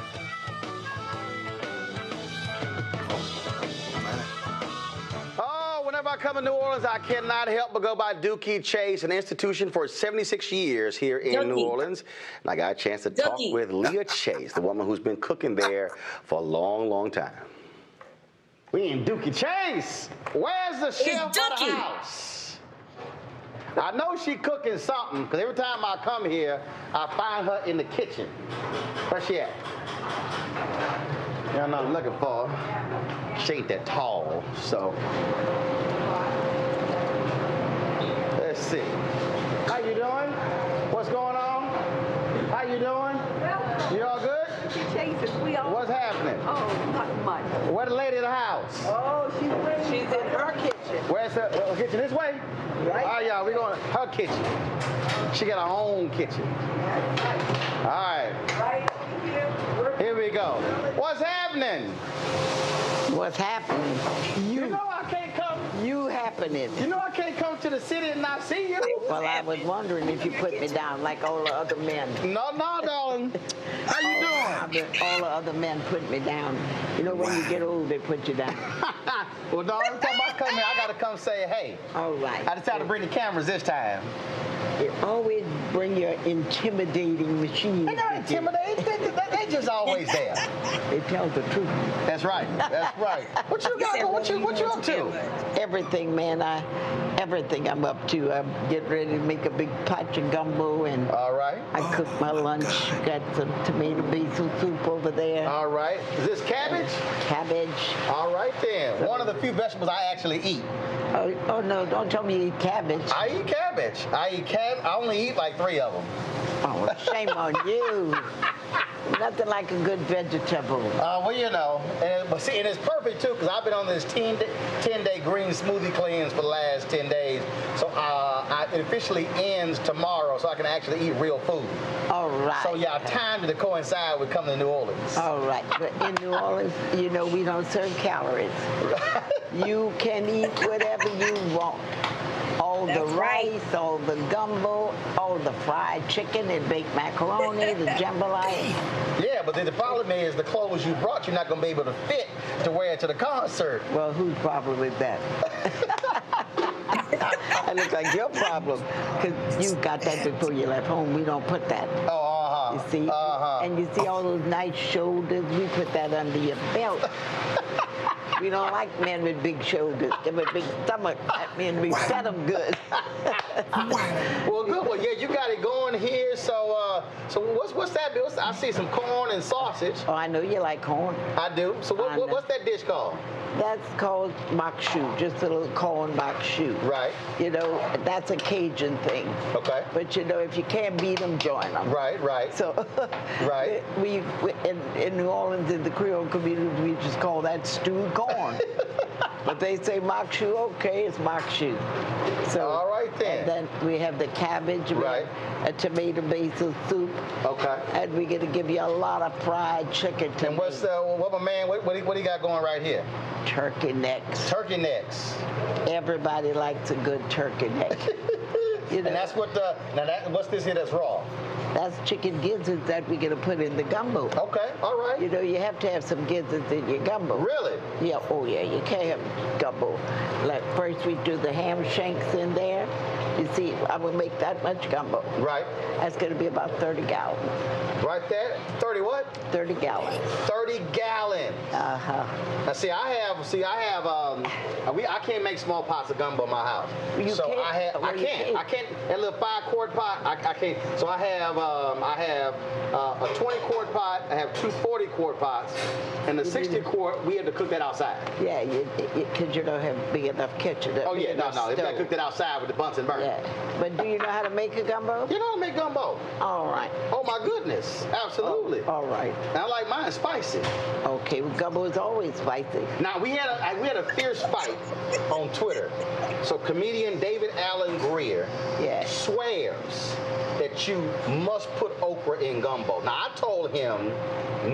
Oh, whenever I come to New Orleans, I cannot help but go by Dooky Chase, an institution for 76 years here in New Orleans. And I got a chance to talk with Leah Chase, the woman who's been cooking there for a long, long time. We in Dooky Chase. Where's the chef of the house? I know she cooking something, because every time I come here, I find her in the kitchen. Where's she at? Yeah, I'm not looking for her. She ain't that tall, so. Let's see. How you doing? What's going on? How you doing? You all good? What's happening? Oh, not much. Where's the lady of the house? Oh, she's in her kitchen. Where's her kitchen? This way? Right. All right, y'all, we going to her kitchen. She got her own kitchen. All right. Right here we go. What's happening? What's happening? You know I can't come. You happening. You know I can't come to the city and not see you. Well, I was wondering if you put me down like all the other men. No, darling. How you doing? All the other men put me down. You know, when you get old, they put you down. Well, no, every time I come here, I got to come say, hey. All right. I decided to bring the cameras this time. You always bring your intimidating machine. They're not intimidating. They just always there. They tell the truth. That's right. That's right. What you got? What you up to? Everything, man. Everything I'm up to. I'm getting ready to make a big pot of gumbo, and all right. I cooked my lunch. Got some tomato basil soup over there. All right. Is this cabbage? Cabbage. All right then. One of the few vegetables I actually eat. Oh no! Don't tell me you eat cabbage. I eat cabbage. I only eat like 3 of them. Oh, shame on you. Nothing like a good vegetable. Well, you know, and it's perfect too, because I've been on this 10-day green smoothie cleanse for the last 10 days. So it officially ends tomorrow, so I can actually eat real food. All right. So yeah, timed to coincide with coming to New Orleans. All right, but in New Orleans, you know, we don't serve calories. You can eat whatever you want. All the rice, all the gumbo, all the fried chicken and baked macaroni, the jambalaya. Yeah, but the problem is the clothes you brought, you're not going to be able to fit to wear to the concert. Well, whose problem is that? That looks like your problem, because you got that before you left home. We don't put that. Oh, You see? And you see all those nice shoulders? We put that under your belt. We don't like men with big shoulders. They with big stomach. That means we fed them good. Well, good. Well, yeah, you got it going here. So what's that, Bill? I see some corn and sausage. Oh, I know you like corn. I do. So what's that dish called? That's called makshu, just a little corn makshu. Right. You know, that's a Cajun thing. Okay. But you know, if you can't beat them, join them. Right. So, right. We in New Orleans, in the Creole community, we just call that stewed corn. But they say makshu, okay, it's makshu. So, all right then. And then we have the cabbage, right. A tomato basil soup. Okay. And we're gonna give you a lot of fried chicken. And what's what my man? What he got going right here? Turkey necks. Turkey necks. Everybody likes a good turkey neck. You know? And that's what what's this here that's raw? That's chicken gizzards that we're going to put in the gumbo. Okay, all right. You know, you have to have some gizzards in your gumbo. Really? Yeah, oh yeah, you can't have gumbo. Like first we do the ham shanks in there. You see, I will make that much gumbo. Right. That's going to be about 30 gallons. Right there? 30 what? 30 gallons. 30 gallons. Uh-huh. Now I can't make small pots of gumbo in my house. You so can't? I can't. That little 5-quart pot, I can't. So I have a 20-quart pot. I have 2 40-quart pots, and the 60-quart. We had to cook that outside. Yeah, because you don't have a big enough kitchen. Oh yeah, no. If I cooked it outside with the Bunsen burner. Yeah. But do you know how to make a gumbo? You know how to make gumbo. All right. Oh my goodness, absolutely. All right. And I like mine spicy. Okay, well, gumbo is always spicy. Now we had a fierce fight on Twitter. So comedian David Allen Greer swears that you must put okra in gumbo. Now I told him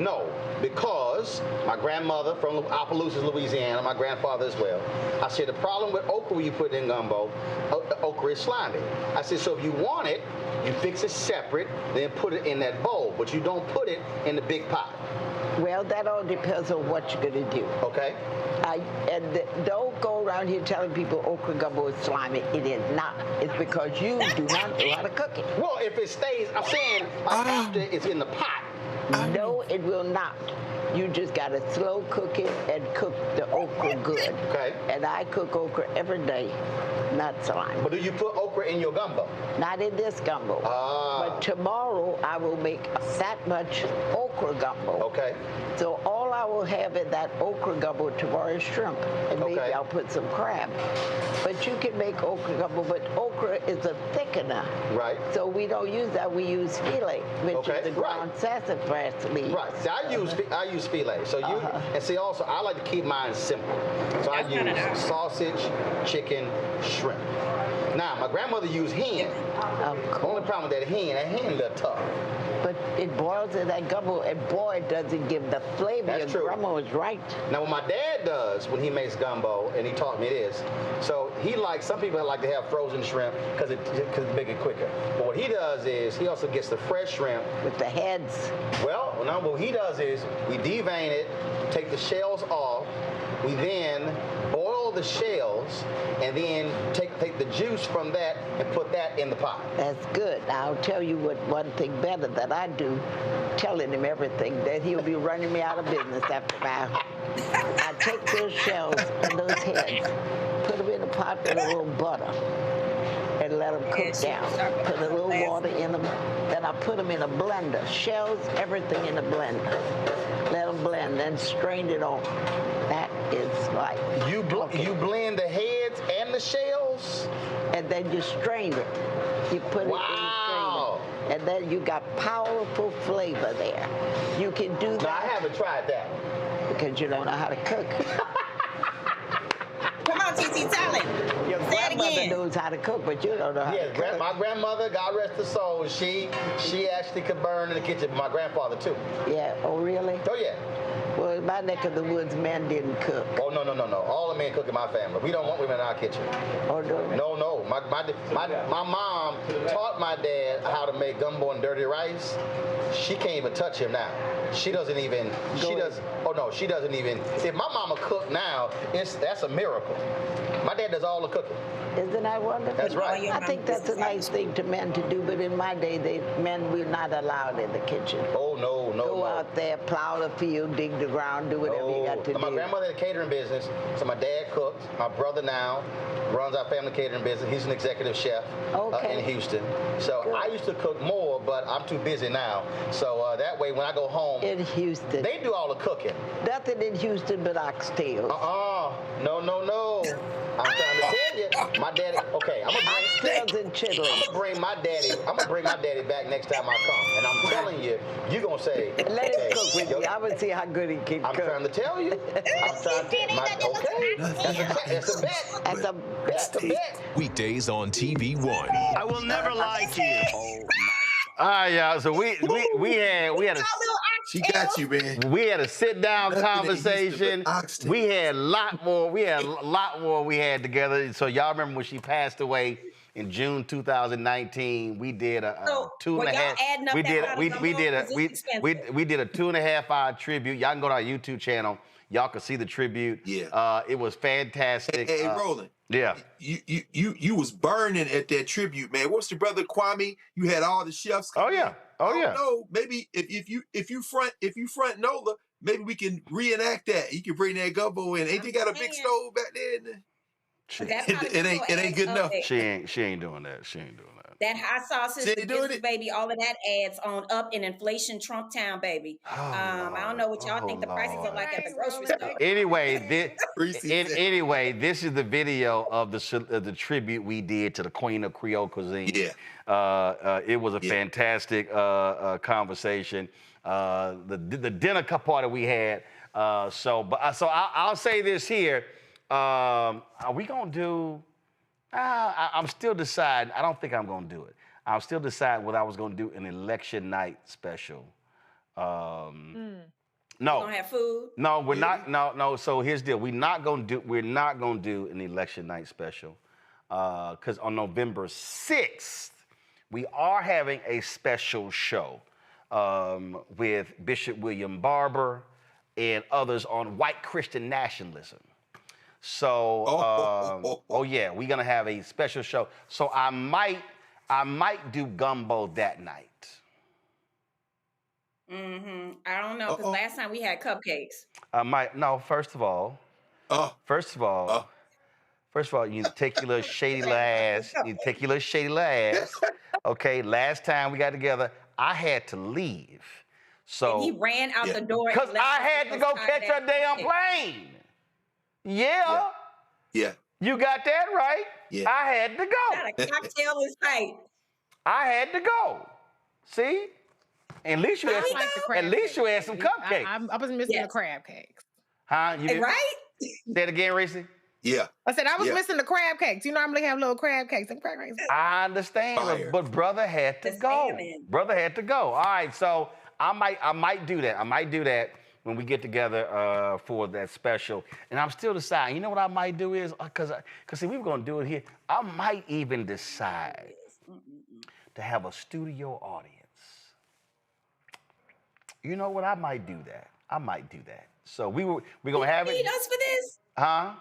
no, because my grandmother from Opelousas, Louisiana, my grandfather as well. I said the problem with okra when you put it in gumbo, okra is slimy. I said so if you want it, you fix it separate, then put it in that bowl, but you don't put it in the big pot. Well, that all depends on what you're going to do. Okay. Don't go around here telling people okra gumbo is slimy. It is not. It's because you do not know how to cook it. Well, if it stays, I'm saying after it's in the pot. No, it will not. You just got to slow cook it and cook the okra good. Okay. And I cook okra every day, not slimy. But do you put okra in your gumbo? Not in this gumbo. But tomorrow I will make that much okra gumbo. Okay. So all I will have in that okra gumbo tomorrow is shrimp. And maybe I'll put some crab. But you can make okra gumbo, but okra is a thickener. Right. So we don't use that. We use filet, which is the ground sassafras leaf. Right. See, I use filet. So you and see also I like to keep mine simple. So I use sausage, chicken, shrimp. Now my grandmother used hen. Only problem with that hen a little tough. But it boils in that gumbo, and boy, does it give the flavor. That's true. Grandma was right. Now, what my dad does when he makes gumbo, and he taught me this, so some people like to have frozen shrimp because it's bigger and quicker. But what he does is he also gets the fresh shrimp. With the heads. Well, no, what he does is we devein it, take the shells off, we then boil the shells, and then take the juice from that and put that in the pot. That's good. Now, I'll tell you one thing better that I do, telling him everything, that he'll be running me out of business after a while. I take those shells and those heads, put them in a pot with a little butter, and let them cook down. Put a little water in them. Then I put them in a blender. Shells, everything in a blender. Let them blend, then strain it off. That is like you blend the heads and the shells, and then you strain it. You put it in the strainer, and then you got powerful flavor there. You can do that. No, I haven't tried that because you don't know how to cook. Come on, TT, tell it. Your grandmother knows how to cook, but you don't know how to cook. My grandmother, God rest her soul, she actually could burn in the kitchen. My grandfather too. Yeah. Oh, really? Oh, yeah. Well, in my neck of the woods, men didn't cook. Oh, no. All the men cook in my family. We don't want women in our kitchen. Oh, no? No. My mom taught my dad how to make gumbo and dirty rice. She can't even touch him now. She doesn't even. She doesn't even. If my mama cooked now, that's a miracle. My dad does all the cooking. Isn't that wonderful? That's right. I think that's a nice thing to men to do, but in my day, men were not allowed in the kitchen. Oh, no. Go out there, plow the field, dig the ground, do whatever you got to do. My grandmother had a catering business, so my dad cooked. My brother now runs our family catering business. He's an executive chef in Houston. So good. I used to cook more, but I'm too busy now. So that way, when I go home, in Houston, they do all the cooking. Nothing in Houston but oxtails. No. I'm trying to tell you, my daddy. Okay, I'm gonna bring my daddy back next time I come, and I'm telling you, you're gonna say, let him cook with me. I would see how good he can cook. I'm trying to tell you. That's a bet. Weekdays on TV One. I will never lie to you. All right, y'all. So we had a. She got you, man. We had a sit-down conversation. We had a lot more. We had together. So y'all remember when she passed away in June 2019? We did a 2.5. We did a 2.5-hour tribute. Y'all can go to our YouTube channel. Y'all can see the tribute. Yeah. It was fantastic. Hey, Roland. Yeah. You was burning at that tribute, man. What's your brother Kwame? You had all the chefs come in. Oh yeah. No, maybe if you front Nola, maybe we can reenact that. You can bring that gumbo in. Ain't they got a big stove back there? It ain't good enough. She ain't doing that. She ain't doing that. That hot sauce is the business, baby. All of that adds on up in inflation Trump town, baby. I don't know what y'all think the prices are like at the grocery store. Anyway, this is the video of the tribute we did to the Queen of Creole cuisine. Yeah. It was a fantastic conversation. The dinner party we had. So I'll say this here. Are we gonna do? I'm still deciding. I don't think I'm going to do it. I'm still deciding whether I was going to do an election night special. No. You gonna have food? No, we're not. No. So here's the deal. We're not going to do an election night special because on November 6th we are having a special show. with Bishop William Barber and others on white Christian nationalism. So, oh yeah, we're gonna have a special show. So I might do Gumbo that night. I don't know, because last time we had cupcakes. I might. No, first of all, you take your little shady little ass. You take your little shady little ass. Okay, last time we got together, I had to leave. So and he ran out the door. Because I had to go catch a damn plane. Yeah. You got that right. Yeah. I had to go. Got a cocktail in sight. I had to go. See? At least you had some cupcakes. I was missing the crab cakes. Huh? You did? Right? Say it again, Reese. Yeah. I said I was missing the crab cakes. You normally have little crab cakes and crab cakes. I understand, but brother had to go. Brother had to go. All right, so I might do that. I might do that when we get together for that special. And I'm still deciding. You know what I might do is, because see, we were going to do it here. I might even decide to have a studio audience. You know what? I might do that. So we're going to have it. You need us for this? Huh?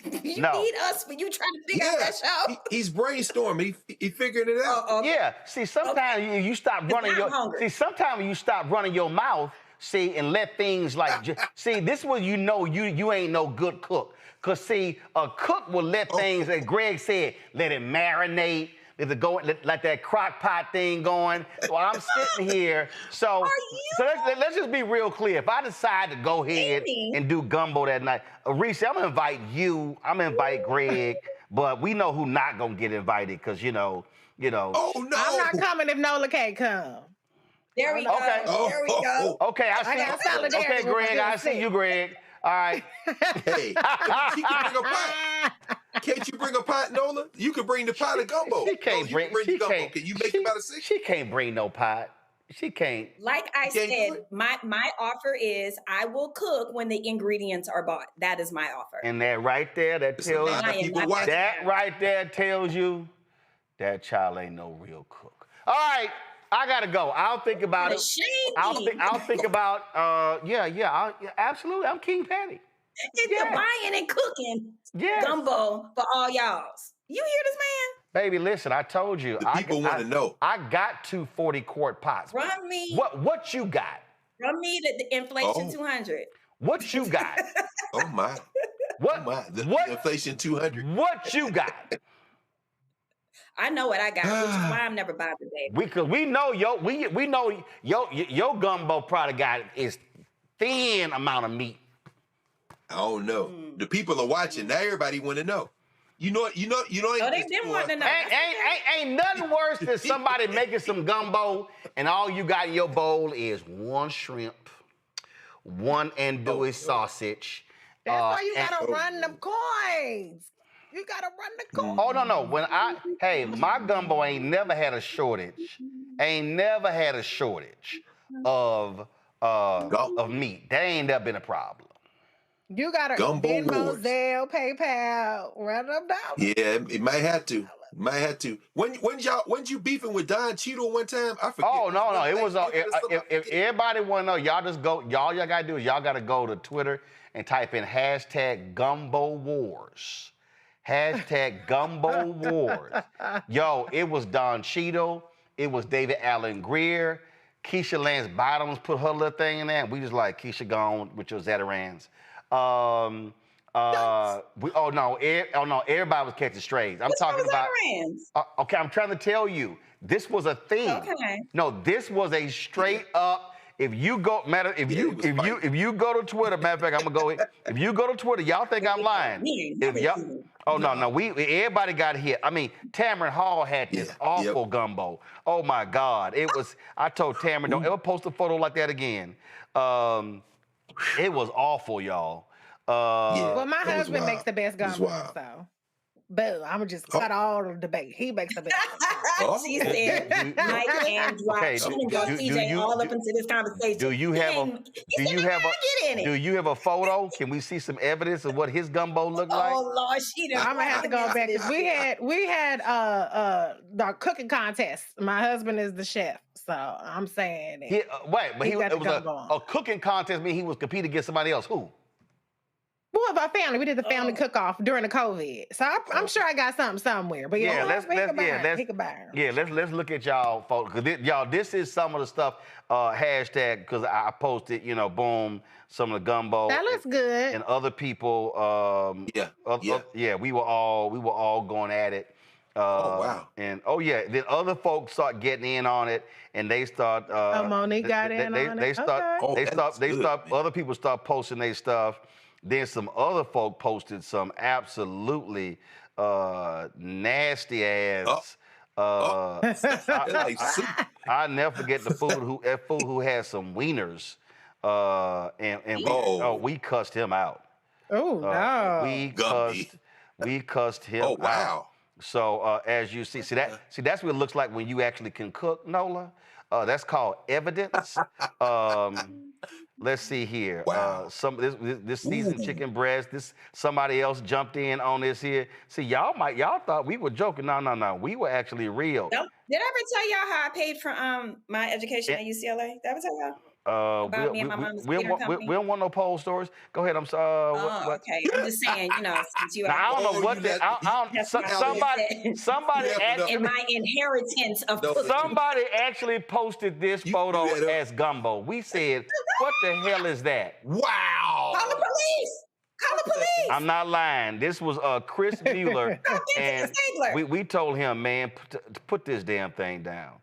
You need us when you trying to figure out that show? He's brainstorming. He figuring it out. Okay. Yeah. See, sometimes you stop running your. See, sometimes you stop running your mouth. See, and let things like. See, this is when you know you ain't no good cook. Cause see, a cook will let things, as Greg said, let it marinate. Let that crock pot thing going. So I'm sitting here. So let's just be real clear. If I decide to go ahead and do Gumbo that night, Reese, I'm gonna invite you. I'm gonna invite Greg, but we know who not gonna get invited because you know. Oh no! I'm not coming if Nola can't come. There we go. Okay. There we go. Okay, I got see. solidarity Okay, Greg, I see you, Greg. All right. Hey, she can bring a pot. Can't you bring a pot, Nola? You can bring the pot of Gumbo. She can't bring the Gumbo. Can you make it about a six? She can't bring no pot. She can't. Like I said, my offer is I will cook when the ingredients are bought. That is my offer. And that right there, that tells you that child ain't no real cook. All right, I gotta go. I'll think about it. I'll think about. Absolutely. I'm King Patty. It's the buying and cooking. Gumbo for all y'alls. You hear this man? Baby, listen, I told you. People want to know. I got 2 40-quart pots. Run me. What you got? Run me the inflation 200. What you got? Oh my. The inflation 200. What you got? I know what I got, which is why I'm never bothered, baby. We know your Gumbo product got is thin amount of meat. I don't know. The people are watching. Now everybody want to know. You know. Oh, they didn't want to know. Ain't nothing worse than somebody making some gumbo and all you got in your bowl is 1 shrimp, 1 andouille sausage. That's why you gotta run them coins. You gotta run the coins. Oh no. My gumbo ain't never had a shortage. Of meat. That ain't never been a problem. You gotta Venmo, Zelle, PayPal, run them down. Yeah, it might have to. When you beefing with Don Cheadle one time? I forget. Oh no, it was. If everybody want to know, y'all just go. Y'all gotta do is y'all gotta go to Twitter and type in #GumboWars. #GumboWars. Yo, it was Don Cheadle. It was David Allen Greer. Keisha Lance Bottoms put her little thing in there. And we just like Keisha gone with your Zetarans. Everybody was catching strays. I'm talking about. Okay, I'm trying to tell you, this was a thing. Okay. No, this was a straight up. If you go to Twitter, matter of fact, I'm gonna go. If you go to Twitter, y'all think I'm lying. Everybody got hit. I mean, Tamron Hall had this awful gumbo. Oh my God, it was. I told Tamron, don't ever post a photo like that again. It was awful, y'all. Well, my husband makes the best gumbo, so. Boom. I'm gonna just cut all the debate. He makes the best. She said, Mike and drop. Okay, She done brought CJ all up into this conversation. Do you have a photo? Can we see some evidence of what his gumbo looked like? Oh Lord, she done. I'm gonna have to go back. We had the cooking contest. My husband is the chef, so I'm saying that. It was a cooking contest. Mean he was competing against somebody else. Who? Well, of our family, we did the family cook-off during the COVID, so I'm sure I got something somewhere. But let's look at y'all, folks. Y'all, this is some of the stuff. Hashtag because I posted, boom, some of the gumbo. That looks good. And other people, we were all going at it. Wow. And then other folks start getting in on it, and they start. Monique got in on it. Other people start posting their stuff. Then some other folk posted some absolutely nasty ass. I never forget the fool who had some wieners, and we cussed him out. Oh no! We cussed him out. Wow! So as you see that's what it looks like when you actually can cook, Nola. That's called evidence. Let's see here. Wow. This seasoned chicken breast. Somebody else jumped in on this here. See, y'all thought we were joking. No. We were actually real. Did I ever tell y'all how I paid for my education at UCLA? Did I ever tell y'all? About me and my mom's we don't want no poll stories. Go ahead. I'm sorry. Okay. I'm just saying, since you. I don't know what somebody actually. And my inheritance of cooking. Somebody actually posted this photo as gumbo. We said, "What the hell is that?" Wow. Call the police. Call the police. I'm not lying. This was Chris Mueller, and we told him, man, put this damn thing down.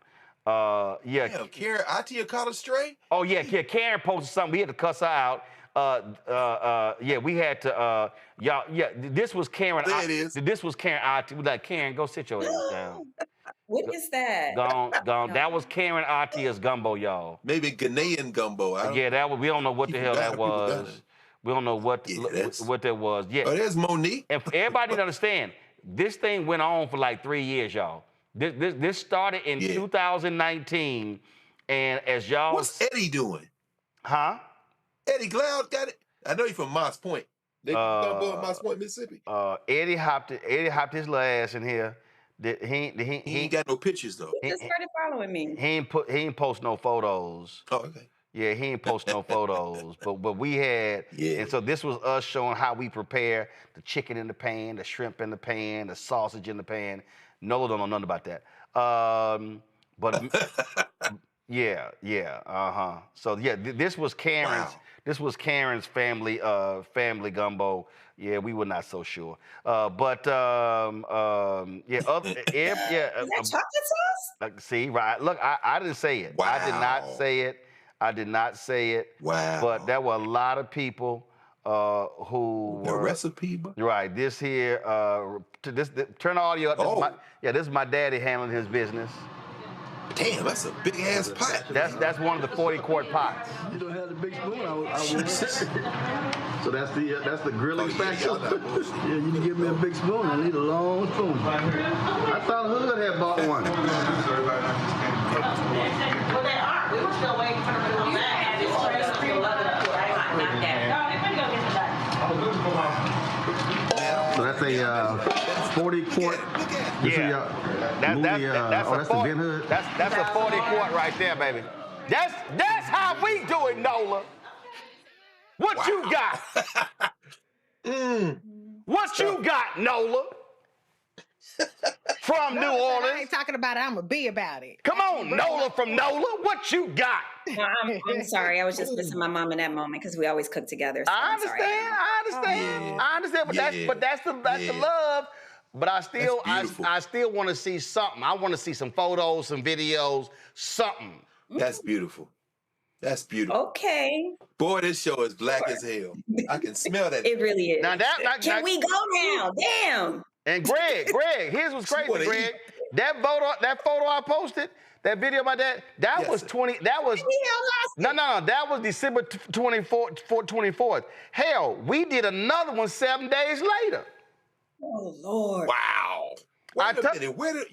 Damn, Karen, Atia caught a stray? Oh, yeah, Karen posted something. We had to cuss her out. We had to, this was Karen. There it is. This was Karen Atia. We like, Karen, go sit your ass down. What is that? Gone. No. That was Karen Atia's gumbo, y'all. Maybe Ghanaian gumbo. We don't know what the hell that was. We don't know what that was. Yeah. Oh, there's Monique. And for everybody to understand, this thing went on for like 3 years, y'all. This started in 2019, and as y'all... What's Eddie doing? Huh? Eddie Cloud got it? I know he's from Moss Point. They gumbo in Moss Point, Mississippi. Eddie hopped his little ass in here. He ain't got no pictures, though. He just started following me. He ain't post no photos. Oh, okay. Yeah, he ain't post no photos, but we had, and so this was us showing how we prepare the chicken in the pan, the shrimp in the pan, the sausage in the pan. Nola don't know nothing about that. So this was Karen's. Wow. This was Karen's family gumbo. Yeah, we were not so sure. Is that chocolate sauce? See, right? Look, I didn't say it. Wow. I did not say it. Wow. But there were a lot of people who the recipe. Right. This here. Turn the audio up. This is my daddy handling his business. Damn, that's a big ass pot. That's one of the 40-quart pots. You don't have the big spoon. I will. So that's the grilling special. Yeah, you can give me a big spoon. I need a long spoon. I thought Hood had bought one. Well, they are. We were still waiting for them to come back. So that's a 40-quart. That's a 40-quart right there, baby. That's how we do it, Nola. What you got? What you got, Nola? From New Orleans. I ain't talking about it. I'm going to be about it. Come on, Nola from Nola. What you got? No, I'm sorry. I was just missing my mom in that moment because we always cook together. So I understand. But that's the love. But I still want to see something. I want to see some photos, some videos, something. That's beautiful. That's beautiful. Okay. Boy, this show is black as hell. I can smell that. It really is. Now Can we go now? Damn. And Greg, here's what's crazy, Greg. That photo I posted, that video of my dad, that was December 24th. Hell, we did another one 7 days later. Oh Lord! Wow. Wait a minute. Where did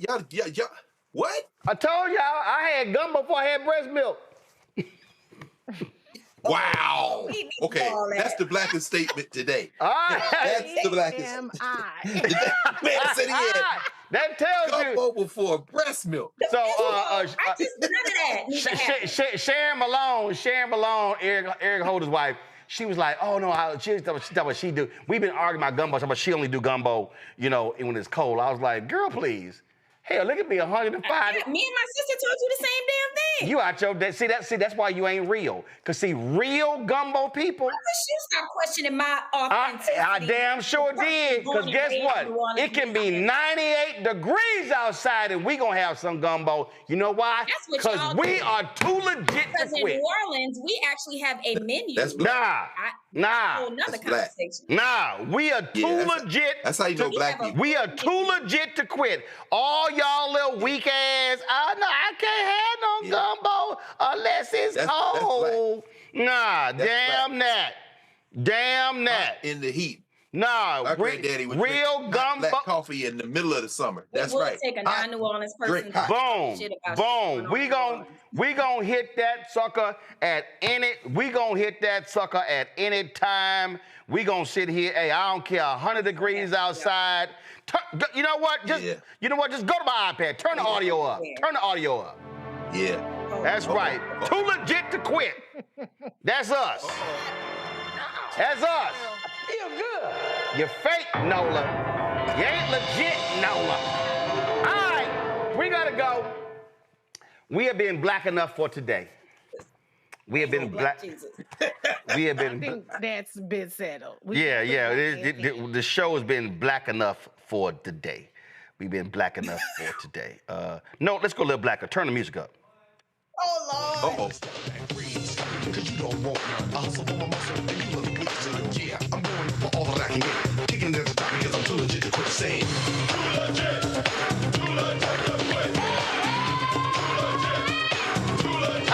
y'all? What? I told y'all I had gumbo before I had breast milk. Wow. Okay, that's the blackest statement today. All right. That's the blackest. Man said he had that tells you gumbo before breast milk. So I just none of that. Sharon Malone, Eric Holder's wife. She was like, "Oh no, she thought what she do. We've been arguing about gumbo, but she only do gumbo, when it's cold." I was like, "Girl, please." Hell, look at me, 105. Me and my sister told you the same damn thing. You out your see that's why you ain't real. Cause see, real gumbo people. Why would you stop questioning my authenticity? I damn sure did. Cause guess what? It can be 98 degrees outside and we gonna have some gumbo. You know why? Cause we are too legit to Because in quit. New Orleans, we actually have a menu. That's black. Nah. Another conversation. Nah, we are too legit. That's how you know black people. We are too legit to quit. All y'all little weak ass. Oh no, I can't have no gumbo unless it's cold. Nah, damn that. Damn that. In the heat. Nah, my granddaddy would real drink gumbo. Black coffee in the middle of the summer. That's we'll right. Take a non-New Orleans person. Boom. We gon' hit that sucker at any time. We gonna sit here. Hey, I don't care. 100 degrees outside. You know what? Just go to my iPad. Turn the audio up. Yeah. That's right. Too legit to quit. That's us. That's us. Feel good. You're fake, Nola. You ain't legit, Nola. All right, we gotta go. We have been black enough for today. We have been black. We have been. I think that's been settled. The show has been black enough for today. We've been black enough for today. No, let's go a little blacker. Turn the music up. Oh Lord. Because you don't want a hustle for my muscle, and you look weak, so yeah, I'm going for all that I can get. Kicking it at the top because I'm too legit to quit saying. Too legit to quit. Too legit.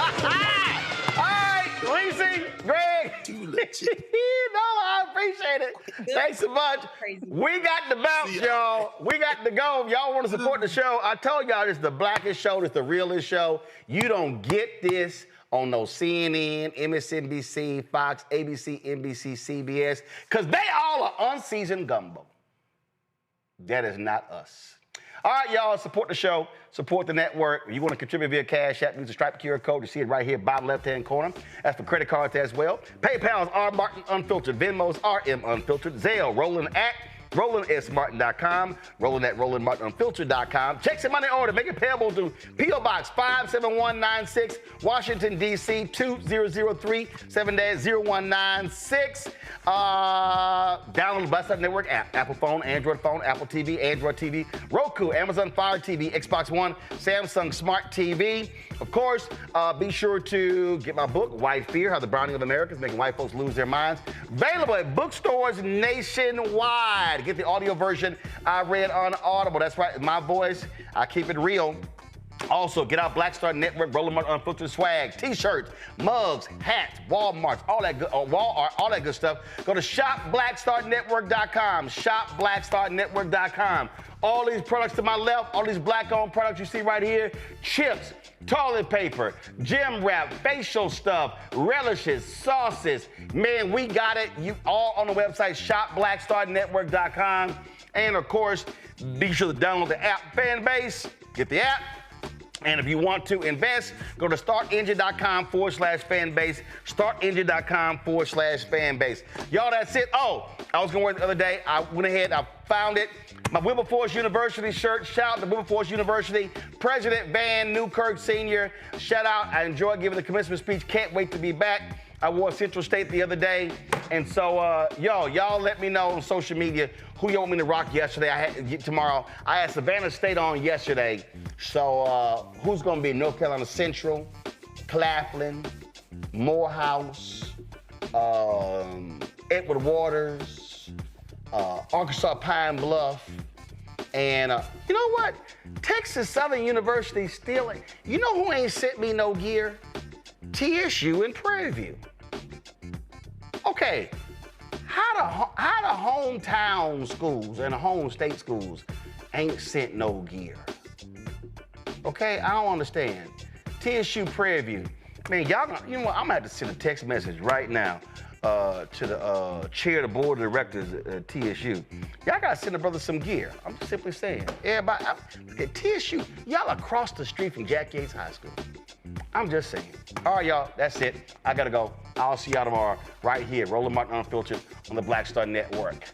All right, Reese, Greg. Too legit. No, I appreciate it. Thanks so much. We got to bounce, y'all. We got to go. If y'all want to support the show, I told y'all this is the blackest show, this is the realest show. You don't get this on no CNN, MSNBC, Fox, ABC, NBC, CBS, because they all are unseasoned gumbo. That is not us. All right, y'all, support the show, support the network. If you want to contribute via Cash App, use the Stripe QR code. You see it right here, bottom left-hand corner. That's for credit cards as well. PayPal is R Martin Unfiltered. Venmo's RM Unfiltered. Zelle, Roland at RolandSMartin.com, Roland at RolandMartinUnfiltered.com. Checks and money order. Make it payable to P.O. Box 57196, Washington, D.C. 2003, 7-0196. Download the Blast Up Network app. Apple phone, Android phone, Apple TV, Android TV, Roku, Amazon Fire TV, Xbox One, Samsung Smart TV. Of course, be sure to get my book, White Fear, How the Browning of America is Making White Folks Lose Their Minds. Available at bookstores nationwide. Get the audio version I read on Audible. That's right, my voice. I keep it real. Also, get out Black Star Network, Roland Martin Unfiltered swag, t-shirts, mugs, hats, Walmarts, all that good, wall art, all that good stuff. Go to shopblackstarnetwork.com, shopblackstarnetwork.com. All these products to my left, all these black-owned products you see right here, chips, toilet paper, gym wrap, facial stuff, relishes, sauces. Man, we got it. You all on the website, shopblackstarnetwork.com. And of course, be sure to download the app Fanbase. Get the app. And if you want to invest, go to startengine.com/fanbase, startengine.com/fanbase. Y'all, that's it. Oh, I was going to work the other day. I went ahead, I found it. My Wilberforce University shirt. Shout out to Wilberforce University. President Van Newkirk Sr. Shout out. I enjoyed giving the commencement speech. Can't wait to be back. I wore Central State the other day. And so, y'all let me know on social media who y'all want me to rock tomorrow. I had Savannah State on yesterday. So, who's going to be North Carolina Central, Claflin, Morehouse, Edward Waters, Arkansas Pine Bluff, and you know what? Texas Southern University still, you know who ain't sent me no gear? TSU in Prairie View. Okay, how the the hometown schools and the home state schools ain't sent no gear? Okay, I don't understand. TSU Prairie View, man, y'all gonna, you know what? I'm gonna have to send a text message right now to the chair of the board of directors at TSU. Y'all gotta send a brother some gear. I'm simply saying. Everybody, look at TSU. Y'all across the street from Jack Yates High School. I'm just saying. All right, y'all, that's it. I gotta go. I'll see y'all tomorrow right here, Roland Martin Unfiltered on the Black Star Network.